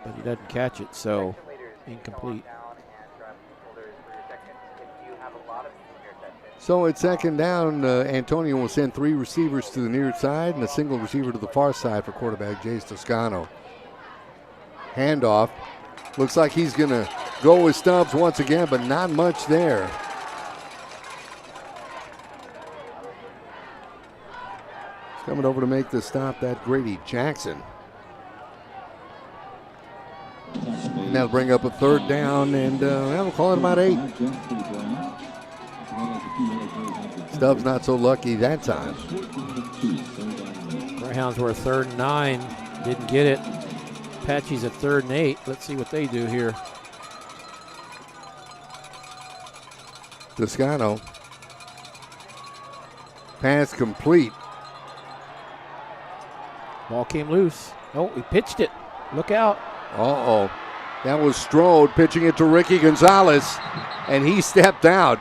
But he doesn't catch it, so incomplete. So at 2nd down, Antonian will send 3 receivers to the near side and a single receiver to the far side for quarterback Jace Toscano. Handoff. Looks like he's going to go with Stubbs once again, but not much there. He's coming over to make the stop, that Grady Jackson. And that'll bring up a 3rd down, and we'll call it about 8. Stubbs not so lucky that time. Greyhounds were 3rd and 9. Didn't get it. Apaches at 3rd and 8. Let's see what they do here. Toscano. Pass complete. Ball came loose. Oh, he pitched it. Look out. Uh-oh. That was Strode pitching it to Ricky Gonzalez, and he stepped out.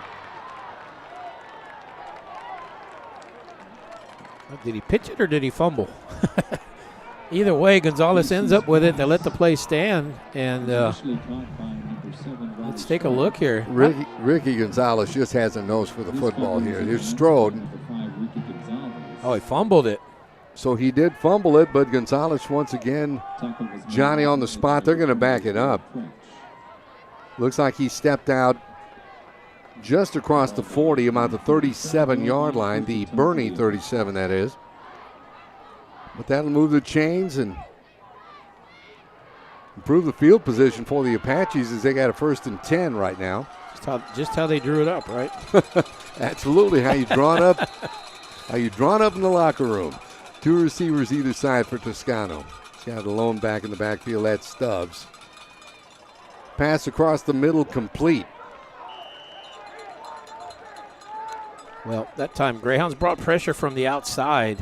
Did he pitch it or did he fumble? Either way, Gonzalez ends up with it. They let the play stand, and let's take a look here. Ricky Gonzalez just has a nose for the football here. There's Strode. Oh, he fumbled it. So he did fumble it, but Gonzalez once again, Johnny on the spot. They're going to back it up. Looks like he stepped out just across the 40, about the 37-yard line, the Boerne 37, that is. But that'll move the chains and improve the field position for the Apaches as they got a 1st and 10 right now. Just how they drew it up, right? Absolutely, how you drawn up. How you drawn up in the locker room. 2 receivers either side for Toscano. He's got a lone back in the backfield. That's Stubbs. Pass across the middle, complete. Well, that time Greyhounds brought pressure from the outside.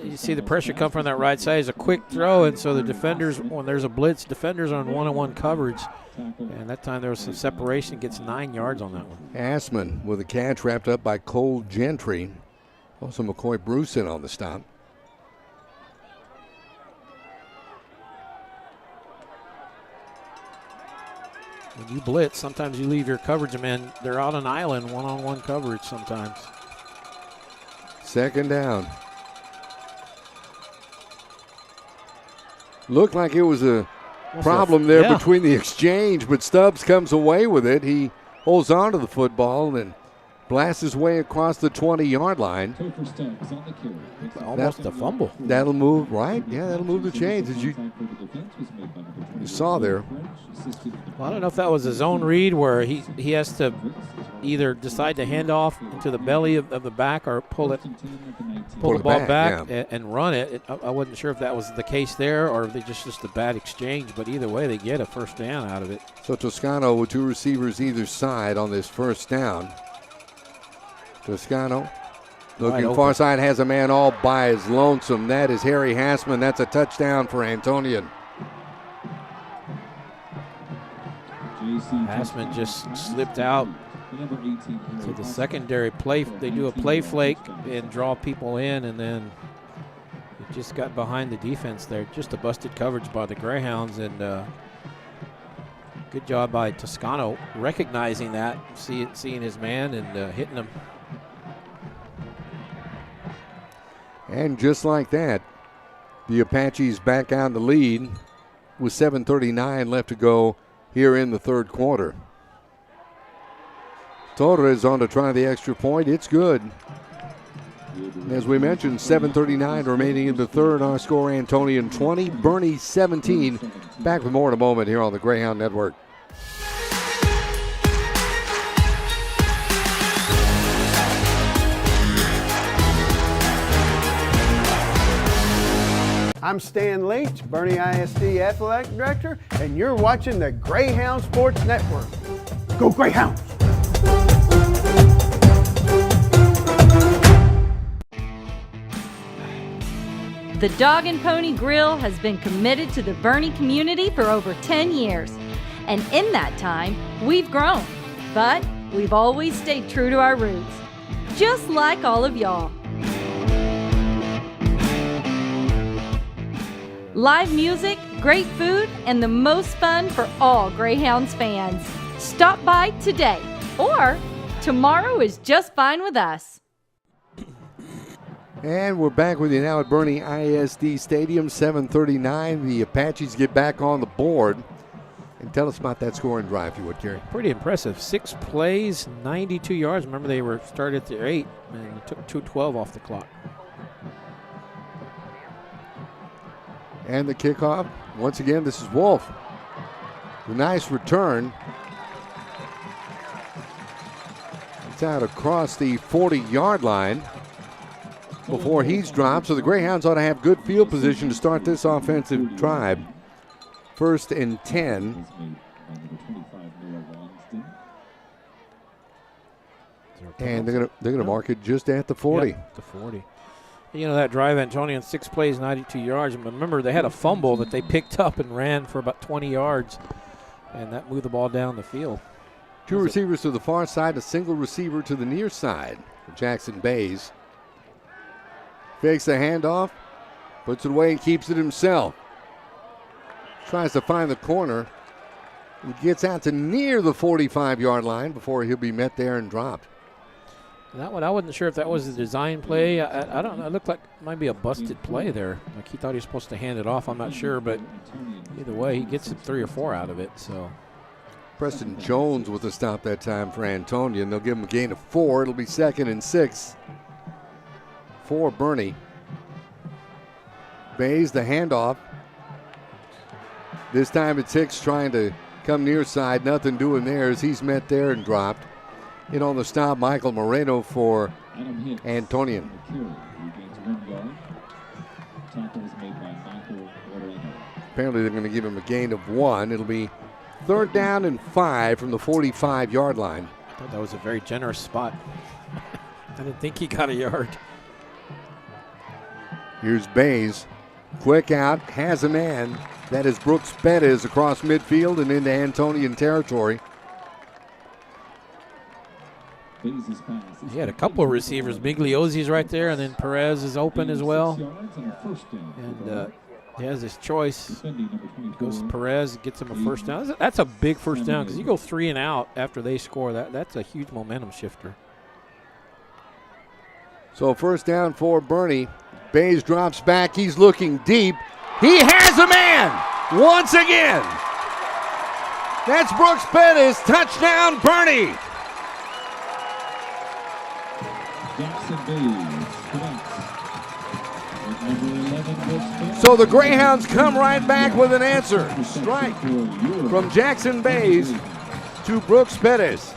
You see the pressure come from that right side. It's a quick throw, and so the defenders, when there's a blitz, defenders are on one-on-one coverage. And that time there was some separation. Gets 9 yards on that one. Assman with a catch wrapped up by Cole Gentry. Also McCoy Bruce in on the stop. When you blitz, sometimes you leave your coverage man. They're out on island, one-on-one coverage sometimes. 2nd down. Looked like it was a problem there between the exchange, but Stubbs comes away with it. He holds on to the football and blasts his way across the 20-yard line. Almost a fumble. That'll move, right? Yeah, that'll move the chains, as you saw there. Well, I don't know if that was a zone read where he has to either decide to hand off to the belly of the back or pull the ball back yeah. and run it. I wasn't sure if that was the case there or if they just a bad exchange, but either way, they get a 1st down out of it. So Toscano with 2 receivers either side on this 1st down. Toscano looking far side, has a man all by his lonesome. That is Harry Hassman. That's a touchdown for Antonian. Hassman just slipped out to the secondary play. They do a play flake and draw people in, and then just got behind the defense there. Just a busted coverage by the Greyhounds, and good job by Toscano recognizing that, seeing his man and hitting him. And just like that, the Apaches back on the lead with 7:39 left to go here in the third quarter. Torres on to try the extra point. It's good. As we mentioned, 7:39 remaining in the third. Our score, Antonian 20, Boerne 17. Back with more in a moment here on the Greyhound Network. I'm Stan Leach, Boerne ISD Athletic Director, and you're watching the Greyhound Sports Network. Go Greyhounds! The Dog and Pony Grill has been committed to the Boerne community for over 10 years. And in that time, we've grown. But we've always stayed true to our roots. Just like all of y'all. Live music, great food, and the most fun for all Greyhounds fans. Stop by today, or tomorrow is just fine with us. And we're back with you now at Boerne ISD Stadium, 7:39. The Apaches get back on the board. And tell us about that scoring drive, if you would, Kerry. Pretty impressive. 6 plays, 92 yards. Remember, they were started at the 8 and took 2:12 off the clock. And the kickoff, once again, this is Wolf. A nice return. It's out across the 40-yard line before he's dropped. So the Greyhounds ought to have good field position to start this offensive drive. 1st and 10. And they're gonna mark it just at the 40. Yep, the 40. You know, that drive, Antonian, 6 plays, 92 yards. And remember, they had a fumble that they picked up and ran for about 20 yards, and that moved the ball down the field. 2 receivers to the far side, a single receiver to the near side for Jackson Bays. Fakes the handoff, puts it away and keeps it himself. Tries to find the corner and gets out to near the 45-yard line before he'll be met there and dropped. That one, I wasn't sure if that was a design play. I don't know. It looked like it might be a busted play there. Like he thought he was supposed to hand it off. I'm not sure, but either way, he gets 3 or 4 out of it. So Preston Jones with a stop that time for Antonian. They'll give him a gain of 4. It'll be 2nd and 6 for Boerne. Bays the handoff. This time it's Hicks trying to come near side. Nothing doing there as he's met there and dropped. In on the stop, Michael Moreno for Antonian. Apparently they're going to give him a gain of 1. It'll be 3rd down and 5 from the 45-yard line. I thought that was a very generous spot. I didn't think he got a yard. Here's Bays. Quick out, has a man. That is Brooks Bettis across midfield and into Antonian territory. He had a couple of receivers. Migliozzi's right there, and then Perez is open as well. And he has his choice. Goes to Perez, gets him a 1st down. That's a big 1st down because you go 3 and out after they score. That's a huge momentum shifter. So 1st down for Boerne. Bays drops back. He's looking deep. He has a man once again. That's Brooks Bettis. Touchdown, Boerne. So the Greyhounds come right back with an answer. Strike from Jackson Bays to Brooks Bettis.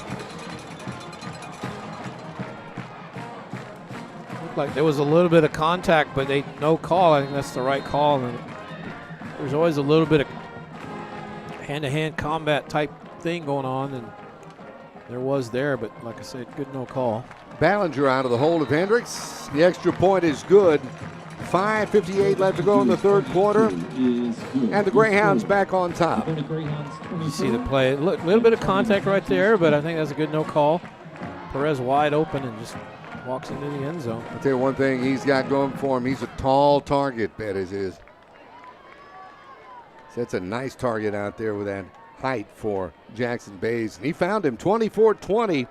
Looked like there was a little bit of contact, but no call. I think that's the right call. And there's always a little bit of hand-to-hand combat type thing going on, and there was there, but like I said, good no call. Ballinger out of the hold of Hendricks. The extra point is good. 5:58 left to go in the third quarter. And the Greyhounds back on top. You see the play. A little bit of contact right there, but I think that's a good no call. Perez wide open and just walks into the end zone. I'll tell you one thing he's got going for him. He's a tall target, Bettis is. So that's a nice target out there with that height for Jackson Bays. And he found him. 24-20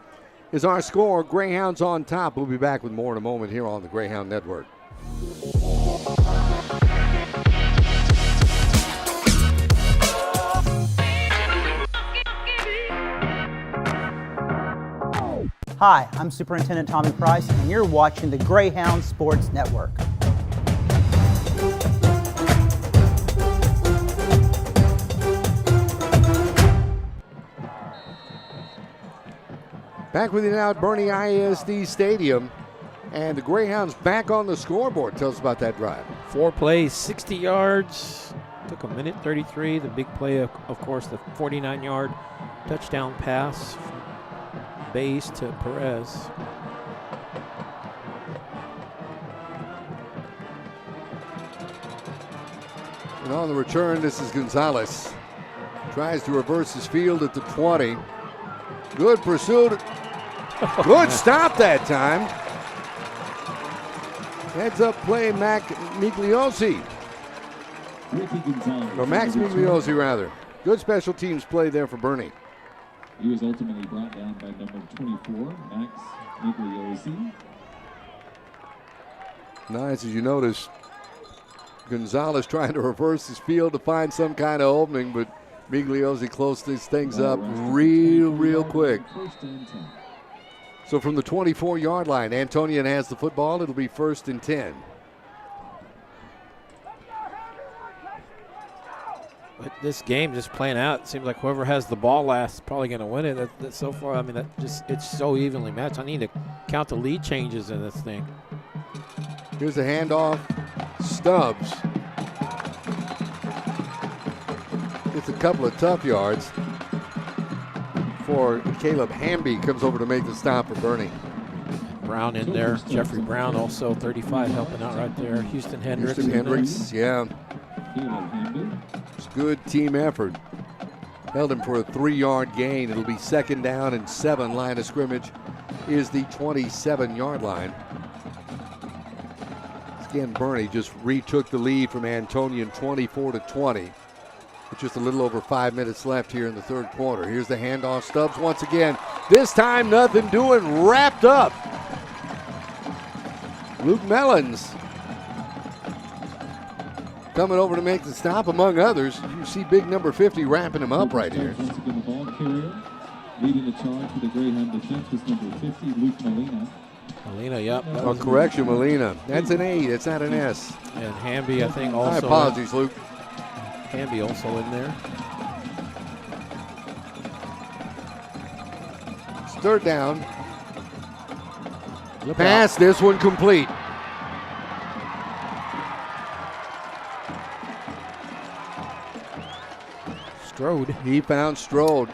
is our score. Greyhounds on top. We'll be back with more in a moment here on the Greyhound Network. Hi, I'm Superintendent Tommy Price, and you're watching the Greyhound Sports Network. Back with you now at Boerne ISD Stadium, and the Greyhounds back on the scoreboard. Tell us about that drive. 4 plays, 60 yards. Took a minute 33. The big play, of course, the 49-yard touchdown pass from Bays to Perez. And on the return, this is Gonzalez. Tries to reverse his field at the 20. Good pursuit. Good stop that time. Heads up play, Max Migliosi. Or Max Migliosi, rather. Good special teams play there for Boerne. He was ultimately brought down by number 24, Max Migliosi. Nice, as you notice, Gonzalez trying to reverse his field to find some kind of opening, but Migliosi closed these things up real quick. So from the 24-yard line, Antonian has the football. It'll be 1st and 10. But this game just playing out, it seems like whoever has the ball last is probably going to win it. That so far, I mean, it's so evenly matched. I need to count the lead changes in this thing. Here's the handoff. Stubbs gets a couple of tough yards for Caleb Hamby. Comes over to make the stop for Boerne. Brown in there. Jeffrey Brown also 35 helping out right there. Houston Hendricks. Yeah. It's good team effort. Held him for a 3-yard gain. It'll be 2nd down and 7. Line of scrimmage is the 27-yard line. Again, Boerne just retook the lead from Antonian 24-20. With just a little over 5 minutes left here in the 3rd quarter. Here's the handoff. Stubbs once again. This time nothing doing. Wrapped up. Luke Mellons coming over to make the stop, among others. You see big number 50 wrapping him up right here. Once again, the ball carrier leading the charge for the Greyhound defense was number 50, Luke Molina. Molina, yep. Oh, correction, Molina. That's an A. That's not an S. And Hamby, I think, also. My apologies, Luke. Hamby also in there. It's 3rd down. Pass, this one complete. Strode. He found Strode.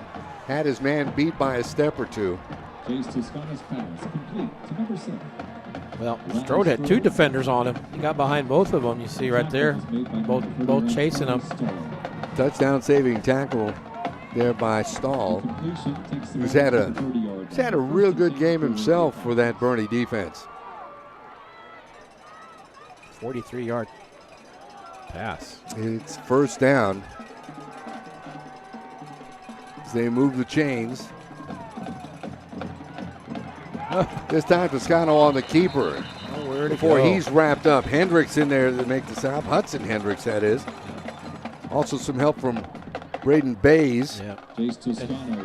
Had his man beat by a step or two. Chase Toscano's pass complete to number 7. Well, Strode had 2 defenders on him. He got behind both of them. You see right there, both chasing him. Touchdown saving tackle there by Stahl, who's had a real good game himself for that Boerne defense. 43-yard pass. It's 1st down. As they move the chains. This time Toscano on the keeper. Before he's wrapped up. Hendricks in there to make the stop. Hudson Hendricks, that is. Also some help from Braden Bays. Yeah.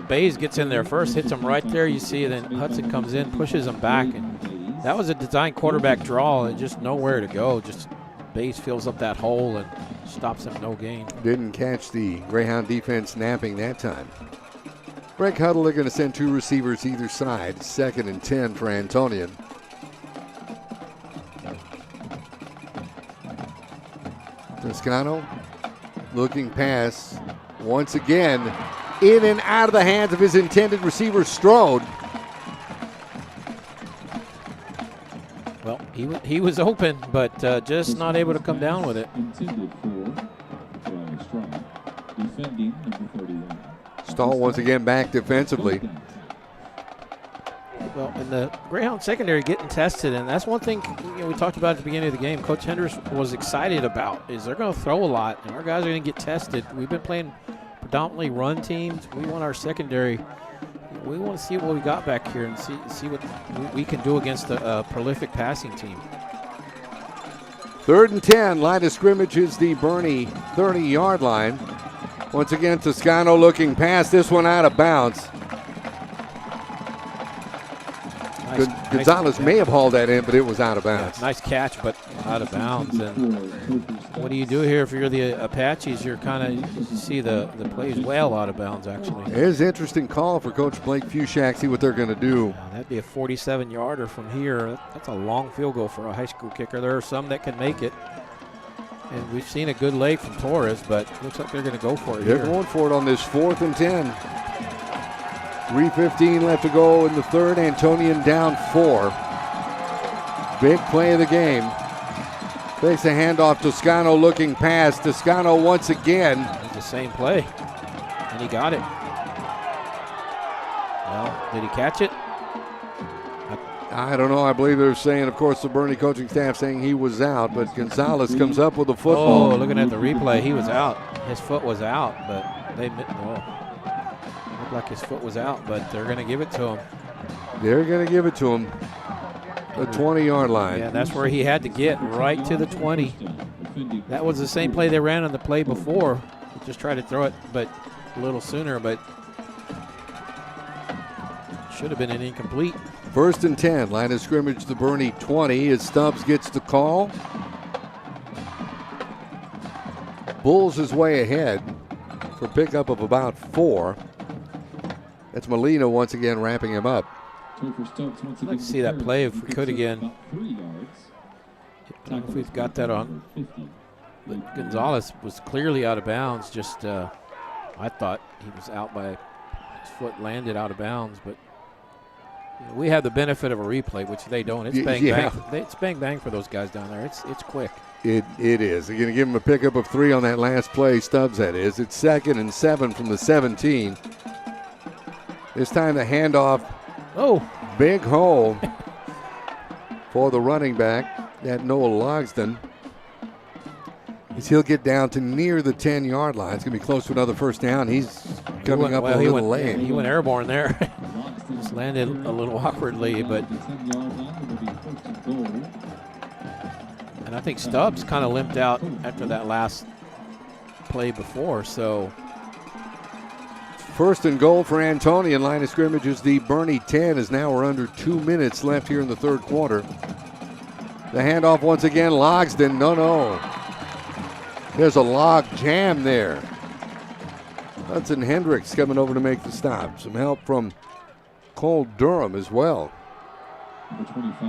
Bays gets in there first, hits him right there. You see, then Hudson comes in, pushes him back. And that was a design quarterback draw and just nowhere to go. Just Bays fills up that hole and stops him, no gain. Didn't catch the Greyhound defense napping that time. Break huddle, they're going to send 2 receivers either side. 2nd and 10 for Antonian. Toscano looking pass once again in and out of the hands of his intended receiver, Strode. Well, he was open, but just not able to come down with it. Intended for Strong. Defending number 31. Stahl once again back defensively. Well, and the Greyhound secondary getting tested, and that's one thing we talked about at the beginning of the game. Coach Hendricks was excited about is they're going to throw a lot, and our guys are going to get tested. We've been playing predominantly run teams. We want our secondary. We want to see what we got back here and see what we can do against a prolific passing team. 3rd and 10. Line of scrimmage is the Boerne 30-yard line. Once again, Toscano looking past this one out of bounds. Gonzalez may have hauled that in, but it was out of bounds. Nice catch, but out of bounds. And what do you do here if you're the Apaches? You're kind of see the plays well out of bounds, actually. It is an interesting call for Coach Blake Fushak. See what they're going to do. Yeah, that'd be a 47-yarder from here. That's a long field goal for a high school kicker. There are some that can make it. And we've seen a good leg from Torres, but looks like they're going to go for it They're here. going for it on this 4th and 10. 3:15 left to go in the third. Antonian down 4. Big play of the game. Takes a handoff. Toscano looking past. Toscano once again. It's the same play, and he got it. Well, did he catch it? I don't know. I believe they're saying, of course, the Boerne coaching staff saying he was out, but Gonzalez comes up with a football. Oh, looking at the replay, he was out. His foot was out, but they looked like his foot was out, but they're going to give it to him. They're going to give it to him. The 20-yard line. Yeah, that's where he had to get, right to the 20. That was the same play they ran on the play before. Just tried to throw it, but a little sooner, but should have been an incomplete. 1st and 10. Line of scrimmage, the Boerne 20 as Stubbs gets the call. Bulls his way ahead for pickup of about 4. That's Molina once again wrapping him up. I'd like to see that play if we could again. I don't know if we've got that on. But Gonzalez was clearly out of bounds. Just I thought he was out by his foot landed out of bounds, but we have the benefit of a replay, which they don't. It's bang bang. It's bang bang for those guys down there. It's quick. It is. They're going to give him a pickup of 3 on that last play. Stubbs, that is. It's 2nd and 7 from the 17. This time the handoff. Oh. Big hole for the running back, that Noah Logsdon. As he'll get down to near the 10-yard line. It's going to be close to another first down. He's coming up a little late. He went airborne there. Just landed a little awkwardly, but. And I think Stubbs kind of limped out after that last play before, so. 1st and goal for Antonian. Line of scrimmage is the Boerne 10, as now we're under 2 minutes left here in the 3rd quarter. The handoff once again, Logsdon. No. There's a log jam there. Hudson Hendricks coming over to make the stop. Some help from Cole Durham as well. Number 25,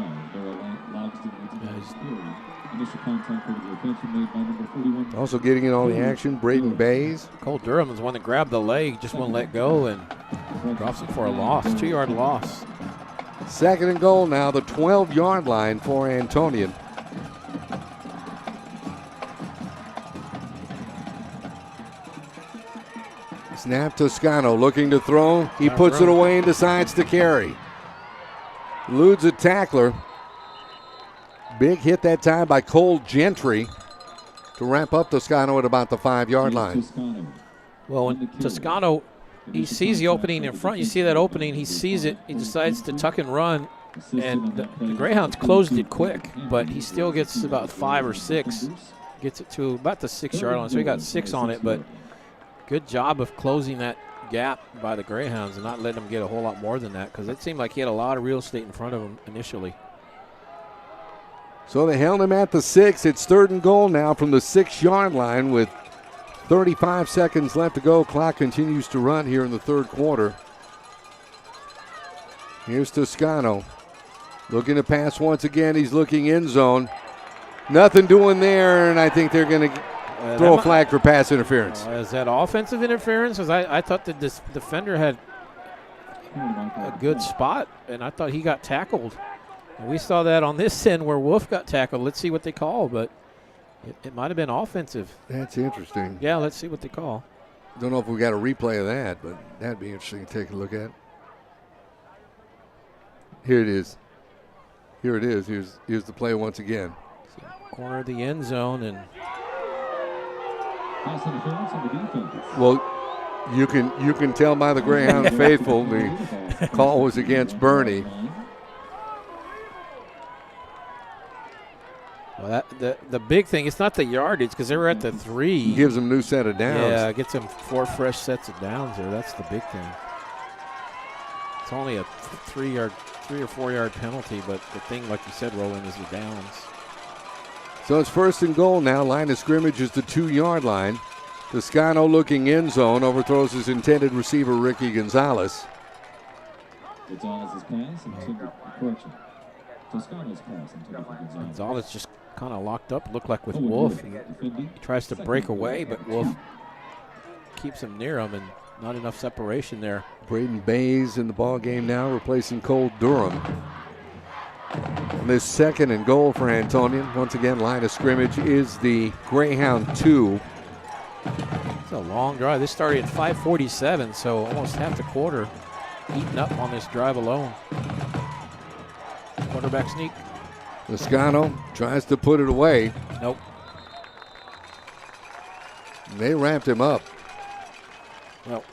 Logsdon. Initial contact with the attention made by number 41. Also getting in all the action, Braden Bays. Cole Durham is one that grabbed the leg, just won't let go, and drops it for a loss, 2-yard loss. 2nd and goal now, the 12-yard line for Antonian. Snap Toscano looking to throw. He puts it away and decides to carry. Eludes a tackler. Big hit that time by Cole Gentry to wrap up Toscano at about the 5-yard line. Well, when Toscano, he sees the opening in front. You see that opening. He sees it. He decides to tuck and run. And the Greyhounds closed it quick, but he still gets about 5 or 6. Gets it to about the 6-yard line. So he got 6 on it, but good job of closing that gap by the Greyhounds and not letting them get a whole lot more than that, because it seemed like he had a lot of real estate in front of him initially. So they held him at the 6. It's 3rd and goal now from the 6-yard line with 35 seconds left to go. Clock continues to run here in the 3rd quarter. Here's Toscano looking to pass once again. He's looking end zone. Nothing doing there, and I think they're going to throw a flag for pass interference. Is that offensive interference? Because I thought that this defender had a good spot, and I thought he got tackled. And we saw that on this end where Wolf got tackled. Let's see what they call, but it might have been offensive. That's interesting. Yeah, let's see what they call. Don't know if we got a replay of that, but that'd be interesting to take a look at. Here it is. Here it is. Here's the play once again. Corner of the end zone, and Pass interference on the defense. well, you can tell by the Greyhound faithful the call was against Boerne. well, the big thing, it's not the yardage because they were at the 3. Gives them a new set of downs. Yeah, gets them 4 fresh sets of downs there. That's the big thing. It's only a 3 or 4 yard penalty, but the thing, like you said, Roland, is the downs. So it's 1st and goal now. Line of scrimmage is the 2-yard line. Toscano looking end zone, overthrows his intended receiver, Ricky Gonzalez. Gonzalez's pass intended, correction. Toscano's pass intended for Gonzalez. Gonzalez just kind of locked up, looked like with Wolf. He tries to break away, but Wolf keeps him near him, and not enough separation there. Braden Bays in the ball game now, replacing Cole Durham. And this 2nd and goal for Antonian. Once again, line of scrimmage is the Greyhound 2. It's a long drive. This started at 5:47, so almost half the quarter eaten up on this drive alone. Quarterback sneak. Toscano tries to put it away. Nope. They wrapped him up. Well,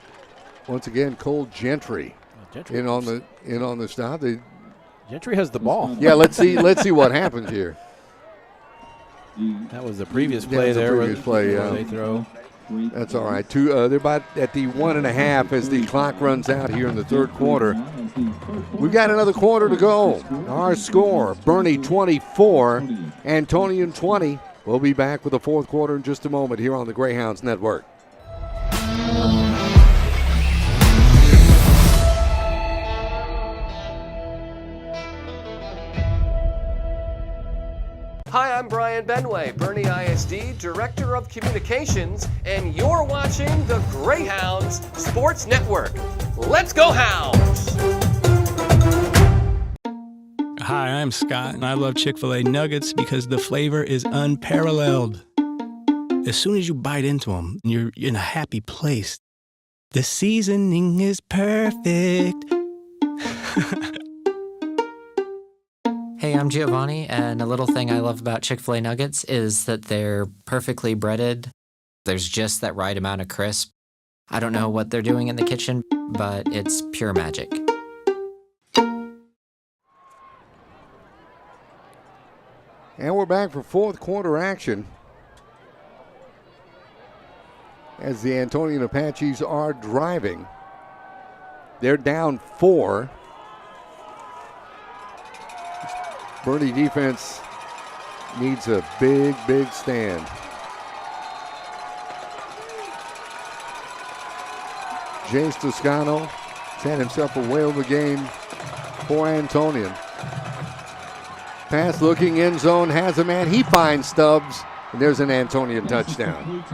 once again, Cole Gentry, in on the stop. Gentry has the ball. Yeah, let's see what happens here. That was the previous play there. Previous play, yeah. They throw. That's all right. They're about at the 1.5 as the clock runs out here in the 3rd quarter. We've got another quarter to go. Our score, Boerne 24, Antonian 20. We'll be back with the 4th quarter in just a moment here on the Greyhounds Network. Hi, I'm Brian Benway, Boerne ISD Director of Communications, and you're watching the Greyhounds Sports Network. Let's go Hounds! Hi, I'm Scott, and I love Chick-fil-A nuggets because the flavor is unparalleled. As soon as you bite into them, you're in a happy place. The seasoning is perfect. Hey, I'm Giovanni, and a little thing I love about Chick-fil-A nuggets is that they're perfectly breaded. There's just that right amount of crisp. I don't know what they're doing in the kitchen, but it's pure magic. And we're back for 4th quarter action as the Antonian Apaches are driving. They're down 4. Boerne defense needs a big stand. Jace Toscano has had himself a whale of a game for Antonian. Pass looking end zone, has a man. He finds Stubbs, and there's an Antonian touchdown.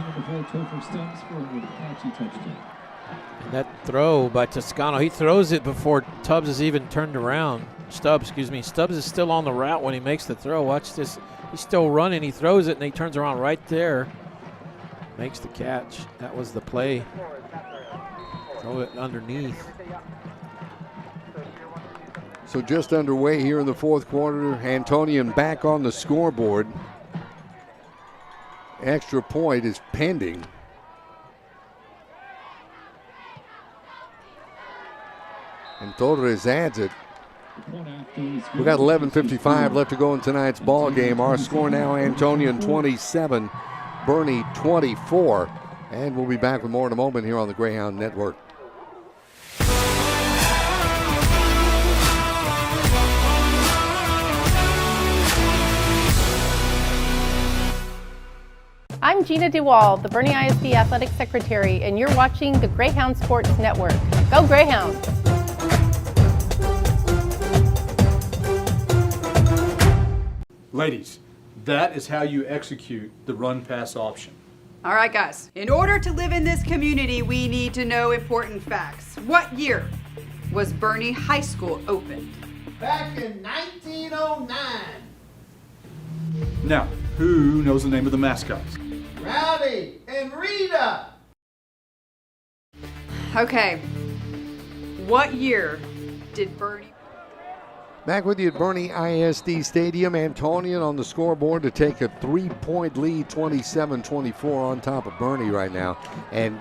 And that throw by Toscano, he throws it before Stubbs is even turned around. Stubbs is still on the route when he makes the throw. Watch this. He's still running. He throws it, and he turns around right there. Makes the catch. That was the play. Throw it underneath. So just underway here in the 4th quarter. Antonian back on the scoreboard. Extra point is pending. And Torres adds it. We got 11:55 left to go in tonight's ball game. Our score now, Antonian 27, Boerne 24. And we'll be back with more in a moment here on the Greyhound Network. I'm Gina DeWall, the Boerne ISD Athletic Secretary, and you're watching the Greyhound Sports Network. Go Greyhounds! Ladies, that is how you execute the run-pass option. All right, guys. In order to live in this community, we need to know important facts. What year was Boerne High School opened? Back in 1909. Now, who knows the name of the mascots? Rowdy and Rita. Okay. What year did Boerne... Back with you at Boerne ISD Stadium. Antonian on the scoreboard to take a 3-point lead, 27-24 on top of Boerne right now. And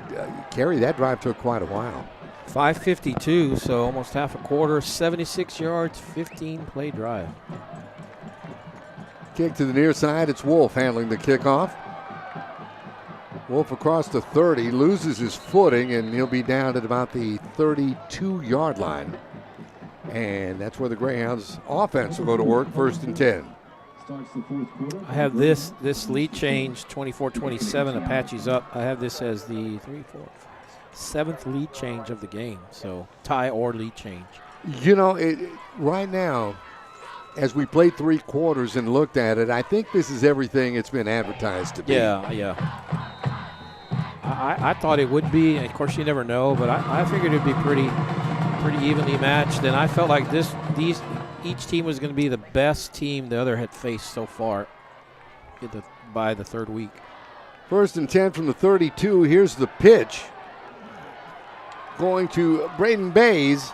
Kerry, that drive took quite a while. 5:52, so almost half a quarter, 76 yards, 15-play drive. Kick to the near side. It's Wolf handling the kickoff. Wolf across the 30, loses his footing, and he'll be down at about the 32-yard line. And that's where the Greyhounds offense will go to work, 1st and 10. I have this lead change, 24-27, Apaches up. I have this as the 7th lead change of the game, so tie or lead change. You know, right now, as we played 3 quarters and looked at it, I think this is everything it's been advertised to be. Yeah. I thought it would be. Of course, you never know, but I figured it'd be pretty evenly matched, and I felt like each team was going to be the best team the other had faced so far by the 3rd week. 1st and 10 from the 32. Here's the pitch. Going to Braden Bays.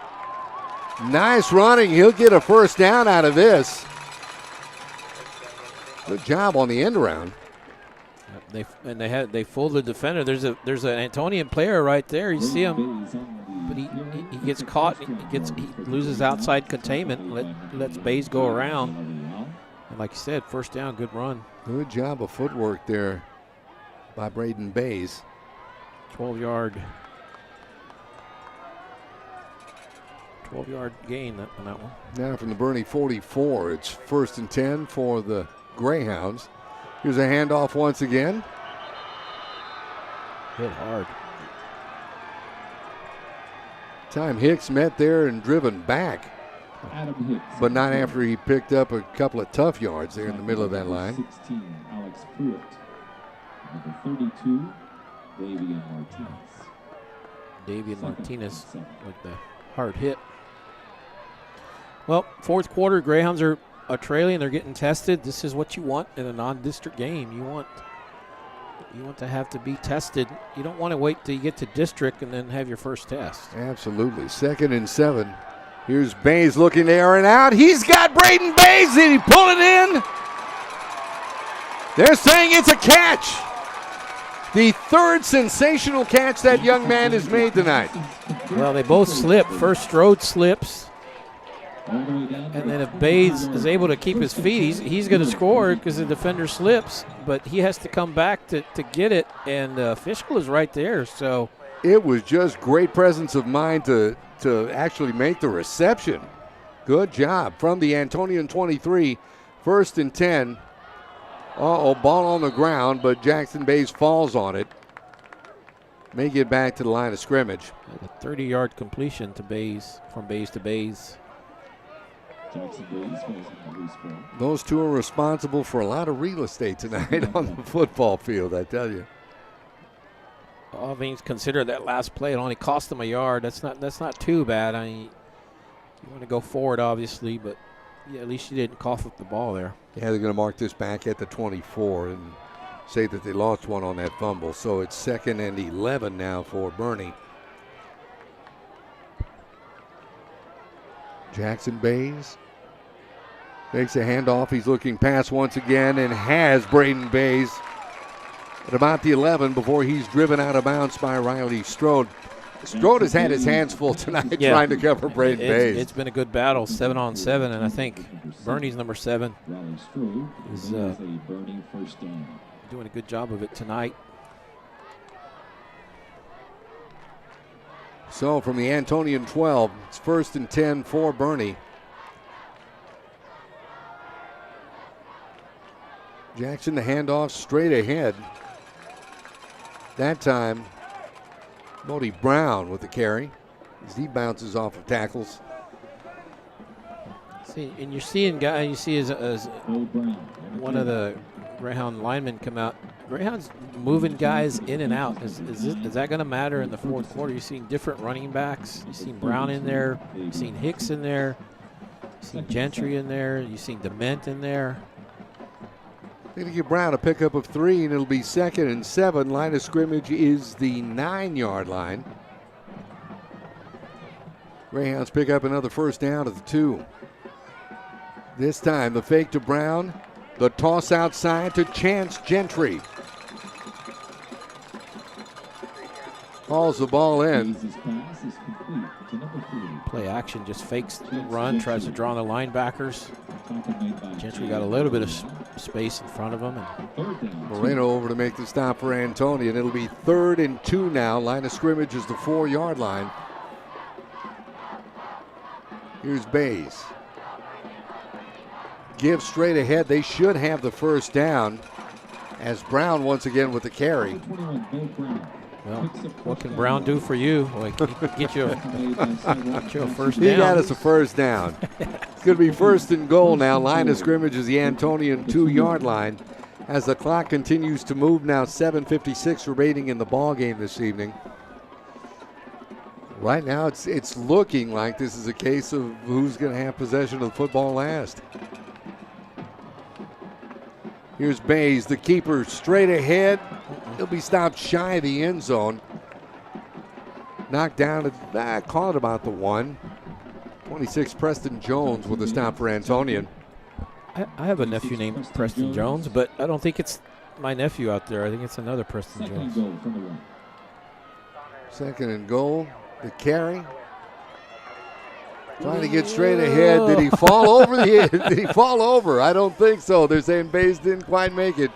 Nice running. He'll get a 1st down out of this. Good job on the end around. They fooled the defender. There's an Antonian player right there. You see him, but he gets caught. He loses outside containment. Lets Bays go around. And like you said, 1st down, good run. Good job of footwork there by Braden Bays. 12-yard gain on that one. Now from the Boerne 44, it's 1st and 10 for the Greyhounds. Here's a handoff once again. Hit hard. Time Hicks met there and driven back. But not after he picked up a couple of tough yards there in the middle of that line. 16, Alex Pruitt. Number 32, Davian Martinez. Davian Martinez with the hard hit. Well, 4th quarter, Greyhounds are trailing. They're getting tested. This is what you want in a non-district game. You want to have to be tested. You don't want to wait till you get to district and then have your first test. Absolutely. 2nd and 7. Here's Bays looking there and out. He's got Braden Bays. Did he pull it in? They're saying it's a catch. The 3rd sensational catch that young man has made tonight. Well, they both slip. First Strode slips. And then if Bays is able to keep his feet, he's going to score because the defender slips. But he has to come back to get it, and Fischel is right there. So it was just great presence of mind to actually make the reception. Good job from the Antonian 23. 1st and 10. Ball on the ground, but Jackson Bays falls on it. May get back to the line of scrimmage. A 30-yard completion to Bays, from Bays to Bays. Those two are responsible for a lot of real estate tonight on the football field, I tell you. All things considered, that last play, it only cost them a yard. That's not too bad. I mean, you want to go forward, obviously, but yeah, at least you didn't cough up the ball there. Yeah, they're going to mark this back at the 24 and say that they lost one on that fumble. So it's 2nd and 11 now for Boerne. Jackson Bays takes a handoff. He's looking pass once again and has Braden Bays at about the 11 before he's driven out of bounds by Riley Strode. Strode has had his hands full tonight trying to cover Braden Bays. It's been a good battle, 7-on-7, and I think Boerne's number 7 is doing a good job of it tonight. So from the Antonian 12, it's 1st and 10 for Boerne. Jackson, the handoff straight ahead. That time, Bodie Brown with the carry as he bounces off of tackles. See, and you're seeing guys, you see as one of the Greyhound linemen come out. Greyhound's moving guys in and out. Is that going to matter in the 4th quarter? You're seeing different running backs. You've seen Brown in there. You've seen Hicks in there. You've seen Gentry in there. You've seen Dement in there. They're going to give Brown a pickup of 3, and it'll be 2nd and 7. Line of scrimmage is the 9-yard line. Greyhounds pick up another 1st down at the 2. This time the fake to Brown. The toss outside to Chance Gentry. Hauls the ball in. Play action, just fakes the run, tries to draw on the linebackers. Gentry got a little bit of space in front of him. And Moreno over to make the stop for Antonian. It'll be 3rd and 2 now. Line of scrimmage is the 4-yard line. Here's Bays. Give straight ahead. They should have the first down as Brown once again with the carry. Well, what can Brown do for you? Like, get you a first down. He got us a first down. It's going to be 1st and goal now. Line of scrimmage is the Antonian 2-yard line. As the clock continues to move now, 7:56 remaining in the ball game this evening. Right now, it's looking like this is a case of who's going to have possession of the football last. Here's Bays, the keeper, straight ahead. He'll be stopped shy of the end zone. Knocked down at, call it about the 1. 26, Preston Jones with a stop for Antonian. I have a nephew named Preston Jones, but I don't think it's my nephew out there. I think it's another Preston Jones. 2nd and goal. The carry. Trying to get straight ahead. Did he fall over? Did he fall over? I don't think so. They're saying Bays didn't quite make it.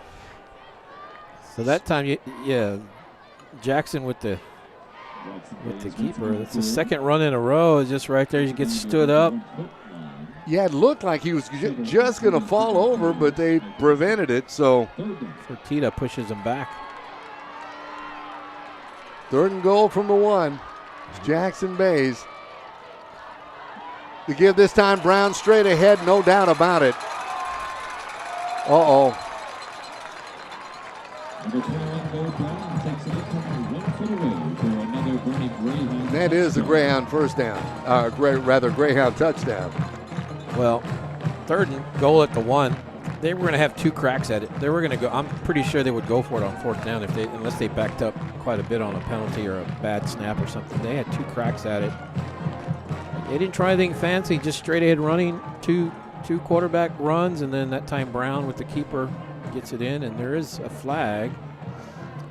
So that time, yeah, Jackson with the keeper. That's the 2nd run in a row. Is just right there. He gets stood up. Yeah, it looked like he was just going to fall over, but they prevented it. So Fertitta pushes him back. 3rd and goal from the 1. It's Jackson Bays. The give this time, Brown straight ahead, no doubt about it. Uh-oh. That is a Greyhound first down, Greyhound touchdown. Well, 3rd and goal at the 1. They were going to have 2 cracks at it. They were going to go. I'm pretty sure they would go for it on 4th down unless they backed up quite a bit on a penalty or a bad snap or something. They had 2 cracks at it. They didn't try anything fancy, just straight ahead running, two quarterback runs, and then that time Brown with the keeper gets it in, and there is a flag.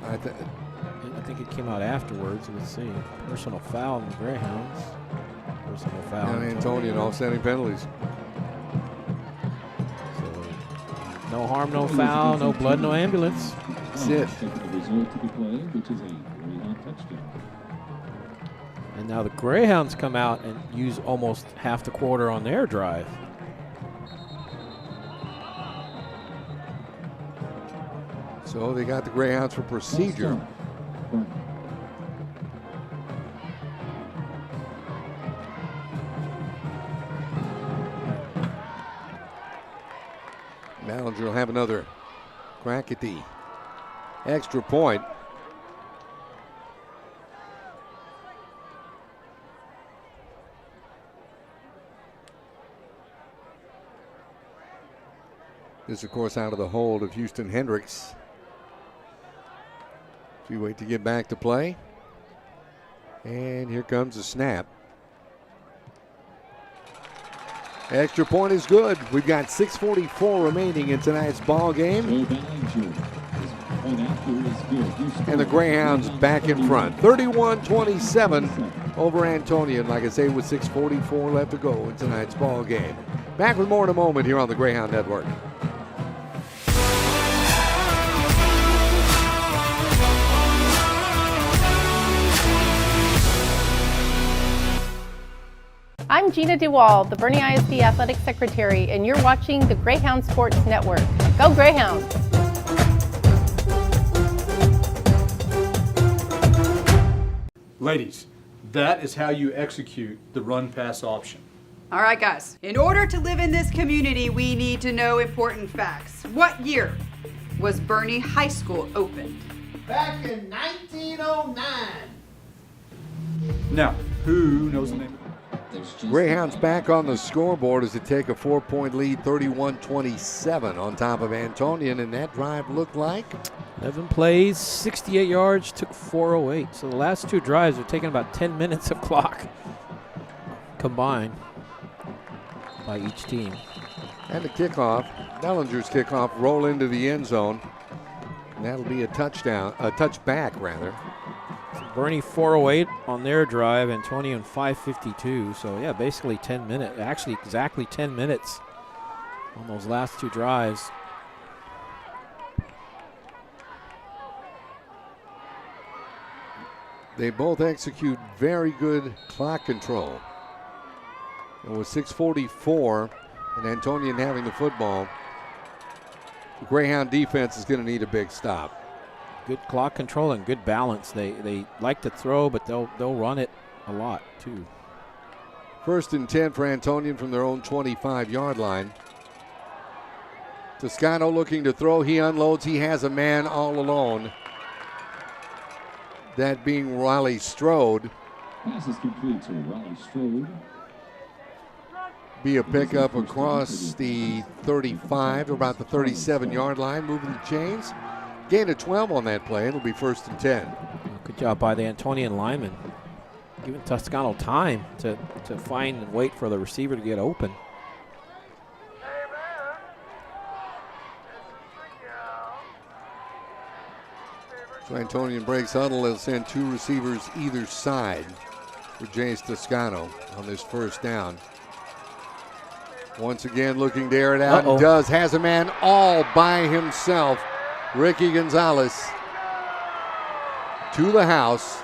I think it came out afterwards. Let's see. Personal foul on the Greyhounds. Personal foul. And Antonian offsetting penalties. No harm, no foul, no blood, no ambulance. That's it. And now the Greyhounds come out and use almost half the quarter on their drive. So they got the Greyhounds for procedure. Ballinger will have another crack at the extra point. This, of course, out of the hold of Houston Hendricks. We wait to get back to play. And here comes the snap. Extra point is good. We've got 6:44 remaining in tonight's ball game. And the Greyhounds back in front. 31-27 over Antonian. Like I say, with 6:44 left to go in tonight's ball game. Back with more in a moment here on the Greyhound Network. I'm Gina DeWall, the Boerne ISD Athletic Secretary, and you're watching the Greyhound Sports Network. Go Greyhounds! Ladies, that is how you execute the run-pass option. All right, guys. In order to live in this community, we need to know important facts. What year was Boerne High School opened? Back in 1909. Now, who knows the name of it? Greyhounds back on the scoreboard as they take a 4-point lead, 31-27 on top of Antonian, and that drive looked like 11 plays, 68 yards, took 4:08. So the last 2 drives are taking about 10 minutes of clock combined by each team. And the kickoff, Bellinger's kickoff, roll into the end zone. And that'll be a touchdown, a touchback rather. Boerne 408 on their drive, Antonian 552. So yeah, basically 10 minutes. Actually, exactly 10 minutes on those last two drives. They both execute very good clock control. And with 6:44 and Antonian having the football, the Greyhound defense is going to need a big stop. Good clock control and good balance. They like to throw, but they'll run it a lot too. 1st and 10 for Antonian from their own 25-yard line. Toscano looking to throw. He unloads. He has a man all alone. That being Riley Strode. Pass is complete to Riley Strode. Be a pickup across the 35 to about the 37-yard line, moving the chains. Gain of 12 on that play. It'll be 1st and 10. Good job by the Antonian lineman. Giving Toscano time to find and wait for the receiver to get open. So Antonian breaks huddle. They'll send 2 receivers either side for Jace Toscano on this 1st down. Once again looking to air it out. And does. Has a man all by himself. Ricky Gonzalez to the house.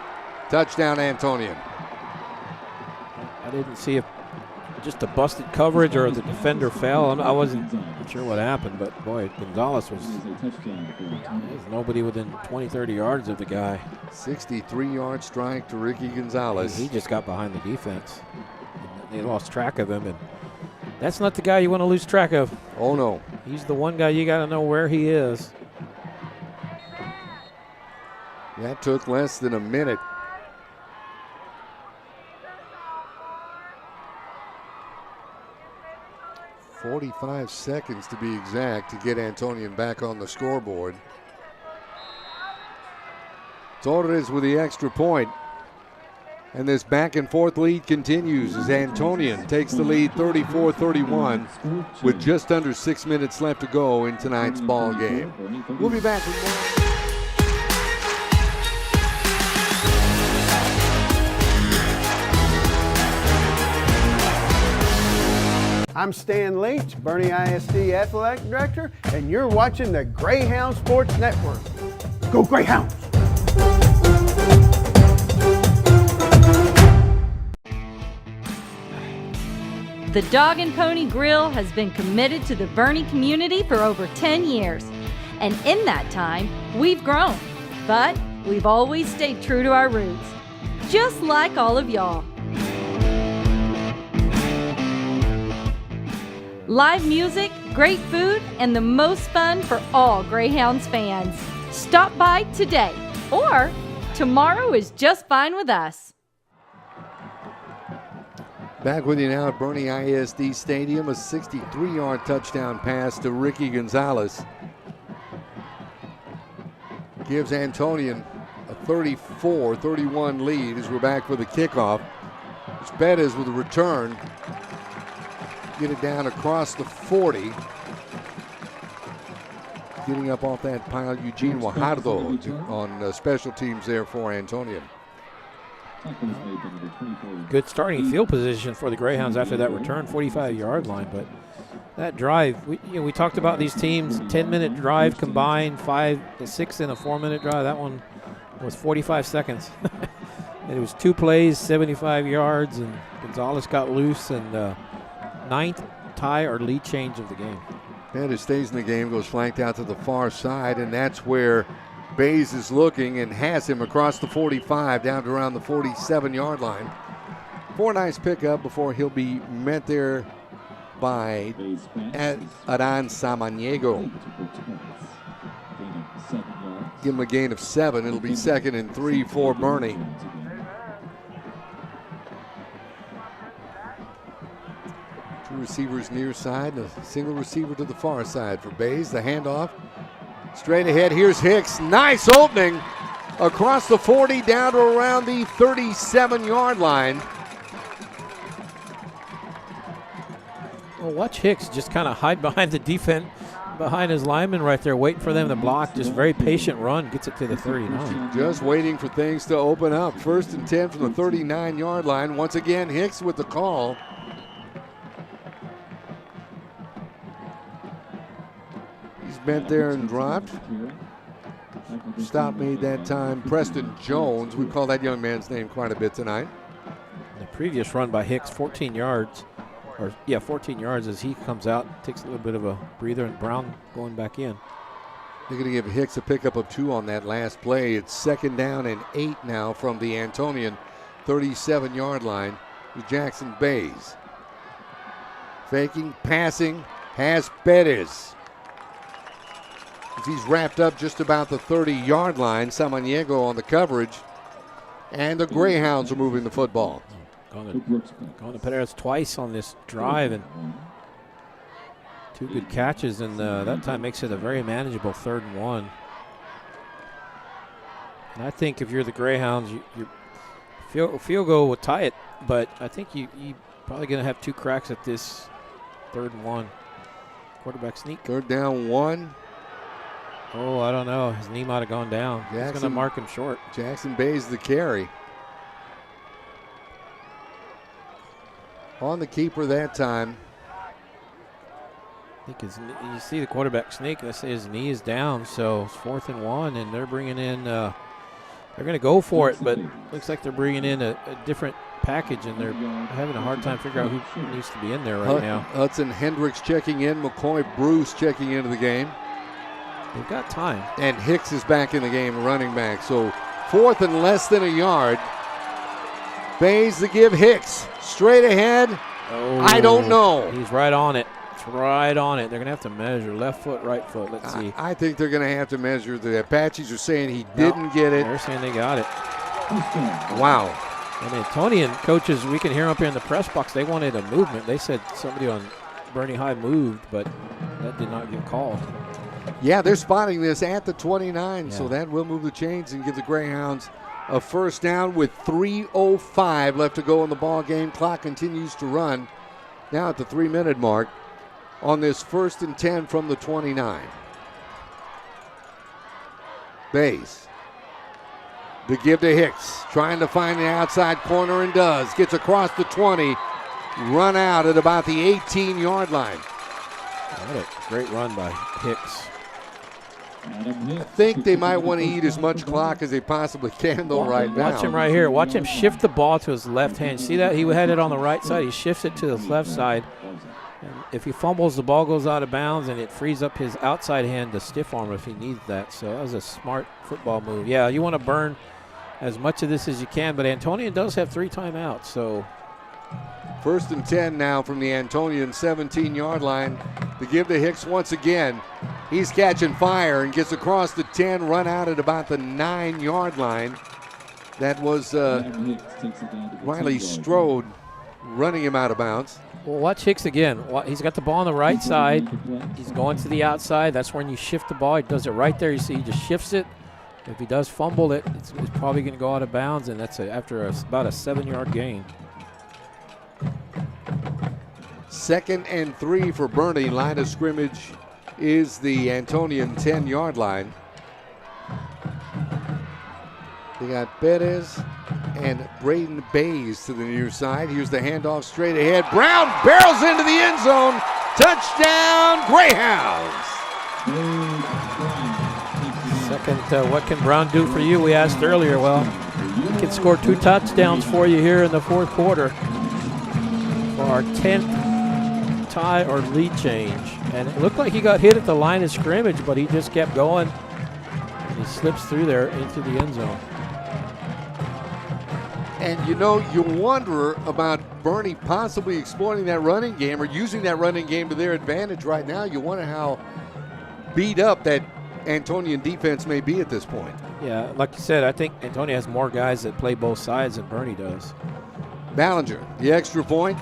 Touchdown Antonian. I didn't see if just a busted coverage or the defender fell. I wasn't sure what happened, but boy, Gonzalez was, there's nobody within 20, 30 yards of the guy. 63-yard strike to Ricky Gonzalez. He just got behind the defense. They lost track of him, and that's not the guy you want to lose track of. Oh, no. He's the one guy you got to know where he is. That took less than a minute. .45 seconds to be exact to get Antonian back on the scoreboard. Torres with the extra point. And this back and forth lead continues as Antonian takes the lead 34-31 with just under 6 minutes left to go in tonight's ball game. We'll be back with more. I'm Stan Leach, Boerne ISD Athletic Director, and you're watching the Greyhound Sports Network. Go Greyhounds! The Dog and Pony Grill has been committed to the Boerne community for over 10 years. And in that time, we've grown. But we've always stayed true to our roots. Just like all of y'all. Live music, great food, and the most fun for all Greyhounds fans. Stop by today, or tomorrow is just fine with us. Back with you now at Boerne ISD Stadium, a 63-yard touchdown pass to Ricky Gonzalez. Gives Antonian a 34-31 lead as we're back for the kickoff. Bettis with a return. Get it down across the 40. Getting up off that pile, Eugene Guajardo on special teams there for Antonian. Good starting field position for the Greyhounds after that return, 45-yard line. But that drive, we talked about these teams, 10-minute drive combined, 5 to 6 in a 4-minute drive. That one was 45 seconds. And it was 2 plays, 75 yards, and Gonzalez got loose, and 9th tie or lead change of the game. Bettis stays in the game, goes flanked out to the far side, and that's where Bays is looking and has him across the 45 down to around the 47-yard line. 4 nice pickup before he'll be met there by Adan Samaniego. Give him a gain of 7. It'll be 2nd and 3 for Boerne. Two receivers near side, and a single receiver to the far side for Bays. The handoff straight ahead. Here's Hicks. Nice opening across the 40 down to around the 37-yard line. Well, watch Hicks just kind of hide behind the defense, behind his lineman right there, waiting for them to block. Just very patient run, gets it to the 39. Just waiting for things to open up. 1st and 10 from the 39-yard line. Once again, Hicks with the call. He's bent there and dropped. Stop made that time. Preston Jones. We call that young man's name quite a bit tonight. The previous run by Hicks, 14 yards. 14 yards as he comes out, takes a little bit of a breather, and Brown going back in. They're going to give Hicks a pickup of 2 on that last play. It's 2nd down and 8 now from the Antonian 37-yard line with Jackson Bays. Faking, passing, has Bettis. He's wrapped up just about the 30-yard line. Samaniego on the coverage. And the Greyhounds are moving the football. Going to Perez twice on this drive, and 2 good catches, and that time makes it a very manageable 3rd and 1. And I think if you're the Greyhounds, you field goal will tie it, but I think you probably going to have 2 cracks at this 3rd and 1. Quarterback sneak. 3rd down 1. Oh, I don't know. His knee might have gone down. He's going to mark him short. Jackson Bays the carry. On the keeper that time. I think you see the quarterback sneak. Let's say his knee is down, so it's 4th and 1, and they're bringing in. They're going to go for it, but looks like they're bringing in a different package, and they're having a hard time figuring out who needs to be in there right now. Hudson Hendricks checking in. McCoy Bruce checking into the game. They've got time. And Hicks is back in the game, running back. So 4th and less than a yard. Bays to give Hicks. Straight ahead. Oh, I don't know. He's right on it. It's right on it. They're going to have to measure left foot, right foot. Let's see. I think they're going to have to measure. The Apaches are saying he didn't get it. They're saying they got it. Wow. And the Antonian coaches, we can hear them up here in the press box, they wanted a movement. They said somebody on Boerne High moved, but that did not get called. Yeah, they're spotting this at the 29, so that will move the chains and give the Greyhounds a 1st down with 3:05 left to go in the ball game. Clock continues to run now at the 3-minute mark on this 1st and 10 from the 29. Bays. The give to Hicks, trying to find the outside corner and does. Gets across the 20, run out at about the 18-yard line. What a great run by Hicks. I think they might want to eat as much clock as they possibly can, though, right now. Watch him right here. Watch him shift the ball to his left hand. See that? He had it on the right side. He shifts it to his left side. And if he fumbles, the ball goes out of bounds, and it frees up his outside hand to stiff arm if he needs that. So that was a smart football move. Yeah, you want to burn as much of this as you can, but Antonian does have 3 timeouts. So 1st and 10 now from the Antonian 17-yard line. The give to Hicks once again. He's catching fire and gets across the 10, run out at about the 9-yard line. That was Riley Strode running him out of bounds. Well, watch Hicks again. He's got the ball on the right side. He's going to the outside. That's when you shift the ball. He does it right there. You see, he just shifts it. If he does fumble it, it's probably going to go out of bounds, and that's after about a 7-yard gain. 2nd and 3 for Boerne. Line of scrimmage is the Antonian 10-yard line. They got Perez and Braden Bays to the near side. Here's the handoff straight ahead. Brown barrels into the end zone. Touchdown, Greyhounds. Second, what can Brown do for you? We asked earlier. Well, he can score 2 touchdowns for you here in the 4th quarter for our 10th tie or lead change. And it looked like he got hit at the line of scrimmage, but he just kept going. And he slips through there into the end zone. And you know, you wonder about Boerne possibly exploiting that running game or using that running game to their advantage right now. You wonder how beat up that Antonian defense may be at this point. Yeah, like you said, I think Antonian has more guys that play both sides than Boerne does. Ballinger, the extra point.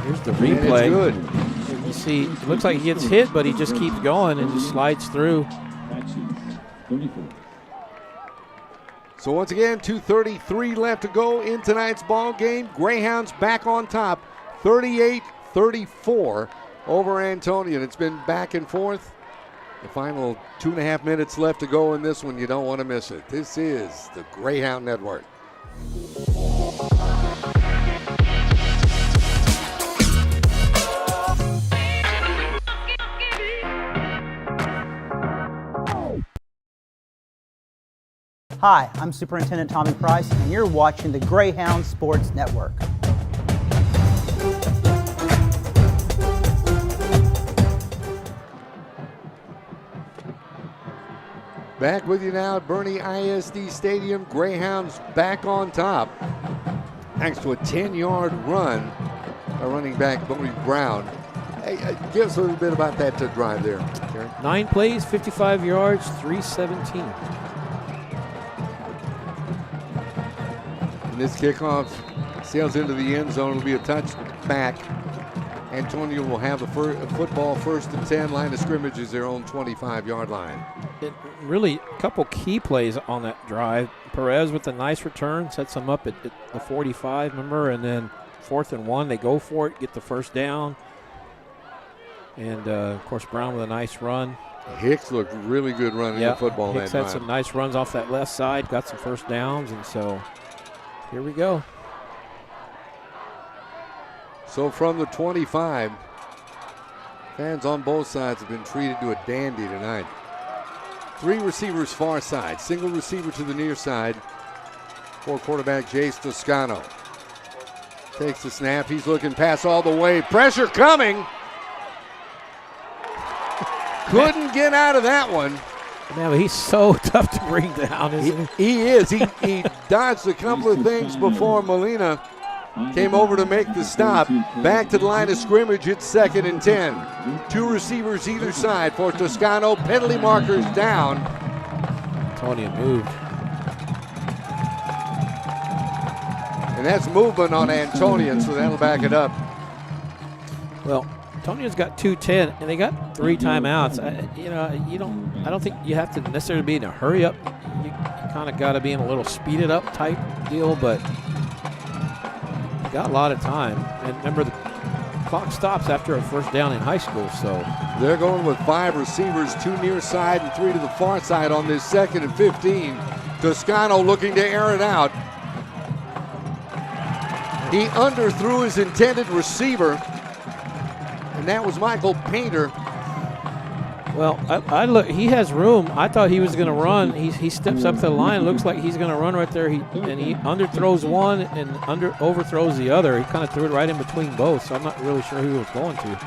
Here's the replay. It's good. You see, it looks like he gets hit, but he just keeps going and just slides through. So once again, 2:33 left to go in tonight's ball game. Greyhounds back on top, 38-34 over Antonian. It's been back and forth. The final 2.5 minutes left to go in this one. You don't want to miss it. This is the Greyhound Network. Hi, I'm Superintendent Tommy Price, and you're watching the Greyhound Sports Network. Back with you now at Boerne ISD Stadium. Greyhounds back on top. Thanks to a 10-yard run by running back Bodie Brown. Hey, give us a little bit about that drive there, Karen. 9 plays, 55 yards, 317. And this kickoff sails into the end zone. It'll be a touchback. Antonian will have the football first and 10. Line of scrimmage is their own 25-yard line. Really, a couple key plays on that drive. Perez with a nice return, sets them up at the 45, remember? And then 4th and 1, they go for it, get the first down. And, of course, Brown with a nice run. Hicks looked really good running the football. Hicks had some nice runs off that left side, got some first downs, and so here we go. So from the 25, fans on both sides have been treated to a dandy tonight. 3 receivers far side, single receiver to the near side for quarterback Jace Toscano. Takes the snap, he's looking pass all the way, pressure coming. Couldn't get out of that one. Man, but he's so tough to bring down, isn't he? He is. He dodged a couple of things before Molina came over to make the stop. Back to the line of scrimmage. It's 2nd and 10. 2 receivers either side for Toscano. Penalty markers down. Antonian moved. And that's movement on Antonian, so that'll back it up. Well, Antonian's got 2:10, and they got 3 timeouts. I don't think you have to necessarily be in a hurry up. You kind of got to be in a little speeded up type deal, but you got a lot of time. And remember, the clock stops after a first down in high school, so. They're going with 5 receivers, 2 near side and 3 to the far side on this 2nd and 15. Toscano looking to air it out. He underthrew his intended receiver, and that was Michael Painter. Well, I look. He has room. I thought he was going to run. He steps up to the line. Looks like he's going to run right there. He underthrows one and overthrows the other. He kind of threw it right in between both. So I'm not really sure who he was going to.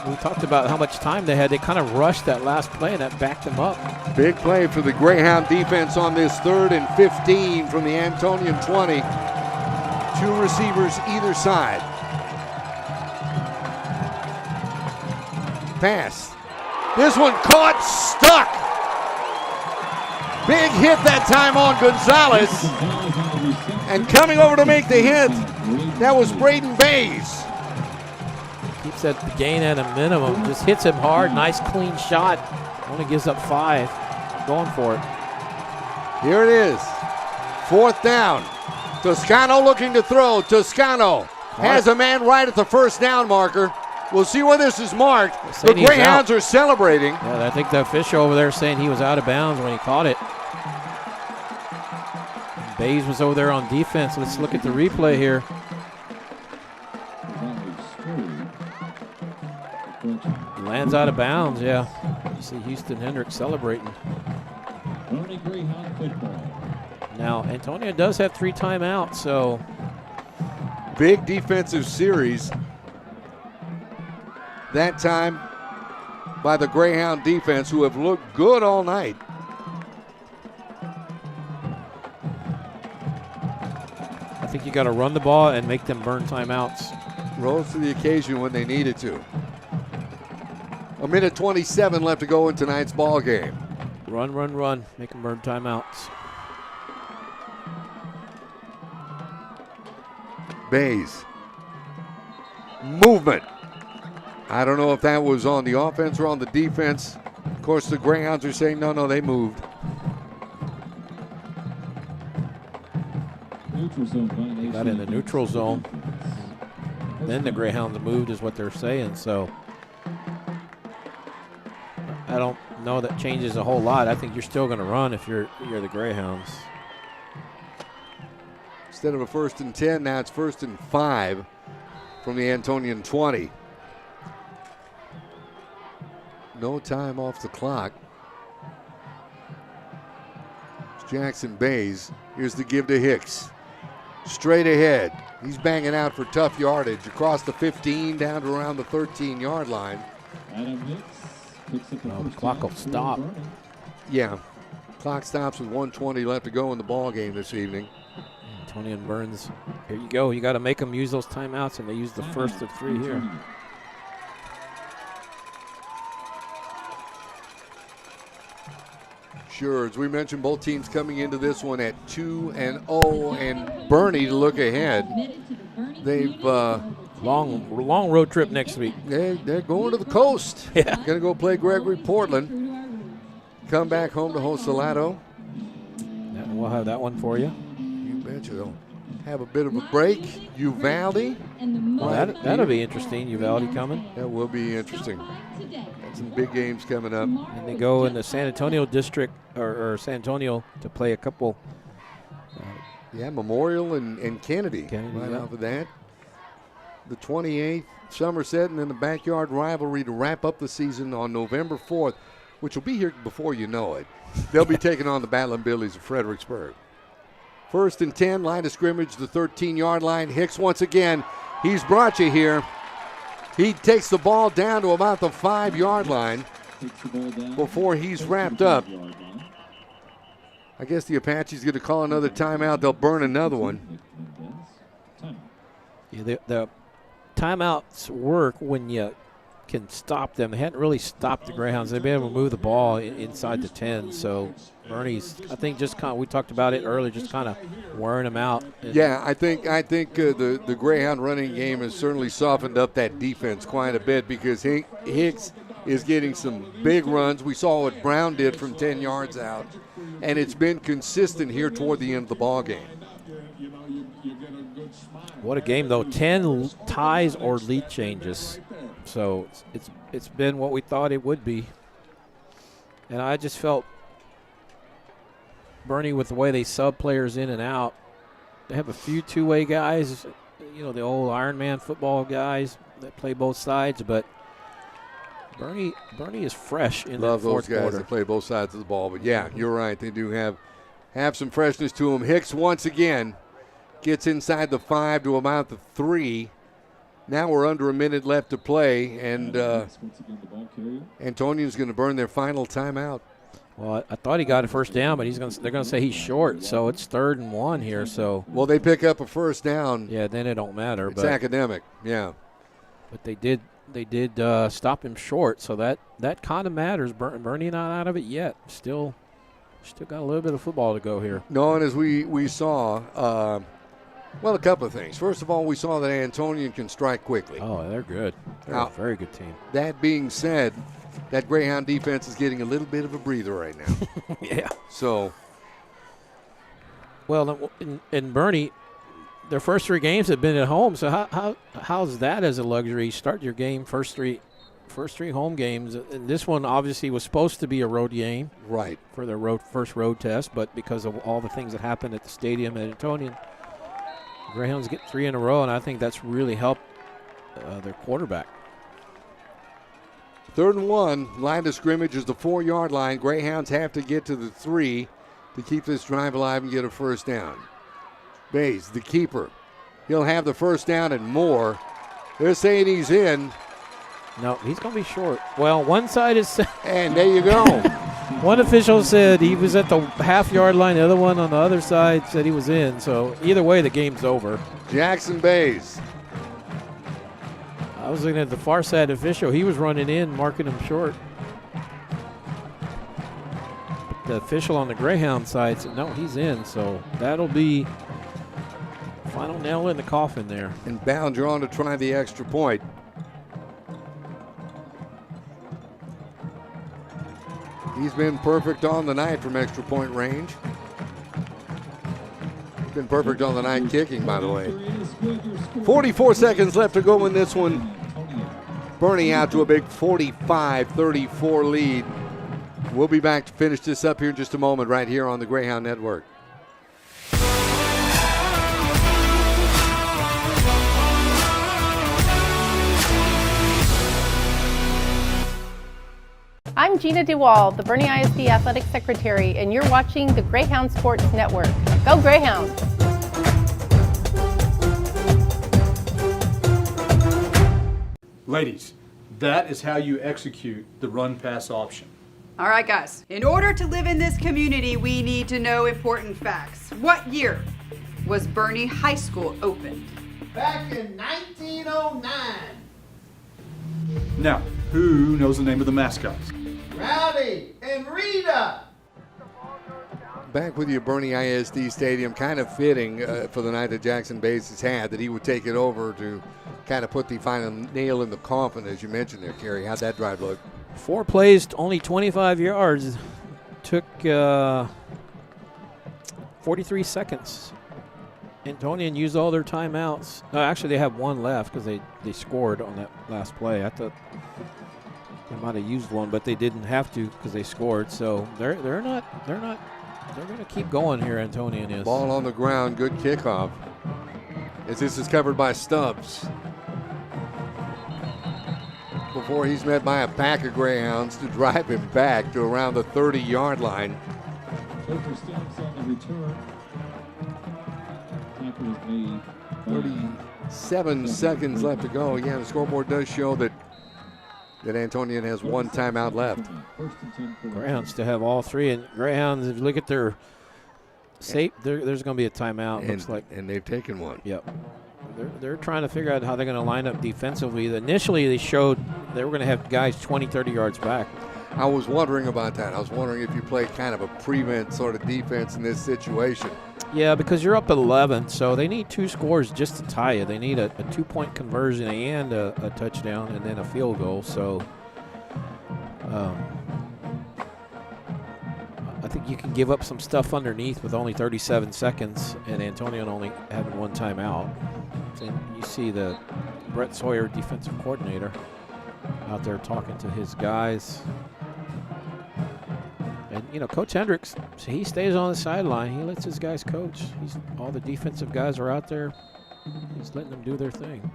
We talked about how much time they had. They kind of rushed that last play, and that backed them up. Big play for the Greyhound defense on this 3rd and 15 from the Antonian 20. 2 receivers either side. Pass. This one caught, stuck. Big hit that time on Gonzalez. And coming over to make the hit, that was Braden Bays. Keeps that gain at a minimum. Just hits him hard. Nice clean shot. Only gives up 5. Going for it. Here it is. 4th down. Toscano looking to throw. Toscano has a man right at the first down marker. We'll see where this is marked. The Greyhounds are celebrating. Yeah, I think the official over there saying he was out of bounds when he caught it. Bays was over there on defense. Let's look at the replay here. Lands out of bounds, yeah. You see Houston Hendricks celebrating. Now, Antonio does have 3 timeouts, so. Big defensive series. That time by the Greyhound defense, who have looked good all night. I think you got to run the ball and make them burn timeouts. Rose to the occasion when they needed to. 1:27 left to go in tonight's ball game. Run, run, run. Make them burn timeouts. Bays. Movement. I don't know if that was on the offense or on the defense. Of course, the Greyhounds are saying, no, they moved. Neutral zone violation. Got in the neutral zone. Then the Greyhounds moved is what they're saying. So I don't know that changes a whole lot. I think you're still going to run if you're the Greyhounds. Instead of a 1st and 10, now it's 1st and 5 from the Antonian 20. No time off the clock. It's Jackson Bays. Here's the give to Hicks. Straight ahead. He's banging out for tough yardage across the 15 down to around the 13-yard line. Adam Hicks picks up the first clock will down. stop. Yeah. Clock stops with 1:20 left to go in the ball game this evening. Antonian Burns. Here you go. You got to make them use those timeouts, and they use the first of 3 here. Sure, as we mentioned, both teams coming into this one at 2-0, and Boerne to look ahead. They've long road trip next week. They're going to the coast. Yeah, going to go play Gregory Portland. Come back home to host Salado. We'll have that one for you. You betcha. They'll have a bit of a break. Uvalde. Well, that'll be interesting. Uvalde coming. That will be interesting. Got some big games coming up. And they go in the San Antonio district or San Antonio to play a couple. Yeah, Memorial and Kennedy. Right yeah. off of that. The 28th, Somerset, and then the backyard rivalry to wrap up the season on November 4th, which will be here before you know it. They'll be taking on the Battling Billies of Fredericksburg. 1st and 10, line of scrimmage, the 13-yard line. Hicks once again. He's brought you here. He takes the ball down to about the 5-yard line before he's wrapped up. I guess the Apaches going to call another timeout. They'll burn another one. Yeah, the timeouts work when you can stop them. They hadn't really stopped the Greyhounds. They've been able to move the ball inside the 10. So Boerne's, I think, just kind of, we talked about it earlier, just kind of wearing them out. Yeah, I think the Greyhound running game has certainly softened up that defense quite a bit because Hicks is getting some big runs. We saw what Brown did from 10 yards out, and it's been consistent here toward the end of the ball game. What a game, though. 10 ties or lead changes. So it's been what we thought it would be. And I just felt Boerne, with the way they sub players in and out, they have a few two-way guys, the old Ironman football guys that play both sides, but Boerne is fresh in the fourth those guys quarter. that play both sides of the ball. But, yeah, you're right. They do have some freshness to them. Hicks once again gets inside the 5 to about the 3. Now we're under a minute left to play, and Antonian's going to burn their final timeout. Well, I thought he got a first down, but they're going to say he's short, so it's 3rd and 1 here. So well, they pick up a first down. Yeah, then it don't matter. It's academic, yeah. But they did stop him short, so that kind of matters. Boerne not out of it yet. Still got a little bit of football to go here. No, and as we saw. Well, a couple of things. First of all, we saw that Antonian can strike quickly. Oh, they're good. They're a very good team. That being said, that Greyhound defense is getting a little bit of a breather right now. Yeah. So. Well, in Boerne, their first 3 games have been at home. So how's that as a luxury? Start your game first three home games. And this one obviously was supposed to be a road game, right, for their first road test. But because of all the things that happened at the stadium at Antonian, Greyhounds get 3 in a row, and I think that's really helped their quarterback. 3rd and 1, line of scrimmage is the 4-yard line. Greyhounds have to get to the 3 to keep this drive alive and get a first down. Bays, the keeper. He'll have the first down and more. They're saying he's in. No, he's going to be short. Well, one side is. And there you go. One official said he was at the half-yard line. The other one on the other side said he was in. So either way, the game's over. Jackson Bays. I was looking at the far side official. He was running in, marking him short. The official on the Greyhound side said, no, he's in. So that'll be final nail in the coffin there. And Ballinger on to try the extra point. He's been perfect on the night from extra point range. Been perfect on the night kicking, by the way. 44 seconds left to go in this one. Boerne out to a big 45-34 lead. We'll be back to finish this up here in just a moment right here on the Greyhound Network. I'm Gina DeWall, the Boerne ISD Athletic Secretary, and you're watching the Greyhound Sports Network. Go Greyhounds! Ladies, that is how you execute the run-pass option. All right, guys. In order to live in this community, we need to know important facts. What year was Boerne High School opened? Back in 1909. Now, who knows the name of the mascots? Rowdy and Rita. Back with you, Boerne ISD Stadium. Kind of fitting for the night that Jackson Bates has had that he would take it over to kind of put the final nail in the coffin, as you mentioned there, Kerry. How'd that drive look? 4 plays, only 25 yards. Took 43 seconds. Antonian used all their timeouts. No, actually, they have one left because they scored on that last play. I thought they might have used one, but they didn't have to because they scored. So they're going to keep going here. Antonian is. Ball on the ground, good kickoff. As this is covered by Stubbs. Before he's met by a pack of Greyhounds to drive him back to around the 30-yard line. 37 seconds left to go. Yeah, the scoreboard does show that Antonian has one timeout left. Greyhounds to have all three, and Greyhounds, if you look at their safe, there's going to be a timeout. Looks like, and they've taken one. Yep. They're trying to figure out how they're going to line up defensively. Initially, they showed they were going to have guys 20, 30 yards back. I was wondering about that. I was wondering if you played kind of a prevent sort of defense in this situation. Yeah, because you're up at 11, so they need 2 scores just to tie you. They need a 2-point conversion and a touchdown and then a field goal. So I think you can give up some stuff underneath with only 37 seconds and Antonian only having one timeout. And you see the Brett Sawyer defensive coordinator out there talking to his guys. And, you know, Coach Hendricks, he stays on the sideline. He lets his guys coach. All the defensive guys are out there. He's letting them do their thing.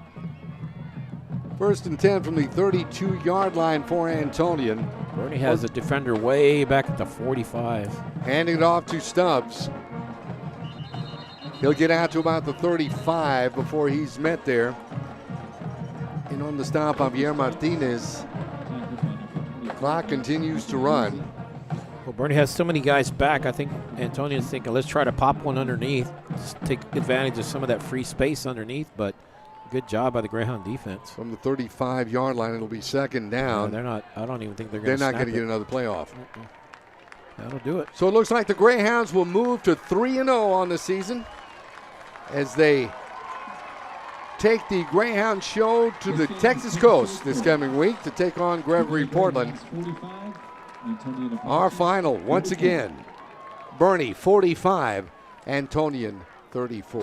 1st and 10 from the 32-yard line for Antonian. Boerne has a defender way back at the 45. Handing it off to Stubbs. He'll get out to about the 35 before he's met there. And on the stop, Javier Martinez. The clock continues to run. Well, Boerne has so many guys back. I think Antonian's thinking, let's try to pop one underneath, just take advantage of some of that free space underneath. But good job by the Greyhound defense. From the 35-yard line, it'll be second down. No, they're not. I don't even think they're going to. They're not going to get another playoff. That'll do it. So it looks like the Greyhounds will move to 3-0 on the season as they take the Greyhound show to the Texas coast this coming week to take on Gregory Portland. Our final, once again, Boerne 45, Antonian 34.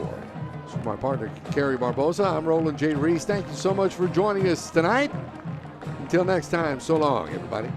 So my partner, Kerry Barbosa, I'm Roland J. Reese. Thank you so much for joining us tonight. Until next time, so long, everybody.